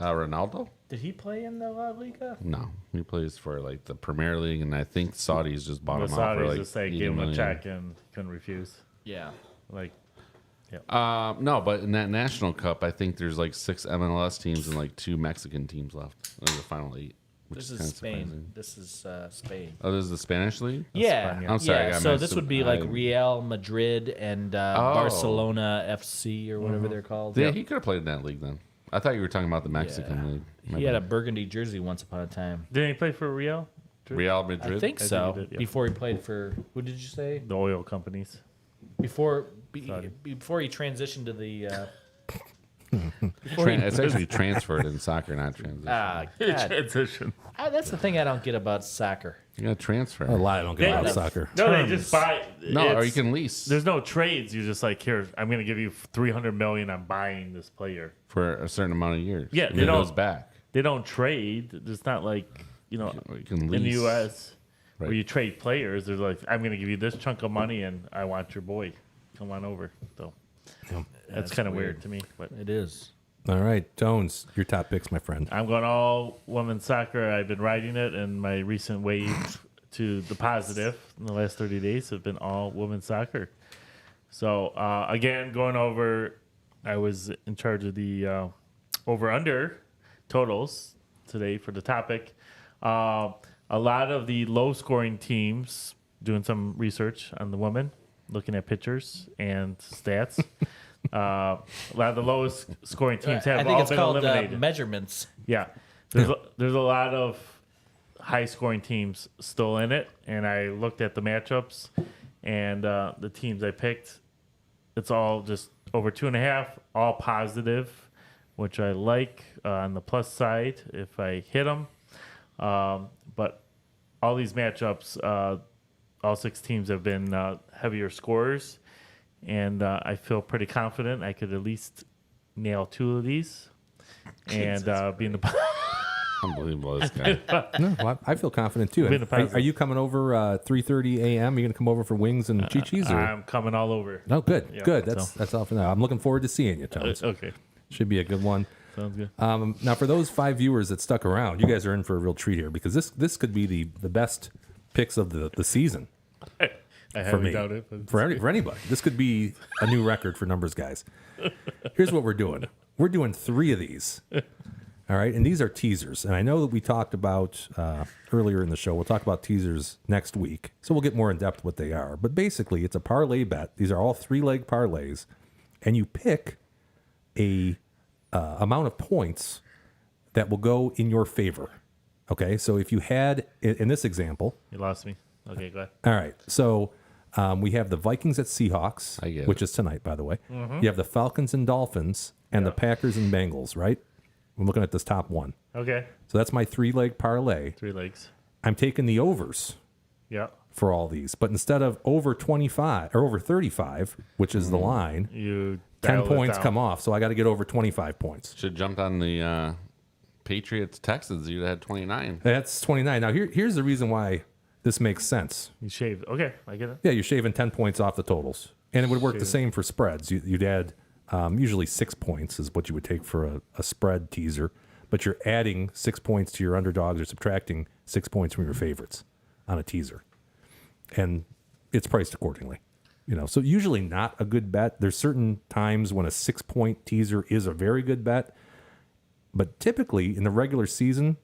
Ronaldo? Did he play in the La Liga? No, he plays for like the Premier League, and I think Saudis just bought The him out for Saudis like just say 80 give him a million. check and couldn't refuse. Yeah. Like No, but in that National Cup, I think there's like 6 MLS teams and like 2 Mexican teams left. Those are the final 8. This kinda is Spain. surprising. This is Spain. Oh, this is the Spanish league? Yeah, I'm sorry, I yeah. got So mixed this up. would be like Real Madrid and Barcelona FC or whatever they're called. Yeah, he could have played in that league then. I thought you were talking about the Mexican league. He had a burgundy jersey once upon a time. Didn't he play for Real? Real Madrid. I think I so. think he did, yeah. Before he played for who did you say? The oil companies. Before Sorry. before he transitioned to the. It's actually transferred in soccer, not transition. God. Transition. That's the thing I don't get about soccer. You got to transfer. A lot I don't get about soccer. No, they just buy. No, or it's- you can lease There's no trades. You're just like, here, I'm going to give you $300 million. I'm buying this player. for a certain amount of years. Yeah, and they it don't- goes back. They don't trade. It's not like You can in the lease. U.S. Right. where you trade players. They're like, I'm going to give you this chunk of money, and I want your boy. Come on over. So that's kind of weird to me. But It is. All right, Tones, your top picks, my friend. I'm going all women's soccer. I've been riding it, and my recent wave to the positive in the last 30 days have been all women's soccer. So, again, going over, I was in charge of the over-under totals today for the topic. A lot of the low-scoring teams, doing some research on the women, looking at pictures and stats. A lot of the lowest scoring teams have I think all it's been called eliminated. measurements. Yeah, there's a lot of high scoring teams still in it, and I looked at the matchups and the teams I picked. It's all just over 2.5, all positive, which I like on the plus side if I hit them. But all these matchups, all 6 teams have been heavier scorers, and I feel pretty confident I could at least nail 2 of these and be in the. Unbelievable, this guy. No, well, I feel confident too. Been And a positive. are you coming over 3:30 a.m.? Are you going to come over for wings and chi-chis? I'm coming all over. No, good, Yeah, good. so- That's all for now. I'm looking forward to seeing you, Tones. Okay, Should be a good one. sounds good. Now, for those 5 viewers that stuck around, you guys are in for a real treat here because this could be the best picks of the season I for highly me. doubt it. But For anybody. This could be a new record for numbers guys. Here's what we're doing. We're doing 3 of these. All right, and these are teasers. And I know that we talked about earlier in the show. We'll talk about teasers next week, so we'll get more in depth what they are. But basically, it's a parlay bet. These are all 3-leg parlays, and you pick a amount of points that will go in your favor. Okay, so if you had in this example, you lost me. Okay, go ahead. all right, so we have the Vikings at Seahawks, I get it. which is tonight, by the way. You have the Falcons and Dolphins, and the Packers and Bengals, right? I'm looking at this top one. Okay, So that's my 3-leg parlay. 3 legs. I'm taking the overs Yeah, for all these, but instead of over 25 or over 35, which is the line, you 10 dialed it points down. come off. So I got to get over 25 points. Should have jumped on the Patriots Texans. You'd have had 29. That's 29. Now here's the reason why this makes sense. You shaved. Okay, I get it. Yeah, you're shaving 10 points off the totals. And it would work the same for spreads. You'd add usually 6 points is what you would take for a spread teaser, but you're adding 6 points to your underdogs or subtracting 6 points from your favorites on a teaser. And it's priced accordingly. So usually not a good bet. There's certain times when a 6-point teaser is a very good bet, but typically in the regular season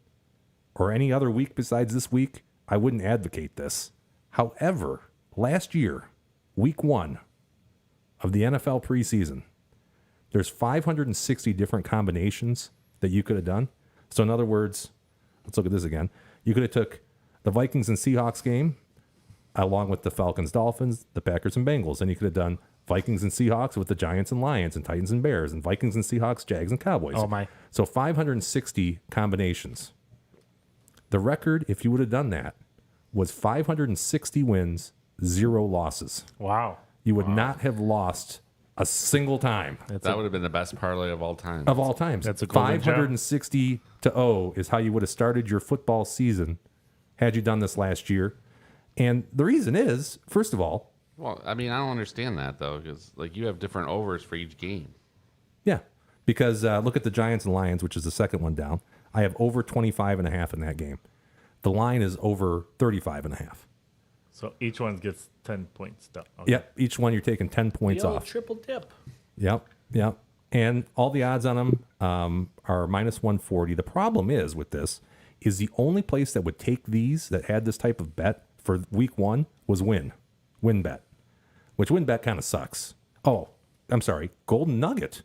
or any other week besides this week, I wouldn't advocate this. However, last year, week 1 of the NFL preseason, there's 560 different combinations that you could have done. So in other words, let's look at this again. You could have took the Vikings and Seahawks game along with the Falcons, Dolphins, the Packers and Bengals. And you could have done Vikings and Seahawks with the Giants and Lions and Titans and Bears and Vikings and Seahawks, Jags and Cowboys. Oh, my. So 560 combinations. The record, if you would have done that, was 560 wins, 0 losses. Wow. You would not have lost a single time That would have been the best parlay of all time. of all times. That's a golden gem. 560 to 0 is how you would have started your football season had you done this last year. And the reason is, first of all, Well, I mean, I don't understand that though, because you have different overs for each game. yeah, because look at the Giants and Lions, which is the second one down. I have over 25.5 in that game. The line is over 35.5. So each one gets 10 points down. Okay. Yep, each one you're taking 10 points The old off. triple dip. Yep. And all the odds on them are minus 140. The problem is with this is the only place that would take these that had this type of bet for week 1 was WinBet, which WinBet kind of sucks. Oh, I'm sorry. Golden Nugget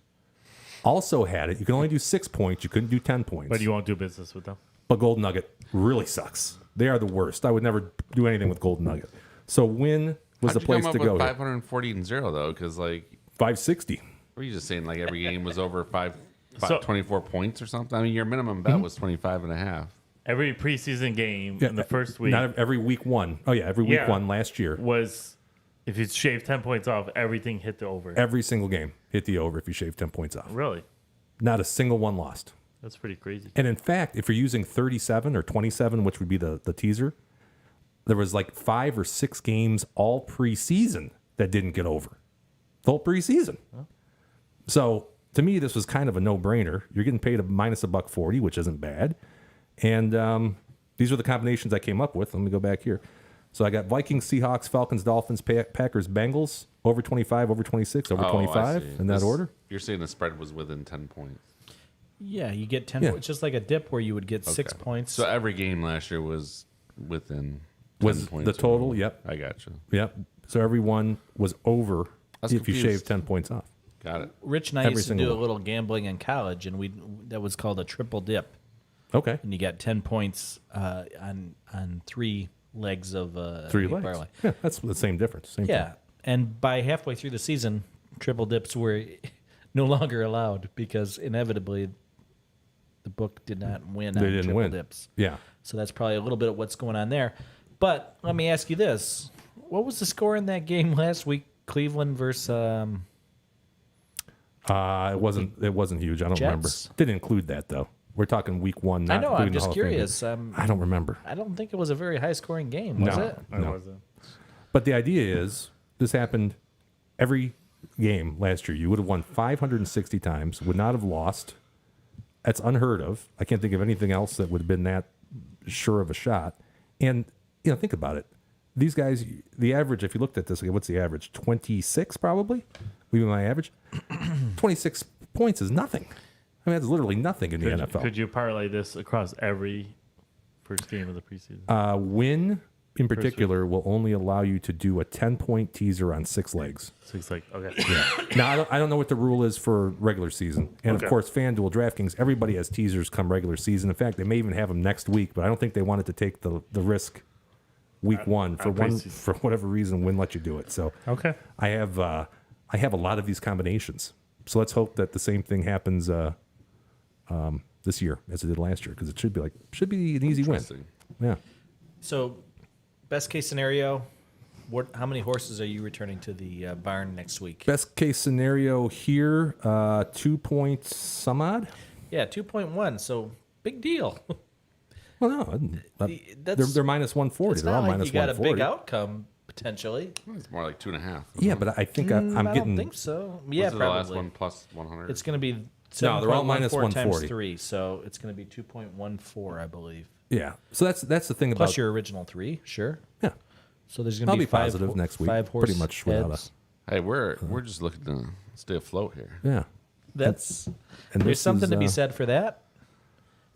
also had it. You can only do 6 points. You couldn't do 10 points. But you won't do business with them. But Golden Nugget really sucks. They are the worst. I would never do anything with Golden Nugget. So Win was the place to go. With here. 540 and 0 though, because like 560. were you just saying like every game was over So- 24 points or something? I mean, your minimum bet was 25 and a half. Every preseason game in the first week Not every week 1. Oh yeah, every week 1 last year. was, if you shave 10 points off, everything hit the over. Every single game hit the over if you shave 10 points off. Really? Not a single one lost. That's pretty crazy. And in fact, if you're using 37 or 27, which would be the teaser, there was like 5 or 6 games all preseason that didn't get over. The whole preseason. So to me, this was kind of a no-brainer. You're getting paid a minus $1.40, which isn't bad. And these are the combinations I came up with. Let me go back here. So I got Vikings, Seahawks, Falcons, Dolphins, Packers, Bengals, over 25, over 26, over I 25 see. in that order. You're saying the spread was within 10 points. Yeah, you get 10 Yeah. points, just like a dip where you would get 6 Okay. points. So every game last year was within 10 Was points. the or total? more. Yep. I got you. Yep. So everyone was over was if you confused. shaved 10 points off. Got it. Rich and I Every used to do single a one. little gambling in college, and that was called a triple dip. Okay. And you got 10 points on 3 legs of 3 wheat legs. barley. Yeah, that's the same difference. Same Yeah, thing. and by halfway through the season, triple dips were no longer allowed because inevitably the book did not win They on didn't triple win. dips. Yeah. So that's probably a little bit of what's going on there. But let me ask you this: what was the score in that game last week? Cleveland versus It wasn't huge. I don't remember. Jets? Didn't include that though. We're talking week 1. Not I know. I'm including the just Hall of Fame game. curious. I don't remember. I don't think it was a very high-scoring game, was No. it? I No. wasn't. But the idea is this happened every game last year. You would have won 560 times, would not have lost. That's unheard of. I can't think of anything else that would have been that sure of a shot. And, think about it. These guys, the average, if you looked at this, okay, what's the average? 26 probably? Would be my average. 26 points is nothing. I mean, that's literally nothing in the NFL. Could you parlay this across every first game of the preseason? Win, in particular, will only allow you to do a 10-point teaser on 6 legs. So it's like, okay. Now, I don't know what the rule is for regular season. And, Okay. of course, FanDuel, DraftKings, everybody has teasers come regular season. In fact, they may even have them next week, but I don't think they wanted to take the risk week 1. For preseason. for whatever reason, wouldn't let you do it. So Okay. I have a lot of these combinations. So let's hope that the same thing happens this year as it did last year, because it should be an easy win. Interesting. Yeah. So, best case scenario, how many horses are you returning to the barn next week? Best case scenario here, 2 points some odd. Yeah, 2.1. So big deal. Well, no, That's- they're minus 140. It's They're all not like minus you got a 140. big outcome potentially. It's more like 2.5. Yeah, but I think I'm I getting. don't think so. Yeah, Was it the last probably. one plus 100? It's going to be No, they're all minus 7.14 times 140. 3, so it's going to be 2.14, I believe. Yeah. So that's the thing Plus about. your original 3, sure. Yeah. So there's going to I'll be be positive next week, 5 horse pretty much without heads. Hey, we're just looking to stay afloat here. Yeah. That's And there's this something is, to be said for that.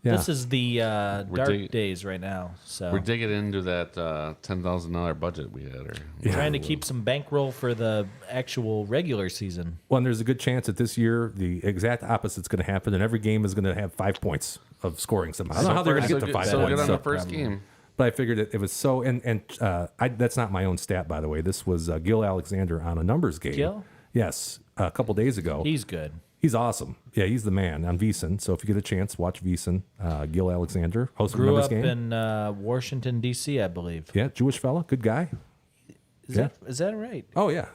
Yeah. This is the dark dig- days right now. So We're digging into that $10,000 budget we had. Or trying to keep some bankroll for the actual regular season. Well, and there's a good chance that this year the exact opposite's going to happen, and every game is going to have 5 points of scoring somehow. I don't know how they're going to get to 5 so points. good on so- the first game. But I figured it was so, and that's not my own stat, by the way. This was Gil Alexander on a numbers game. Gil? Yes, a couple days ago. He's good. He's awesome. Yeah, he's the man on VEASAN. So if you get a chance, watch VEASAN. Gil Alexander, host of the Grew numbers up game. in Washington D.C., I believe. Yeah, Jewish fella, good guy. Is that right? Oh yeah.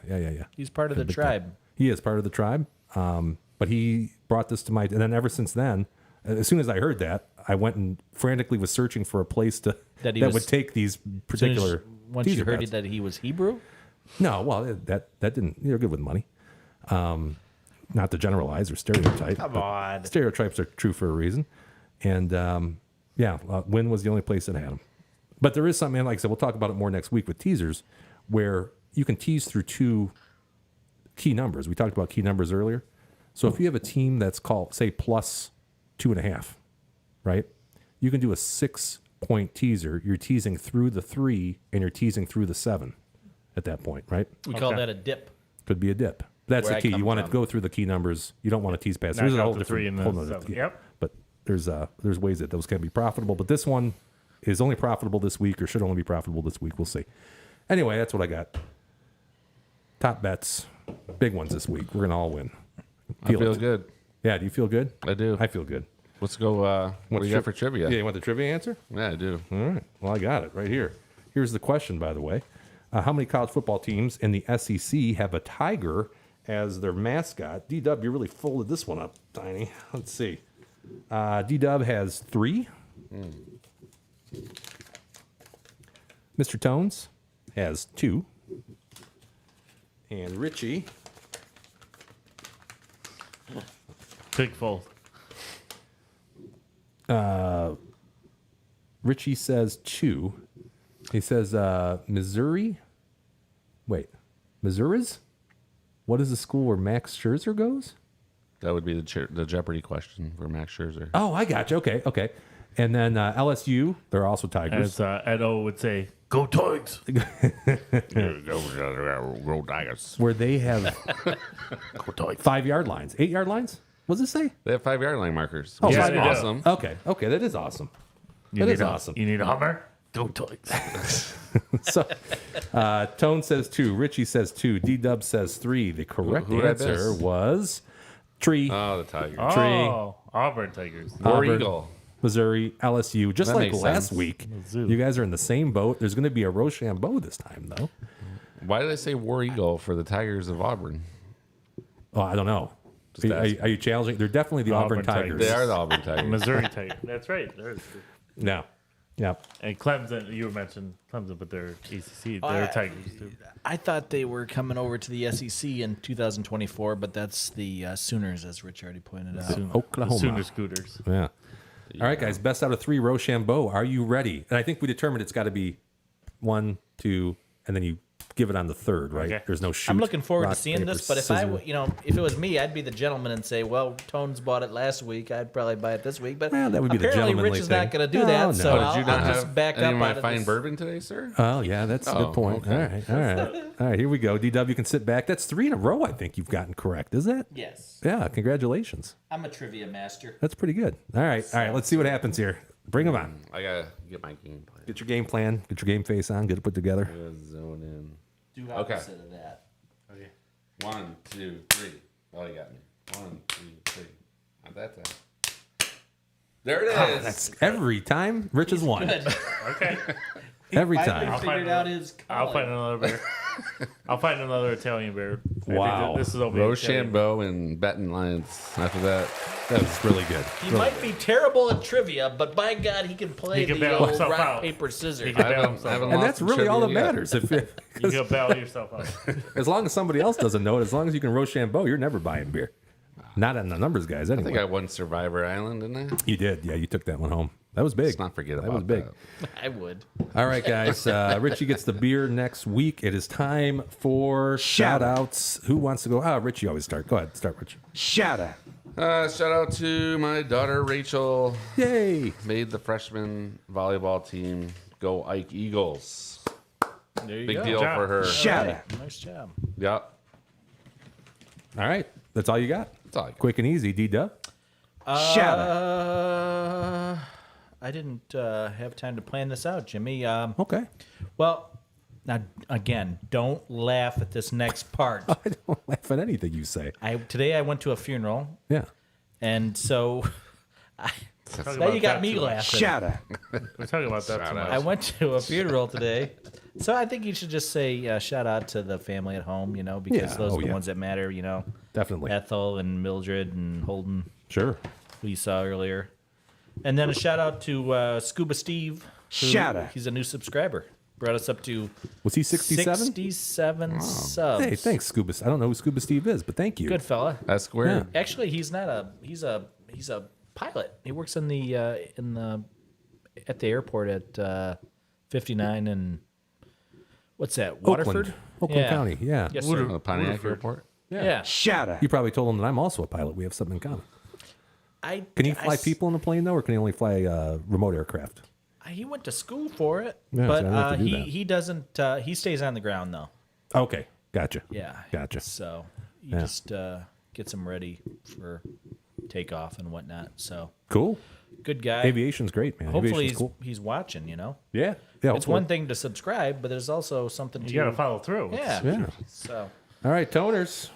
He's part of the Big tribe. time. He is part of the tribe. But he brought this to my, and then ever since then, as soon as I heard that, I went and frantically was searching for a place that would take these particular. Once you teaser heard bets. that he was Hebrew, No, well, that didn't. They're good with money. Not to generalize or stereotype. Come but on. Stereotypes are true for a reason. And Wynn was the only place that had them. But there is something, and like I said, we'll talk about it more next week with teasers, where you can tease through 2 key numbers. We talked about key numbers earlier. So if you have a team that's called, say, plus 2.5, right? You can do a 6-point teaser. You're teasing through the 3 and you're teasing through the 7 at that point, right? We call that a dip. Could be a dip. That's Where the I key. come You want to from. go through the key numbers. You don't want to tease past. Knock There's a out whole the different 3 and the whole nother- 7. yeah. Yep. But there's ways that those can be profitable. But this one is only profitable this week, or should only be profitable this week. We'll see. Anyway, that's what I got. Top bets, big ones this week. We're gonna all win. I feel it. good. Yeah, do you feel good? I do. I feel good. Let's go. What do you got for trivia? Yeah, you want the trivia answer? Yeah, I do. All right. Well, I got it right here. Here's the question, by the way. How many college football teams in the SEC have a tiger as their mascot? D-Dub, you really folded this one up, Tiny. Let's see. D-Dub has 3. Mr. Tones has 2. And Richie, Big fold. Richie says 2. He says Missouri. Wait, Missouri's? What is the school where Max Scherzer goes? That would be the Jeopardy question for Max Scherzer. Oh, I got you. Okay. And then LSU, they're also Tigers. As Ed O would say, go Tigers. Roll Tigers. Where they have 5-yard lines, 8-yard lines. What does it say? They have 5-yard line markers. Oh, Which is yeah, they do. awesome. Okay, that is awesome. You That need is a- awesome. You need a Hummer? Go Tigers. So, Tone says 2. Richie says 2. D-Dub says 3. The correct Who did I answer miss? was Tree, Oh, the Tigers. Oh, Auburn Tigers. War Auburn. Eagle. Missouri, LSU. Just That like makes last sense. week, Mizzou. you guys are in the same boat. There's going to be a Rochambeau this time, though. Why did I say War Eagle for the Tigers of Auburn? Oh, I don't know. Just Are you challenging? They're definitely the Auburn Auburn Tigers. Tigers. They are the Auburn Tigers. Missouri Tigers. That's right. There's Yeah. and Clemson, you mentioned Clemson, but they're ACC. They're Tigers too. I thought they were coming over to the SEC in 2024, but that's the Sooners, as Rich already pointed out. Oklahoma. The Sooner Scooters. Yeah. All right, guys. Best out of 3, Rochambeau. Are you ready? And I think we determined it's got to be 1, 2, and then you give it on the third, right? Okay. There's no shoot. I'm looking forward rock, to seeing paper, this, but if scissors. if it was me, I'd be the gentleman and say, "Well, Tones bought it last week. I'd probably buy it this week." But Well, that would be the apparently, gentlemanly Rich is thing. not going to do No, that, no. so Oh, I'll, Did you not I'll have just back any up of my out of fine this. bourbon today, sir? Oh, yeah, that's a good point. okay. All right. Here we go. DW can sit back. That's 3 in a row, I think you've gotten correct. Is that? Yes, Yeah, congratulations. I'm a trivia master. That's pretty good. All right. Let's see what happens here. Bring them on. I gotta get my game plan. Get your game plan. Get your game face on. Get it put together. I gotta zone in. Do Okay. opposite of that. 1, 2, 3. Oh, you got me. 1, 2, 3. Not that time. There it is. That's every time Rich has won. Okay. Every Finally time. figured out his I'll calling. find another bear. I'll find another Italian bear. I think Wow. this is over Italian. Rochambeau and betting lines. After that, That was really good. He might be terrible at trivia, but by God, he can play He can the bail old himself rock, out. paper, scissors. He can I bail haven't, himself I haven't out. And lost that's the really all that trivia yet. matters. You can bail yourself out. As long as somebody else doesn't know it, as long as you can Rochambeau, you're never buying beer. Not on the numbers, guys. I think Anyway, I won Survivor Island, didn't I? you did. Yeah, you took that one home. That was big. Let's not forget that about was big. that. I would. All right, guys. Richie gets the beer next week. It is time for shout outs. Who wants to go? Richie always start. Go ahead. Start, Rich. Shout out. Shout out to my daughter Rachel. Yay. Made the freshman volleyball team. Go Ike Eagles. There you Big go. deal job. for her. Shout out. Nice job. Yep. All right. That's all you got? That's all I got. Quick and easy. D-Dub. Shout out. I didn't have time to plan this out, Jimmy. Okay. Well, now again, don't laugh at this next part. I don't laugh at anything you say. Today I went to a funeral, Yeah. and so Talk now about you got that me too much. laughing. Shout out. We're talking about that Shout too out. much. I went to a funeral today, so I think you should just say shout out to the family at home, because Yeah, those are oh, the yeah. ones that matter, Definitely. Ethel and Mildred and Holden, Sure. who you saw earlier. And then a shout out to Scuba Steve. who- Shout out. He's a new subscriber. Brought us up to Was he 67? 67 subs. Hey, thanks, Scuba. I don't know who Scuba Steve is, but thank you. Good fella. That's square. Actually, he's not a he's a pilot. He works in the at the airport at 59 and what's that? Waterford, Oakland County. Yeah. Yes, sir. Pontiac Airport. Yeah. Shut up. You probably told him that I'm also a pilot. We have something in common. Can he I fly s- people in a plane though, or can he only fly remote aircraft? He went to school for it, Yeah, but so I don't have to do he that. he doesn't. He stays on the ground though. Okay, gotcha. Yeah. Gotcha. So he Yeah. just gets him ready for takeoff and whatnot. So Cool. good guy. Aviation's great, man. Hopefully Aviation's he's, cool. he's watching. Yeah. It's hopefully. one thing to subscribe, but there's also something to You got to follow through. Yeah. Yeah. So All right, toners.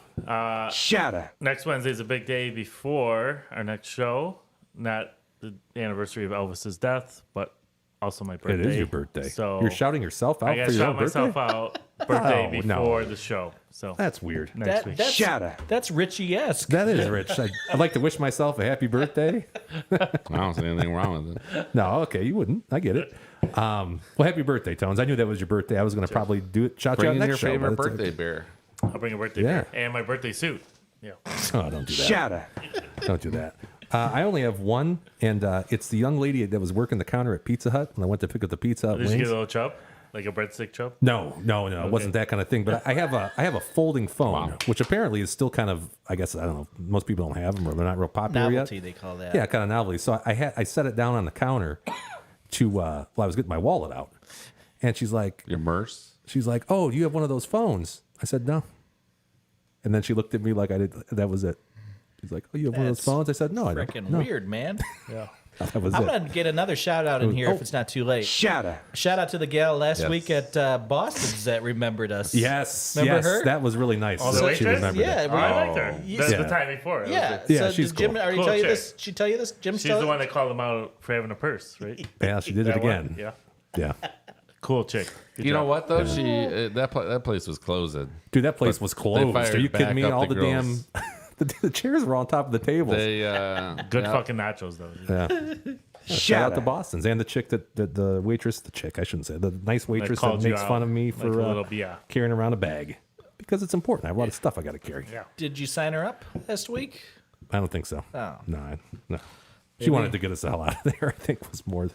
Shut up. Next Wednesday's a big day before our next show. Not the anniversary of Elvis's death, but also my birthday. It is your birthday. So You're shouting yourself out I got for to your shout own birthday? myself out birthday Oh, no. before the show. So That's weird. next week. that's Shut up. that's Richie-esque. That is rich. I'd like to wish myself a happy birthday. I don't see anything wrong with it. No, okay, you wouldn't. I get it. Well, happy birthday, Tones. I knew that was your birthday. I was going to probably do it. Shout you Bring out in next your show, favorite but it's birthday beer. I'll bring a birthday Yeah. beer and my birthday suit. Yeah. Oh, don't do that. Shut up. Don't do that. I only have one, and it's the young lady that was working the counter at Pizza Hut when I went to pick up the Pizza Hut Did you get wings. a little chub? Like a breadstick chub? No, it wasn't that kind of thing. But I have a folding phone, which apparently is still kind of, I guess, I don't know. Most people don't have them, or they're not real popular Novelty, yet. they call that. Yeah, kind of novelty. So I set it down on the counter to while I was getting my wallet out, and she's like, Your Merce. "Oh, do you have one of those phones?" I said, "No." And then she looked at me like I did. That was it. She's like, "Oh, you have one of those That's phones?" I said, "No, I don't." Freaking No, weird, man. that was I'm it. gonna get another shout out in here oh. if it's not too late. Shut up. Shout out to the gal last Yes. week at Boston's that remembered us. Yes, Remember yes, her? that was really nice. Oh, the that she waitress? remembered Yeah, it. Oh, I liked her. Yeah. That's Yeah. the time before. It was Yeah. good. Yeah, So she's did Jim cool. already Cool tell you chick. this? She tell you this? Jim She's the one that called him out for having a purse, right? Yeah, she did it That one? again. Yeah. Yeah. Cool chick. Good You know job. what though? That place was closing. Dude, that place But was they closed. fired Are you kidding back me? up All the the damn the chairs were on top of the tables. They Good yeah. fucking nachos, though. Yeah. Shout Shut out to up. Boston's and the chick that the waitress, the chick I shouldn't say, the nice waitress that called you makes out fun of me like for a little yeah. carrying around a bag because it's important. I have a lot of stuff I got to carry. Yeah. Did you sign her up last week? I don't think so. Oh. No. She wanted to get us the hell out of there. I think was more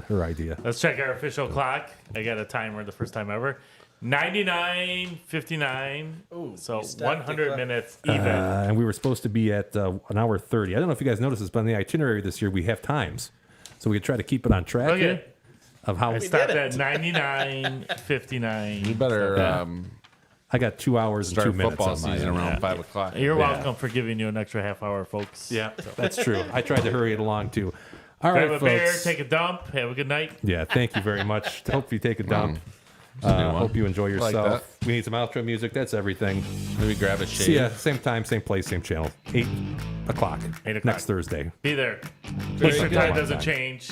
her idea. Let's check our official clock. I got a timer the first time ever. 99:59. So stopped the 100 clock. minutes even. And we were supposed to be at an hour 30. I don't know if you guys noticed this, but on the itinerary this year we have times, so we could try to keep it on track Okay. here of how I stopped at 99:59. You better I got 2 hours and start 2 minutes football on my season end. around 5 o'clock. You're welcome for giving you an extra half hour, folks. Yeah, that's true. I tried to hurry it along too. All right, Grab a beer, folks. take a dump. Have a good night. Yeah, thank you very much. Hope you take a dump. It's a new one. Hope you enjoy Like yourself. We need some outro music. That's everything. Maybe grab a shave. See ya. Same time, same place, same channel. 8 o'clock. 8 o'clock. Next Thursday. Be there. Very Eastern good. time doesn't change.